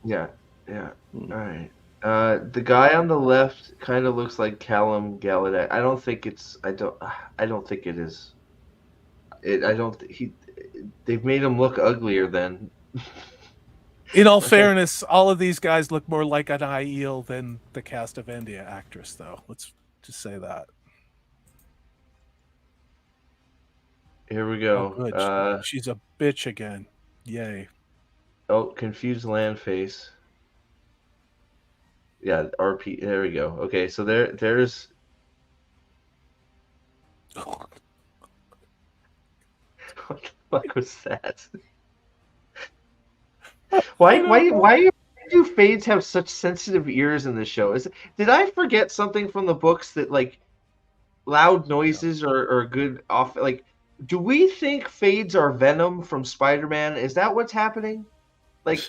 Yeah. All right. The guy on the left kind of looks like Callum Gallaudet. I don't think it's. I don't think it is. I don't. They've made him look uglier than. In all fairness, all of these guys look more like an Aiel than the cast of India actress, though. Let's just say that. Here we Oh, go. good. She's a bitch again. Yay. Confused land face. Yeah, RP. There we go. Okay, so there's. What the fuck was that? Why do fades have such sensitive ears in this show? Did I forget something from the books that like loud noises are good off? Like, do we think fades are Venom from Spider-Man? Is that what's happening? Like,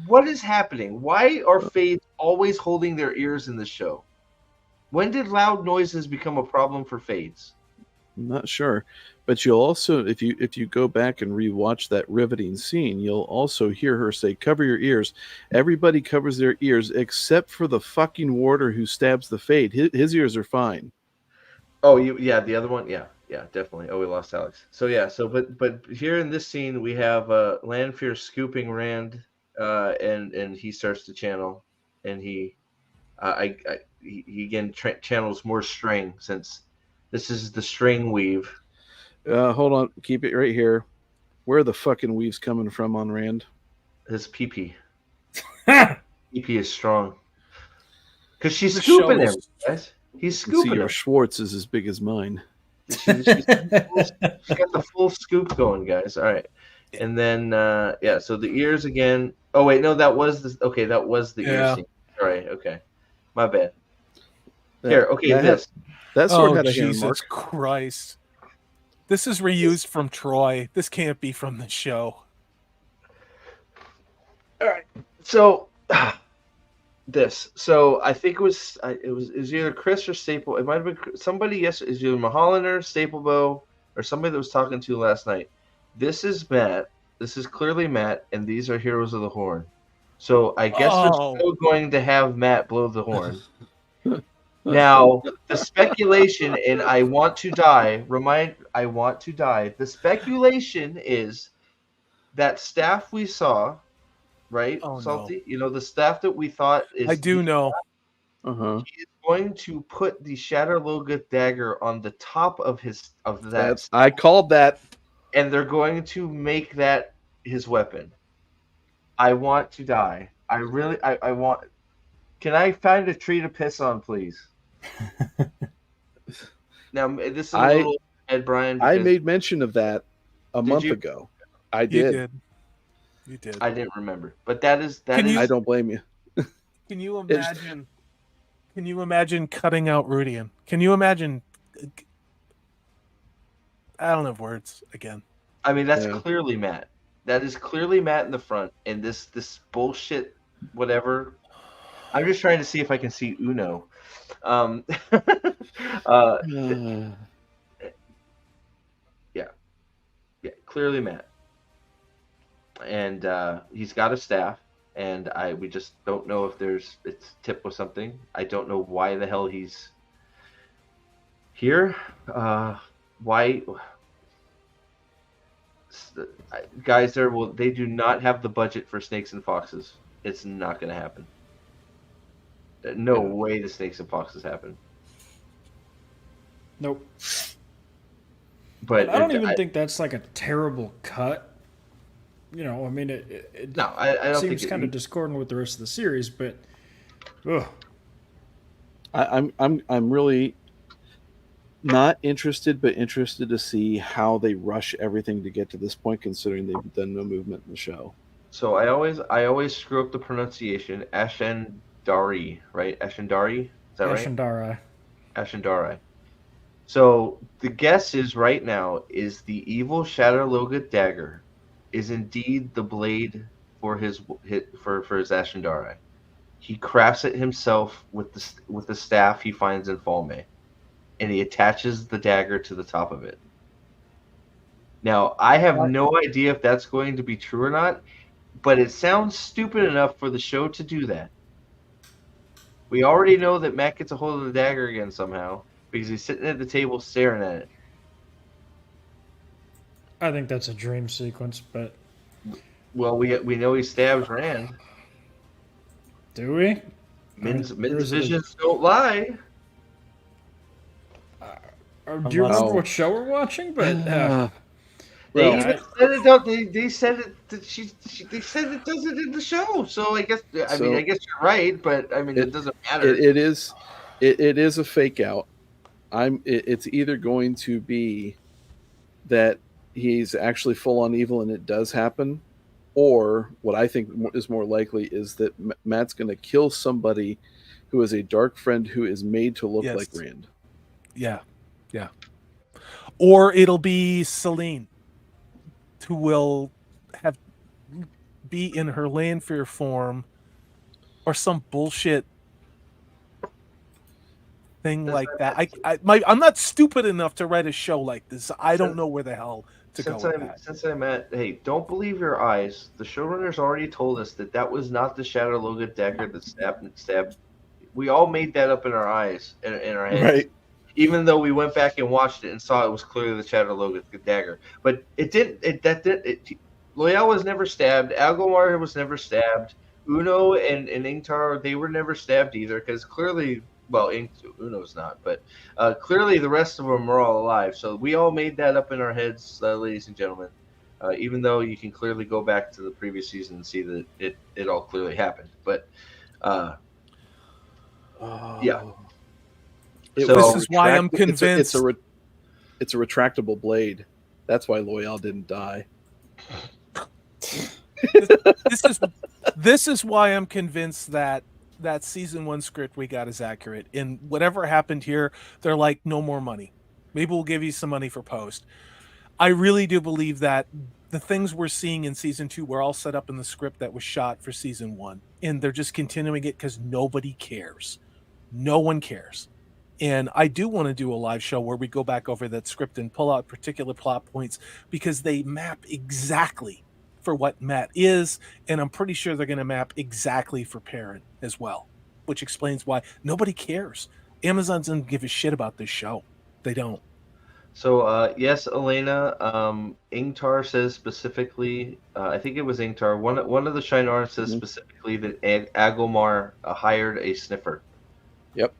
what is happening? Why are fades always holding their ears in the show? When did loud noises become a problem for fades? I'm not sure, but you'll also, if you go back and rewatch that riveting scene, you'll also hear her say, "Cover your ears." Everybody covers their ears except for the fucking warder who stabs the fade. His ears are fine. Oh, the other one, yeah, definitely. Oh, we lost Alex. So yeah, but here in this scene we have Lanfear scooping Rand, and he starts to channel, and he again channels more string, since this is the string weave. Hold on, keep it right here. Where are the fucking weaves coming from on Rand? His pee-pee. Pee-pee is strong. Because she's scooping him, guys. He's scooping your him. Schwartz is as big as mine. She's got the full scoop going, guys. All right. And then, so the ears again. Oh, wait, no, that was the ear scene. Sorry, okay. My bad. That sword had a hand Jesus mark. Christ. This is reused from Troy. This can't be from the show. All right. So, this. So I think it was either Chris or Staple. It might have been somebody. Yes, is either Mahalaner, Staplebow, or somebody that was talking to last night. This is Matt. This is clearly Matt, and these are Heroes of the Horn. So I guess they're still going to have Matt blow the horn. Now, the speculation in I Want to Die, the speculation is that staff we saw, right, Salty? No. You know, the staff that we thought is... I do know. Uh-huh. He is going to put the Shatter Logoth dagger on the top of that. I called that. And they're going to make that his weapon. I want to die. I want... Can I find a tree to piss on, please? Now, this is a little Ed Brian. I made mention of that a month ago. I did. You did. I didn't remember, but that is. I don't blame you. Can you imagine? Can you imagine cutting out Rudian? Can you imagine? I don't have words again. I mean, that's clearly Matt. That is clearly Matt in the front, and this bullshit, whatever. I'm just trying to see if I can see Uno. Clearly Matt, and he's got a staff, and we just don't know if it's tipped with something. I don't know why the hell he's here. Why? Guys, they do not have the budget for Snakes and Foxes. It's not going to happen. No way the Snakes and Foxes happen. Nope. But I don't even think that's like a terrible cut. You know, I mean, I don't seems kind of discordant with the rest of the series, but I'm really not interested, but interested to see how they rush everything to get to this point, considering they've done no movement in the show. So I always screw up the pronunciation. Ashendari, right? Ashendari, is that right? Ashendari. So the guess is right now is the evil Shadowloga dagger is indeed the blade for his Ashendari. He crafts it himself with the staff he finds in Falme, and he attaches the dagger to the top of it. Now, I have no idea if that's going to be true or not, but it sounds stupid enough for the show to do that. We already know that Matt gets a hold of the dagger again somehow because he's sitting at the table staring at it. I think that's a dream sequence, but well, we know he stabs Rand. Do we? Men's visions don't lie. Do you remember what show we're watching? But they even said it. Don't they said it that they said it does it in the show. So I guess I mean you're right, but I mean it doesn't matter. It is a fake out. It's either going to be that he's actually full on evil and it does happen, or what I think is more likely is that Matt's going to kill somebody who is a dark friend who is made to look like Rand. Yeah. Or it'll be Selene, who will be in her Lanfear form, or some bullshit thing like that. I'm not stupid enough to write a show like this. I don't know where the hell to go with that. Since I'm at, hey, don't believe your eyes. The showrunners already told us that was not the Shadowloga dagger that stabbed. We all made that up in our eyes, in our heads. Right. Even though we went back and watched it and saw it was clearly the Shadowloga dagger. But it didn't. Loial was never stabbed. Agomar was never stabbed. Uno and Ingtar, they were never stabbed either, because clearly, well, Uno's not, but clearly the rest of them are all alive. So we all made that up in our heads, ladies and gentlemen. Even though you can clearly go back to the previous season and see that it all clearly happened. But yeah. This is why I'm convinced. It's a retractable blade. That's why Loial didn't die. This is why I'm convinced that season 1 script we got is accurate. And whatever happened here, they're like, no more money. Maybe we'll give you some money for post. I really do believe that the things we're seeing in season 2 were all set up in the script that was shot for season 1. And they're just continuing it because nobody cares. No one cares. And I do want to do a live show where we go back over that script and pull out particular plot points because they map exactly for what Matt is. And I'm pretty sure they're going to map exactly for Perrin as well, which explains why nobody cares. Amazon doesn't give a shit about this show. They don't. So, yes, Elena, Ingtar says specifically, I think it was Ingtar, one of the Shi'ar says specifically that Agomar hired a sniffer. Yep.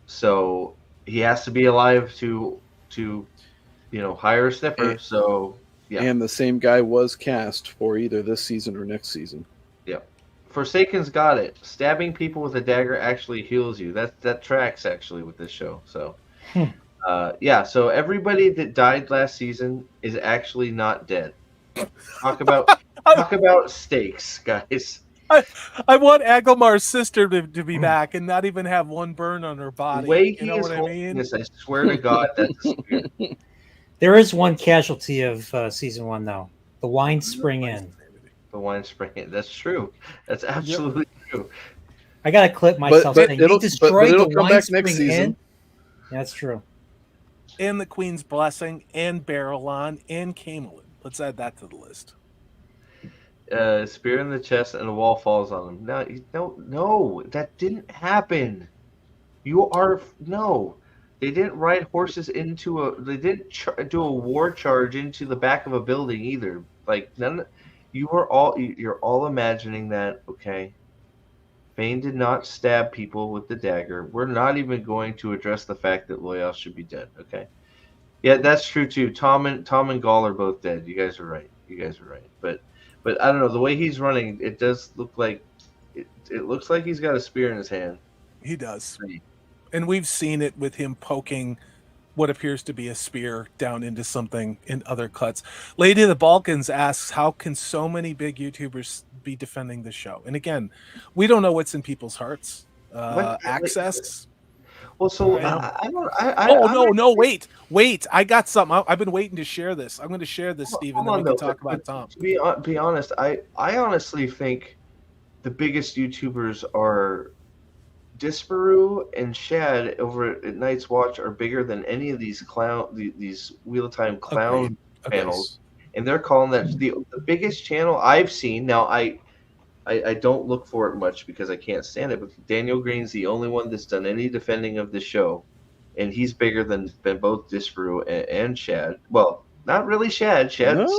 So he has to be alive to hire a sniffer. And, so yeah. And the same guy was cast for either this season or next season. Yeah. Forsaken's got it. Stabbing people with a dagger actually heals you. That tracks actually with this show. So yeah. So everybody that died last season is actually not dead. Talk about stakes, guys. I want Agomar's sister to be back and not even have one burn on her body. The way he is holding this, I swear to God, that's a spirit. There is one casualty of season 1, though. The Wine Spring Inn. The Wine Spring Inn. That's true. That's absolutely true. I got to clip myself saying, he destroyed the Wine Spring Inn. That's true. And the Queen's Blessing, and Barrelon, and Camelin. Let's add that to the list. Spear in the chest and a wall falls on him. No, that didn't happen. They didn't ride horses into they didn't do a war charge into the back of a building either. Like you're all imagining that. Okay, Fane did not stab people with the dagger. We're not even going to address the fact that Loial should be dead. Okay, yeah, that's true too. Tom and Gaul are both dead. You guys are right. But I don't know, the way he's running, it does look like it looks like he's got a spear in his hand. He does. And we've seen it with him poking what appears to be a spear down into something in other cuts. Lady of the Balkans asks, how can so many big YouTubers be defending the show? And again, we don't know what's in people's hearts. Access. Well, so wait! I got something. I've been waiting to share this. I'm going to share this, Stephen. Then we can talk about Tom. To be honest, I honestly think the biggest YouTubers are Disparu and Shad over at Night's Watch are bigger than any of these these Wheel of Time clown channels, and they're calling that the biggest channel I've seen. Now I don't look for it much because I can't stand it, but Daniel Green's the only one that's done any defending of the show, and he's bigger than both Disparu and Shad. Well, not really Shad. Shad is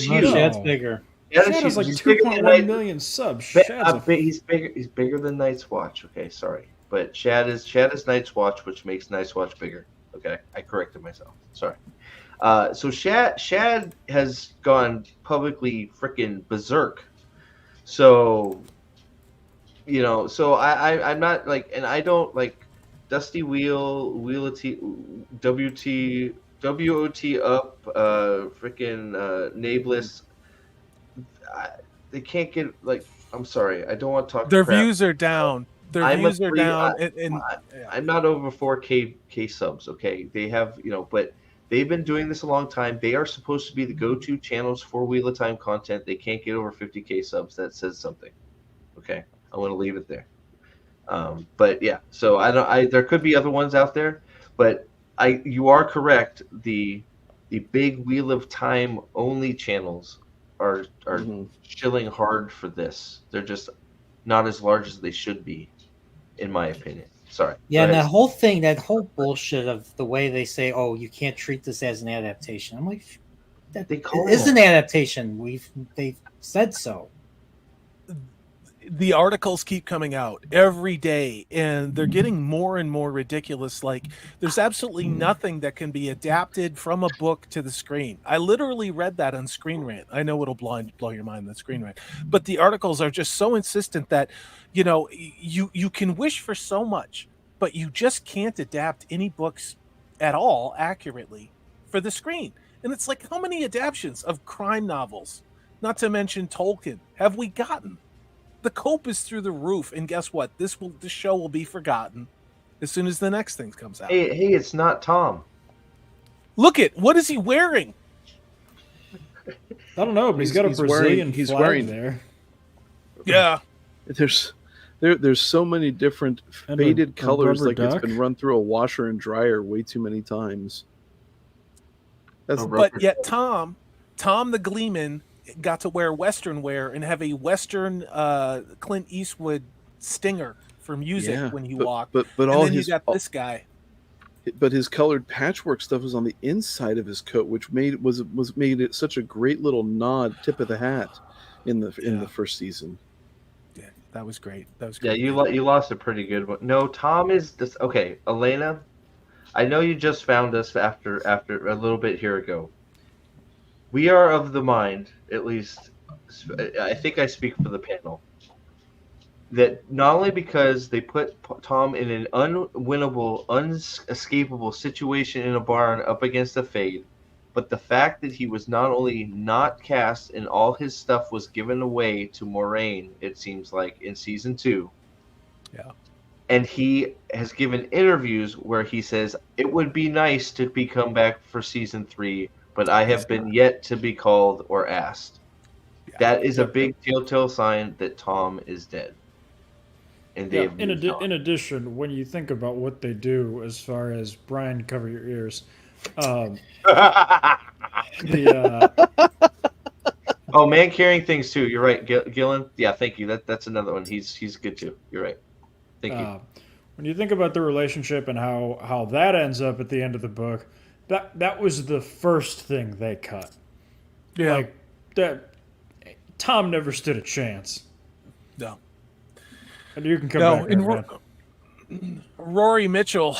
huge. Shad's bigger. Shad has like 2.1 million subs. He's bigger. He's bigger than Night's Watch. Okay, sorry, but Shad is Night's Watch, which makes Night's Watch bigger. Okay, I corrected myself. Sorry. So Shad has gone publicly freaking berserk. So, you know, so I'm not like, and I don't like Dusty WOT up, freaking Nameless. They can't get like. I'm sorry, I don't want to talk. Their crap. views are down. I'm not over 4K subs. Okay, they have but they've been doing this a long time. They are supposed to be the go-to channels for Wheel of Time content. They can't get over 50K subs. That says something. Okay, I want to leave it there. But yeah, so there could be other ones out there, but you are correct. The big Wheel of Time only channels are chilling hard for this. They're just not as large as they should be, in my opinion. Sorry. Yeah, and that whole bullshit of the way they say, "Oh, you can't treat this as an adaptation." I'm like, it is an adaptation. They've said so. The articles keep coming out every day, and they're getting more and more ridiculous. Like, there's absolutely nothing that can be adapted from a book to the screen. I literally read that on Screen Rant. I know it'll blow your mind, that Screen Rant, but the articles are just so insistent that you can wish for so much, but you just can't adapt any books at all accurately for the screen. And it's like, how many adaptations of crime novels, not to mention Tolkien, have we gotten? The cope is through the roof, and guess what? This show will be forgotten as soon as the next thing comes out. Hey, it's not Tom. Look at what is he wearing? I don't know, but he's got a Brazilian flag there. Yeah, there's so many different faded colors, like duck. It's been run through a washer and dryer way too many times. But yet Tom the Gleeman got to wear Western wear and have a Western Clint Eastwood stinger for music when he walked. But and all then you got this guy. But his colored patchwork stuff was on the inside of his coat, which made it such a great little nod, tip of the hat in the first season. Yeah, that was great. Yeah, you lost a pretty good one. No, Tom is this. Okay, Elena, I know you just found us after a little bit here ago. We are of the mind, at least, I think I speak for the panel, that not only because they put Tom in an unwinnable, unescapable situation in a barn up against a fade, but the fact that he was not only not cast and all his stuff was given away to Moraine, it seems like, in season 2. Yeah. And he has given interviews where he says, it would be nice to come back for season 3, but I have been yet to be called or asked. Yeah. That is a big telltale sign that Tom is dead. And in addition, when you think about what they do as far as Brian, cover your ears. Oh, man carrying things too. You're right, Gillen. Yeah, thank you. That's another one. He's good too. You're right. Thank you. When you think about the relationship and how that ends up at the end of the book, that was the first thing they cut. Yeah. Like that, Tom never stood a chance. No. And you can come back. Rory Mitchell,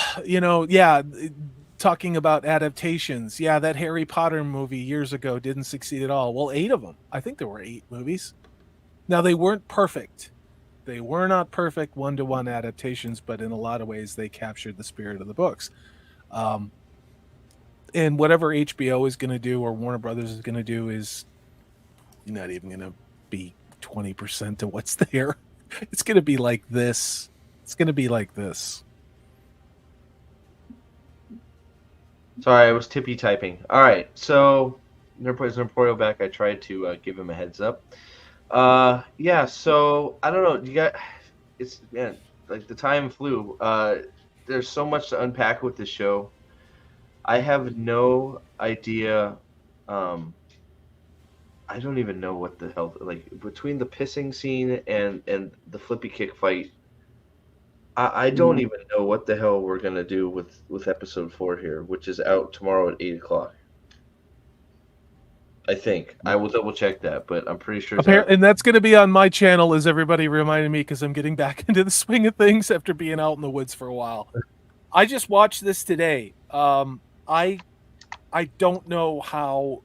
talking about adaptations. Yeah, that Harry Potter movie years ago didn't succeed at all. Well, 8 of them. I think there were 8 movies. Now, they weren't perfect. They were not perfect one-to-one adaptations, but in a lot of ways, they captured the spirit of the books. And whatever HBO is going to do or Warner Brothers is going to do is not even going to be 20% of what's there. It's going to be like this. It's going to be like this. Sorry, I was tippy typing. All right, so there's Emporio back. I tried to give him a heads up. Yeah. So I don't know. You got it's man, like the time flew. There's so much to unpack with this show. I have no idea. Um, I don't even know what the hell like between the pissing scene and the flippy kick fight. I don't even know what the hell we're gonna do with episode 4 here, which is out tomorrow at 8 o'clock. I think I will double check that, but I'm pretty sure it's out. And that's going to be on my channel, as everybody reminded me, because I'm getting back into the swing of things after being out in the woods for a while. I just watched this today. I don't know how.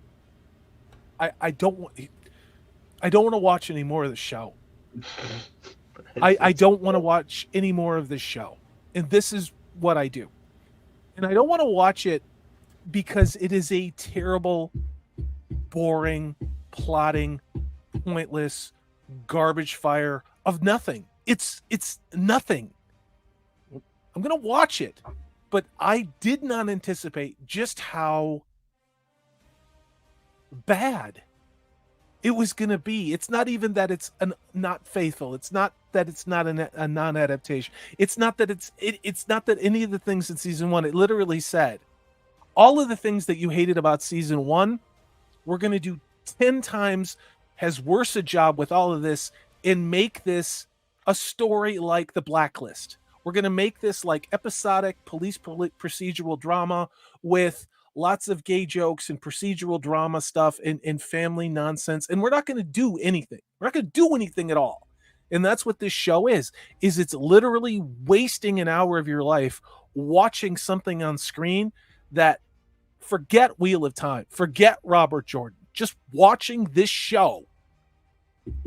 I don't want to watch any more of the show. I don't want to watch any more of this show, and this is what I do. And I don't want to watch it because it is a terrible, boring, plotting, pointless garbage fire of nothing. It's nothing. I'm gonna watch it, but I did not anticipate just how bad it was gonna be. It's not even that it's not faithful. It's not that it's not a non-adaptation. It's not that it's not that any of the things in season 1. It literally said all of the things that you hated about season 1. We're gonna do 10 times as worse a job with all of this and make this a story like The Blacklist. We're going to make this like episodic police procedural drama with lots of gay jokes and procedural drama stuff and family nonsense. And we're not going to do anything. We're not going to do anything at all. And that's what this show is it's literally wasting an hour of your life watching something on screen that forget Wheel of Time, forget Robert Jordan. Just watching this show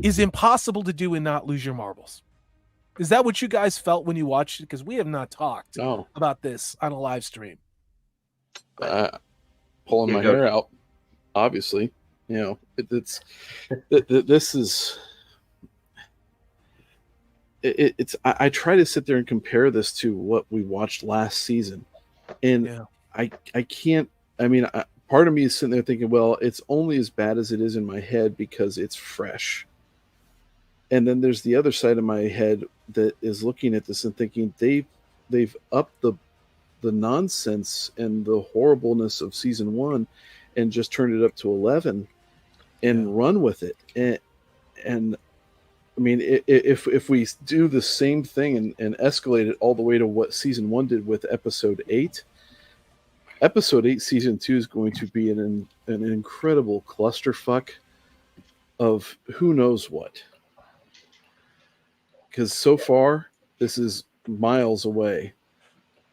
is impossible to do and not lose your marbles. Is that what you guys felt when you watched it? Because we have not talked about this on a live stream. Pulling my hair out, obviously. You know, this is. It's. I try to sit there and compare this to what we watched last season, and I can't. I mean, part of me is sitting there thinking, well, it's only as bad as it is in my head because it's fresh. And then there's the other side of my head that is looking at this and thinking they've upped the nonsense and the horribleness of season 1 and just turned it up to 11 and run with it. And I mean, if we do the same thing and escalate it all the way to what season 1 did with episode 8, episode 8 season 2 is going to be an incredible clusterfuck of who knows what. Because so far, this is miles away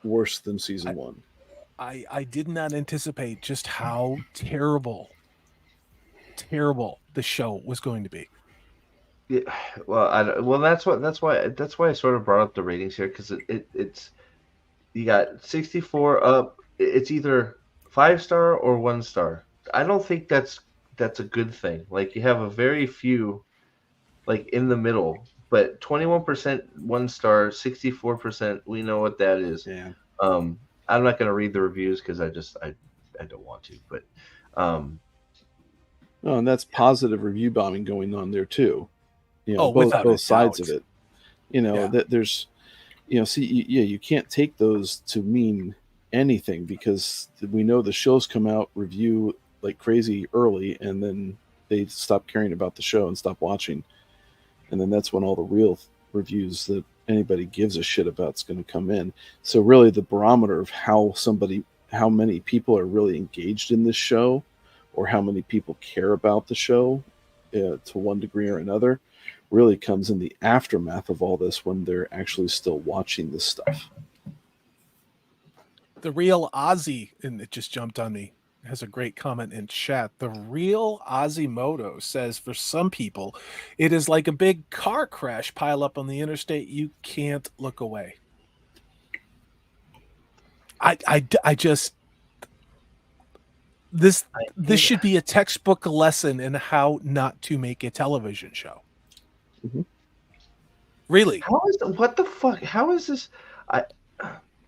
worse than season 1. I did not anticipate just how terrible the show was going to be. Yeah, well, that's why I sort of brought up the ratings here, because it's you got 64 up. It's either 5-star or 1-star. I don't think that's a good thing. Like, you have a very few, like, in the middle. But 21% 1-star, 64%. We know what that is. Yeah. I'm not going to read the reviews because I don't want to. But no, and that's positive review bombing going on there too. You know, both sides of it. You know that there's, you know, you can't take those to mean anything because we know the shows come out, review like crazy early, and then they stop caring about the show and stop watching. And then that's when all the real reviews that anybody gives a shit about is going to come in. So really the barometer of how many people are really engaged in this show or how many people care about the show to one degree or another really comes in the aftermath of all this when they're actually still watching this stuff. The real Ozzy, and it just jumped on me, has a great comment in chat. The real Ozzymoto says for some people, it is like a big car crash pile up on the interstate. You can't look away. I just, this should be a textbook lesson in how not to make a television show. Mm-hmm. Really? What the fuck? How is this?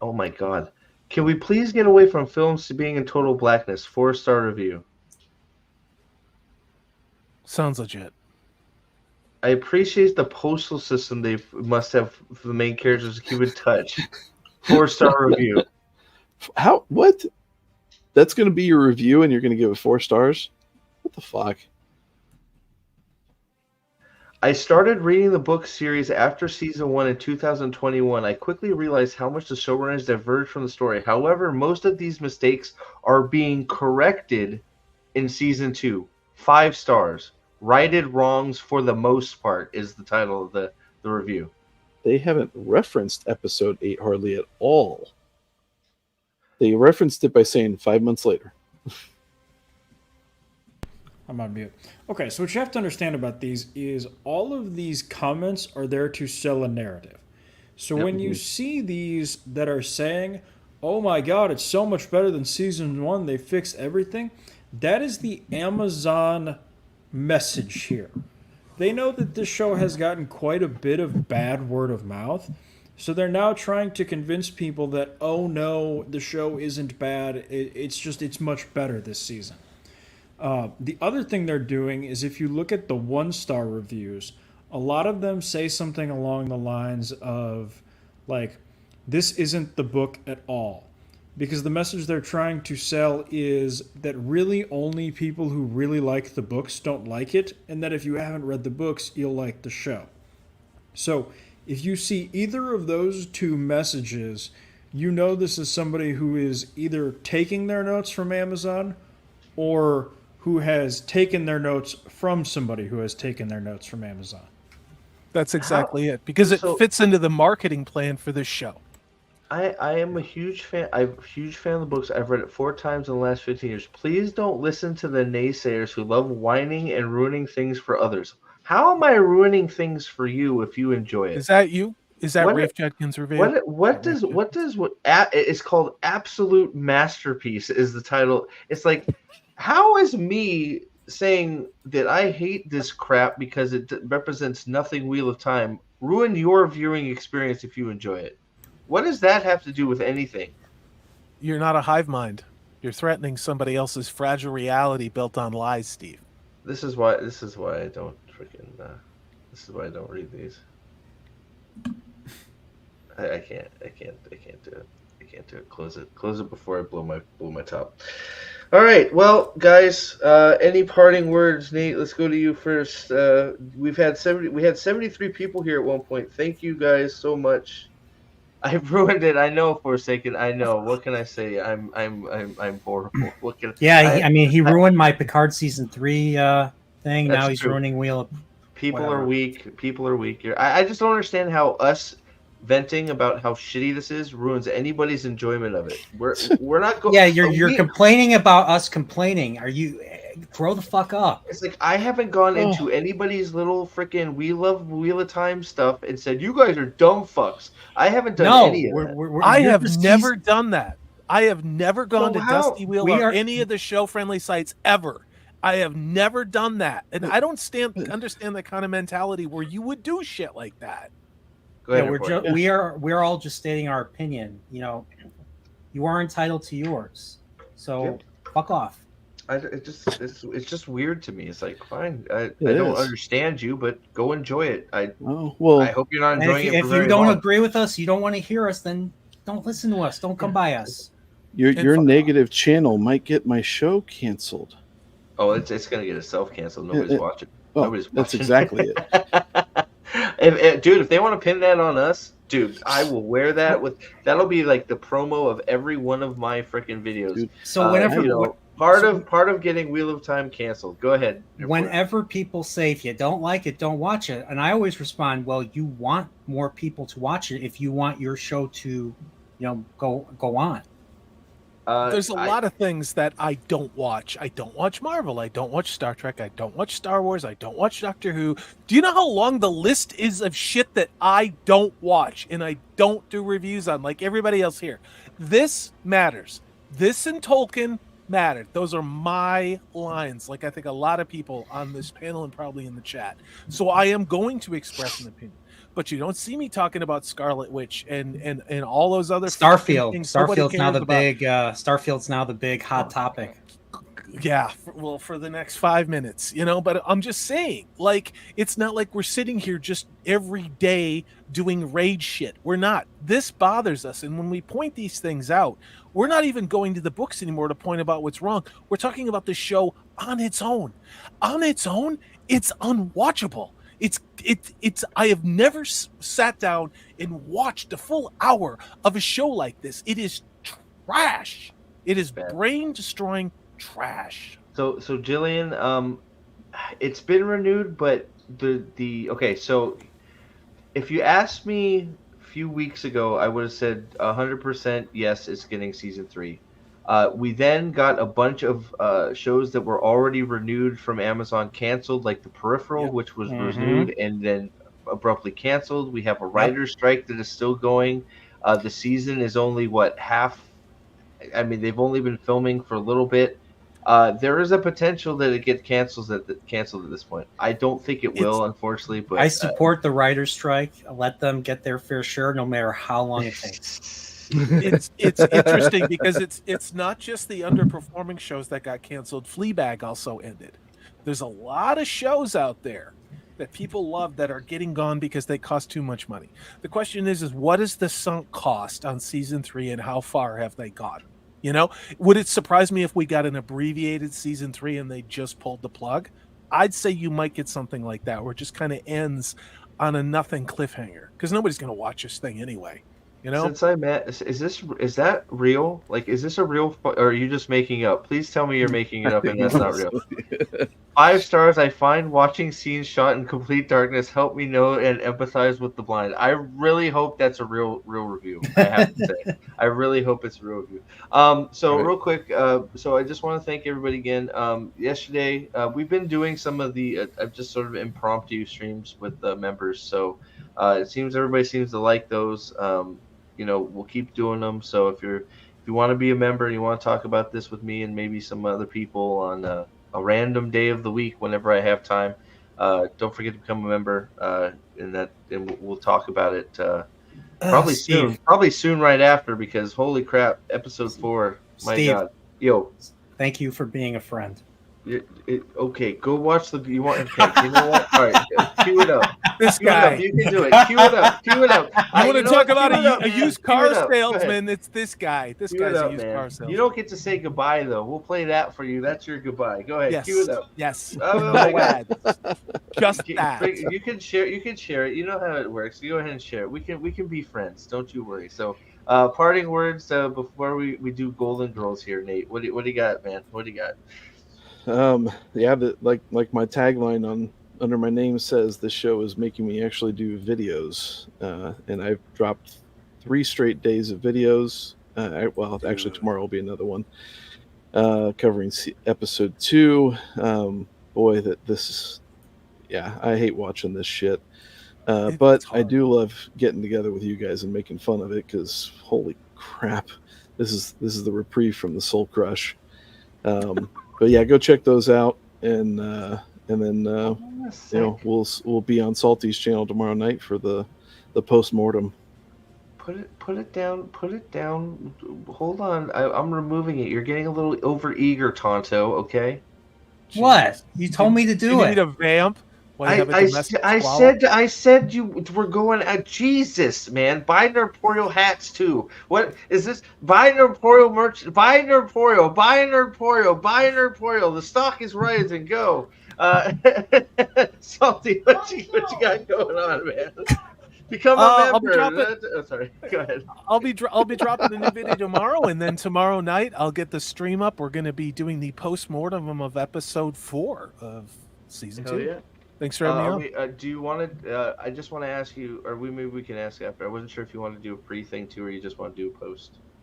Oh my God. Can we please get away from films to being in total blackness? 4-star review. Sounds legit. I appreciate the postal system they must have for the main characters keep in touch. 4-star review. How? What? That's going to be your review, and you're going to give it 4 stars? What the fuck? I started reading the book series after season 1 in 2021. I quickly realized how much the showrunners diverged from the story. However, most of these mistakes are being corrected in season 2. 5 stars. Righted wrongs for the most part is the title of the review. They haven't referenced episode 8 hardly at all. They referenced it by saying 5 months later. I'm on mute. Okay, so what you have to understand about these is all of these comments are there to sell a narrative. So when you see these that are saying, oh my god, it's so much better than season 1, they fixed everything, that is the Amazon message here. They know that this show has gotten quite a bit of bad word of mouth, so they're now trying to convince people that, oh no, the show isn't bad, it's much better this season. The other thing they're doing is if you look at the 1-star reviews, a lot of them say something along the lines of, like, this isn't the book at all. Because the message they're trying to sell is that really only people who really like the books don't like it, and that if you haven't read the books, you'll like the show. So if you see either of those two messages, you know this is somebody who is either taking their notes from Amazon or who has taken their notes from somebody who has taken their notes from Amazon. That's exactly it, because it fits into the marketing plan for this show. I am a huge fan. I'm a huge fan of the books. I've read it 4 times in the last 15 years. Please don't listen to the naysayers who love whining and ruining things for others. How am I ruining things for you if you enjoy it? Is that you? Is that Rafe Judkins' review? It's called Absolute Masterpiece is the title. It's like, how is me saying that I hate this crap because it represents nothing Wheel of Time ruin your viewing experience if you enjoy it? What does that have to do with anything? You're not a hive mind. You're threatening somebody else's fragile reality built on lies, Steve. This is why I don't freaking. This is why I don't read these. I can't do it. I can't do it. Close it before I blow my top. All right, well, guys, any parting words? Nate, let's go to you first. We had 73 people here at one point. Thank you guys so much. I ruined it. I know, Forsaken. I know. What can I say? I'm horrible. What can? Yeah, I mean, he ruined my Picard season 3 thing. Now he's true. Ruining Wheel of. People Whatever. are weak. People are weak here. I just don't understand how us venting about how shitty this is ruins anybody's enjoyment of it. We're not going. Yeah, you're complaining about us complaining. Are you? Grow the fuck up. It's like I haven't gone into anybody's little freaking We Love Wheel of Time stuff and said you guys are dumb fucks. I haven't done any of that. I have never done that. I have never gone to Dusty Wheel or any of the show-friendly sites ever. I have never done that, and I don't understand that kind of mentality where you would do shit like that. Go ahead, we're all just stating our opinion. You know, you are entitled to yours. So fuck off. It's just weird to me. It's like, fine, I don't understand you, but go enjoy it. I hope you're not enjoying it. If you don't agree with us, you don't want to hear us, then don't listen to us. Don't come by us. Your negative channel might get my show canceled. Oh, it's gonna get itself canceled. Nobody's watching. Nobody's watching. That's exactly it. If they want to pin that on us, dude, I will wear that that'll be like the promo of every one of my freaking videos. Dude. So whenever part of getting Wheel of Time canceled. Go ahead. Whenever people say if you don't like it, don't watch it, and I always respond, well, you want more people to watch it if you want your show to, go on. There's a lot of things that I don't watch. I don't watch Marvel. I don't watch Star Trek. I don't watch Star Wars. I don't watch Doctor Who. Do you know how long the list is of shit that I don't watch and I don't do reviews on like everybody else here? This matters. This and Tolkien mattered. Those are my lines, like I think a lot of people on this panel and probably in the chat. So I am going to express an opinion. but you don't see me talking about Scarlet Witch and all those other Starfield. things nobody Starfield's now cares the about. big. Starfield's now the big hot topic. Yeah, for the next 5 minutes, but I'm just saying, like, it's not like we're sitting here just every day doing rage shit. We're not. This bothers us. And when we point these things out, we're not even going to the books anymore to point about what's wrong. We're talking about the show on its own. On its own, it's unwatchable. It's I have never sat down and watched a full hour of a show like this. It is trash. It is brain destroying trash. So Jillian, it's been renewed, but okay. So if you asked me a few weeks ago, I would have said 100% yes, it's getting season 3. We then got a bunch of shows that were already renewed from Amazon canceled, like The Peripheral, which was renewed and then abruptly canceled. We have a writer's strike that is still going. The season is only half. I mean, they've only been filming for a little bit. There is a potential that it gets canceled at this point. I don't think it will, unfortunately. But I support the writer's strike. Let them get their fair share, no matter how long it takes. It's interesting because it's not just the underperforming shows that got canceled. Fleabag also ended. There's a lot of shows out there that people love that are getting gone because they cost too much money. The question is what is the sunk cost on season 3 and how far have they gone? Would it surprise me if we got an abbreviated season 3 and they just pulled the plug? I'd say you might get something like that where it just kind of ends on a nothing cliffhanger because nobody's going to watch this thing anyway. Since I met, is that real? Like, is this a real, or are you just making up? Please tell me you're making it up and that's not real. 5 stars. I find watching scenes shot in complete darkness help me know and empathize with the blind. I really hope that's a real review. I have to say, I really hope it's a real review. Real quick, so I just want to thank everybody again. Yesterday, we've been doing some of the just sort of impromptu streams with the members. So it seems everybody seems to like those. We'll keep doing them. So if you want to be a member and you want to talk about this with me and maybe some other people on a random day of the week whenever I have time, don't forget to become a member. And we'll talk about it probably soon right after, because holy crap, episode 4, my Steve, God, yo, thank you for being a friend. Okay, go watch the. You want? Okay, you know what? All right, cue it up. This guy, you can do it. Cue it up. I want to talk about a used car salesman. It's this guy. This guy's a used car salesman. You don't get to say goodbye though. We'll play that for you. That's your goodbye. Go ahead. Yes. Cue it up. Yes. Oh my God. Just that. You can share. You can share it. You know how it works. Go ahead and share it. We can be friends. Don't you worry. So, parting words before we do Golden Girls here, Nate. What do you got, man? What do you got? Like my tagline under my name says, this show is making me actually do videos, and I've dropped 3 straight days of videos. Actually tomorrow will be another one covering episode 2. I hate watching this shit, but I do love getting together with you guys and making fun of it, because holy crap, this is the reprieve from the Soul Crush. But yeah, go check those out, and then we'll be on Salty's channel tomorrow night for the post-mortem. Put it down. Hold on, I'm removing it. You're getting a little over eager, Tonto. Okay. Jeez. What? You told me to do it. You need a vamp. I said you were going at Jesus, man. Buy Nerdporial hats too. What is this? Buy Nerdporial merch. Buy Nerdporial. The stock is rising. Go. Salty, what you got going on, man? Become a member. Sorry. Go ahead. I'll be dropping a new video tomorrow, and then tomorrow night I'll get the stream up. We're going to be doing the post-mortem of episode 4 of season 2. Yeah. Thanks for having me on. Do you want to? I just want to ask you, or maybe we can ask after. I wasn't sure if you want to do a pre-thing too, or you just want to do a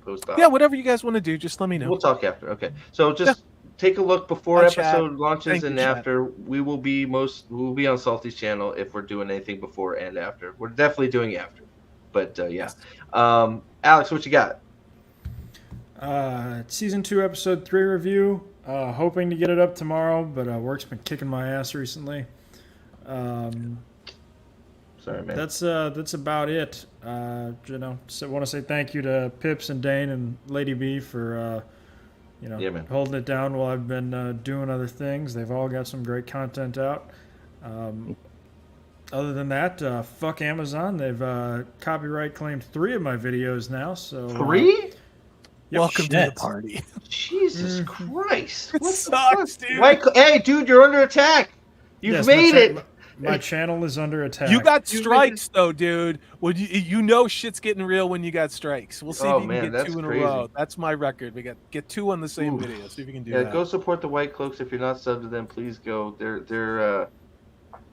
post-op. Yeah, whatever you guys want to do, just let me know. We'll talk after. Okay, so just take a look before episode launches and after. We will be on Salty's channel if we're doing anything before and after. We're definitely doing after, but yeah. Alex, what you got? Season 2, episode 3 review. Hoping to get it up tomorrow, but work's been kicking my ass recently. Sorry, man. That's about it. You know, so I want to say thank you to Pips and Dane and Lady B for you know, Yeah, man. holding it down while I've been doing other things. They've all got some great content out. Other than that, fuck Amazon. They've copyright claimed 3 of my videos now. So 3? Welcome to the party. Jesus Christ! It What sucks, the fuck? dude. Why, hey, dude, you're under attack. You've Yes, made it. My channel is under attack. You got strikes though, dude. Would you know shit's getting real when you got strikes. We'll see if you can get that's 2 in crazy. a row. That's my record. We get 2 on the same video. See if you can do that. Yeah, go support the White Cloaks if you're not subbed to them. Please go. They're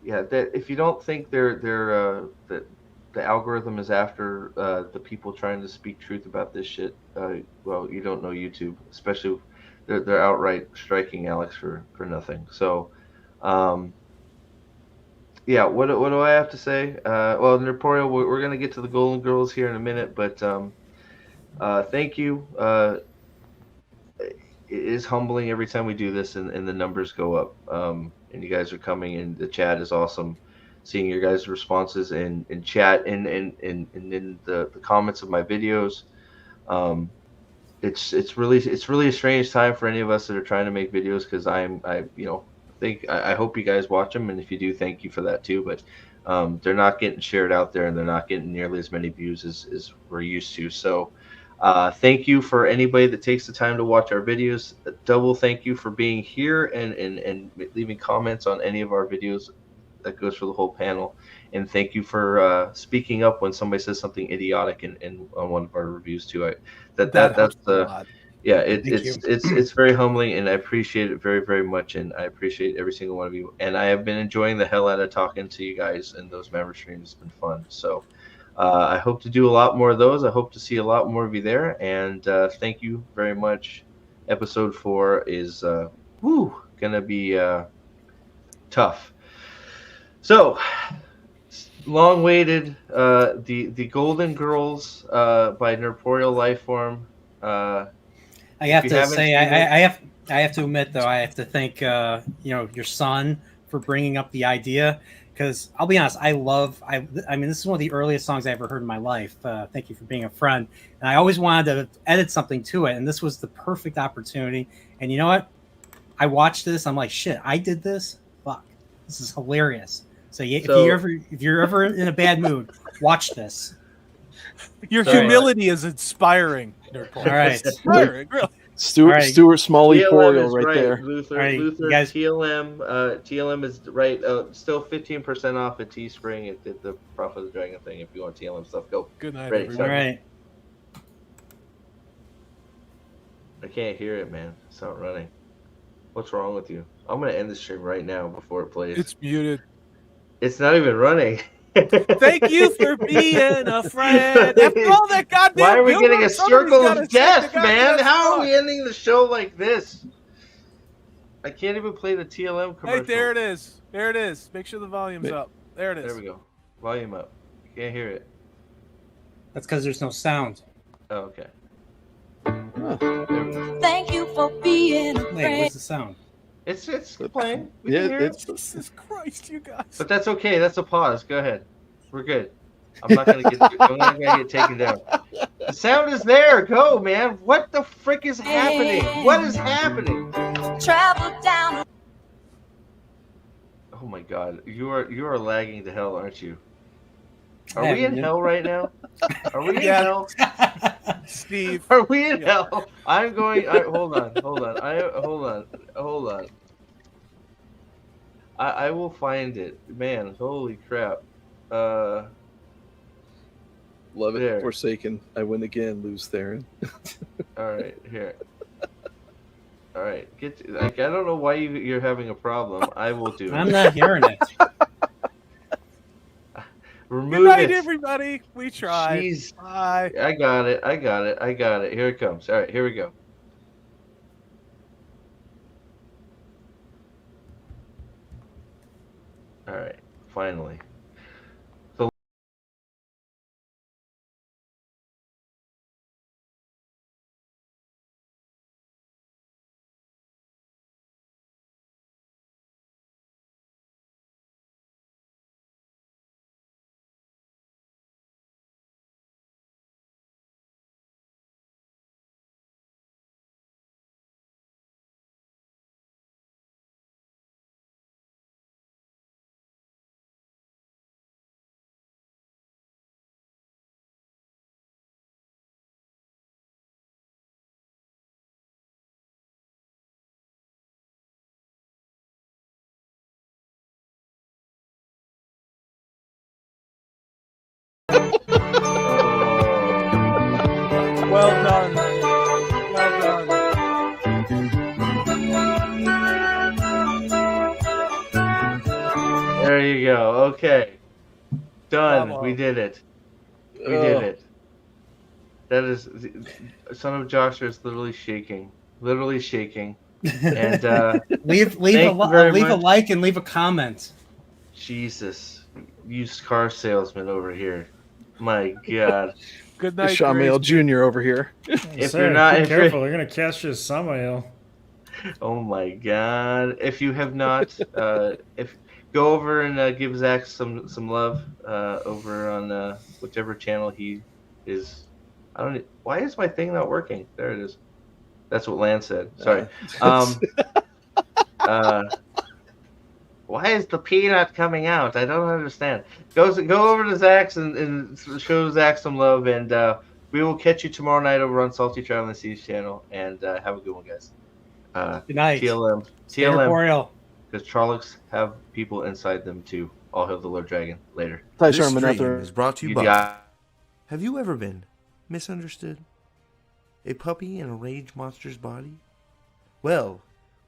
yeah. That if you don't think they're the algorithm is after the people trying to speak truth about this shit, well, you don't know YouTube. Especially they're outright striking Alex for nothing. So, yeah. What do I have to say? Well, Nerporio, we're gonna get to the Golden Girls here in a minute, but thank you. It is humbling every time we do this and the numbers go up. And you guys are coming, and the chat is awesome. Seeing your guys' responses in chat and in the comments of my videos. It's really a strange time for any of us that are trying to make videos, because I hope you guys watch them, and if you do, thank you for that too. But they're not getting shared out there, and they're not getting nearly as many views as we're used to. So thank you for anybody that takes the time to watch our videos. A double thank you for being here and leaving comments on any of our videos. That goes for the whole panel. And thank you for speaking up when somebody says something idiotic in on one of our reviews too. That's a lot. Yeah, it's very humbling, and I appreciate it very, very much, and I appreciate every single one of you. And I have been enjoying the hell out of talking to you guys in those member streams. It's been fun. So I hope to do a lot more of those. I hope to see a lot more of you there. And thank you very much. Episode 4 is gonna be tough. So, long-awaited, the Golden Girls by Nerporeal Lifeform. I have to say, I have to admit though, I have to thank your son for bringing up the idea, because I'll be honest, I mean, this is one of the earliest songs I ever heard in my life. Thank you for being a friend, and I always wanted to edit something to it, and this was the perfect opportunity. And you know what? I watched this, I'm like, shit, I did this. Fuck, this is hilarious. So if you're ever in a bad mood, watch this. Your humility is inspiring. All right, inspiring, really. Stuart Smalley Poriel right there. Luther, guys. TLM is right. Still 15% off at Teespring at the Prophet of the Dragon thing. If you want TLM stuff, go. Good night, Ready, everybody. All right. I can't hear it, man. It's not running. What's wrong with you? I'm gonna end the stream right now before it plays. It's muted. It's not even running. Thank you for being a friend. After all that goddamn. Why are we getting a circle of death, man? man? How are we ending the show like this? I can't even play the TLM commercial. Hey, there it is. There it is. Make sure the volume's up. There it is. There we go. Volume up. You can't hear it. That's because there's no sound. Oh, okay. Thank you for being a Wait, friend. where's the sound? It's playing. We Yeah, can hear it. Jesus Christ, you guys. But that's okay. That's a pause. Go ahead. We're good. I'm not gonna get taken down. The sound is there. Go, man. What the frick is happening? What is happening? Travel down. Oh my God, you are lagging to hell, aren't you? Are we in hell right now? Are we in hell? Steve. Are we in hell? I'm going. Hold on. I will find it. Man, holy crap. Love it. There. Forsaken. I win again, lose Theron. All right, here. All right, I don't know why you're having a problem. I will do it. I'm not hearing it. Remove Good night, it. everybody. We tried. Jeez. Bye. I got it. Here it comes. All right, here we go. All right, finally. Well done. Well done. There you go. Okay. Done. Bravo. We did it. We did it. That is, Son of Joshua is literally shaking. Literally shaking. And leave a like and leave a comment. Jesus, used car salesman over here. My God. Good night, Samael Jr. over here. If you're not, be careful, they're gonna catch you, Samael. Oh my God! If you have not, if go over and give Zach some love over on whichever channel he is. I don't. Why is my thing not working? There it is. That's what Lance said. Sorry. Why is the peanut coming out? I don't understand. Go over to Zach's and show Zach some love, and we will catch you tomorrow night over on Salty Traveling Seas channel. And have a good one, guys. Good night. TLM. Because Trollocs have people inside them too. All hail the Lord Dragon. Later. This stream is brought to you by. Have you ever been misunderstood? A puppy in a rage monster's body? Well,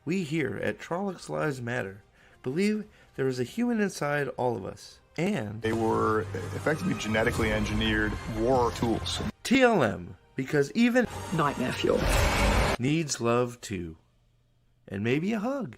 we here at Trollocs Lives Matter believe there is a human inside all of us, and they were effectively genetically engineered war tools. TLM, because even nightmare fuel needs love too, and maybe a hug.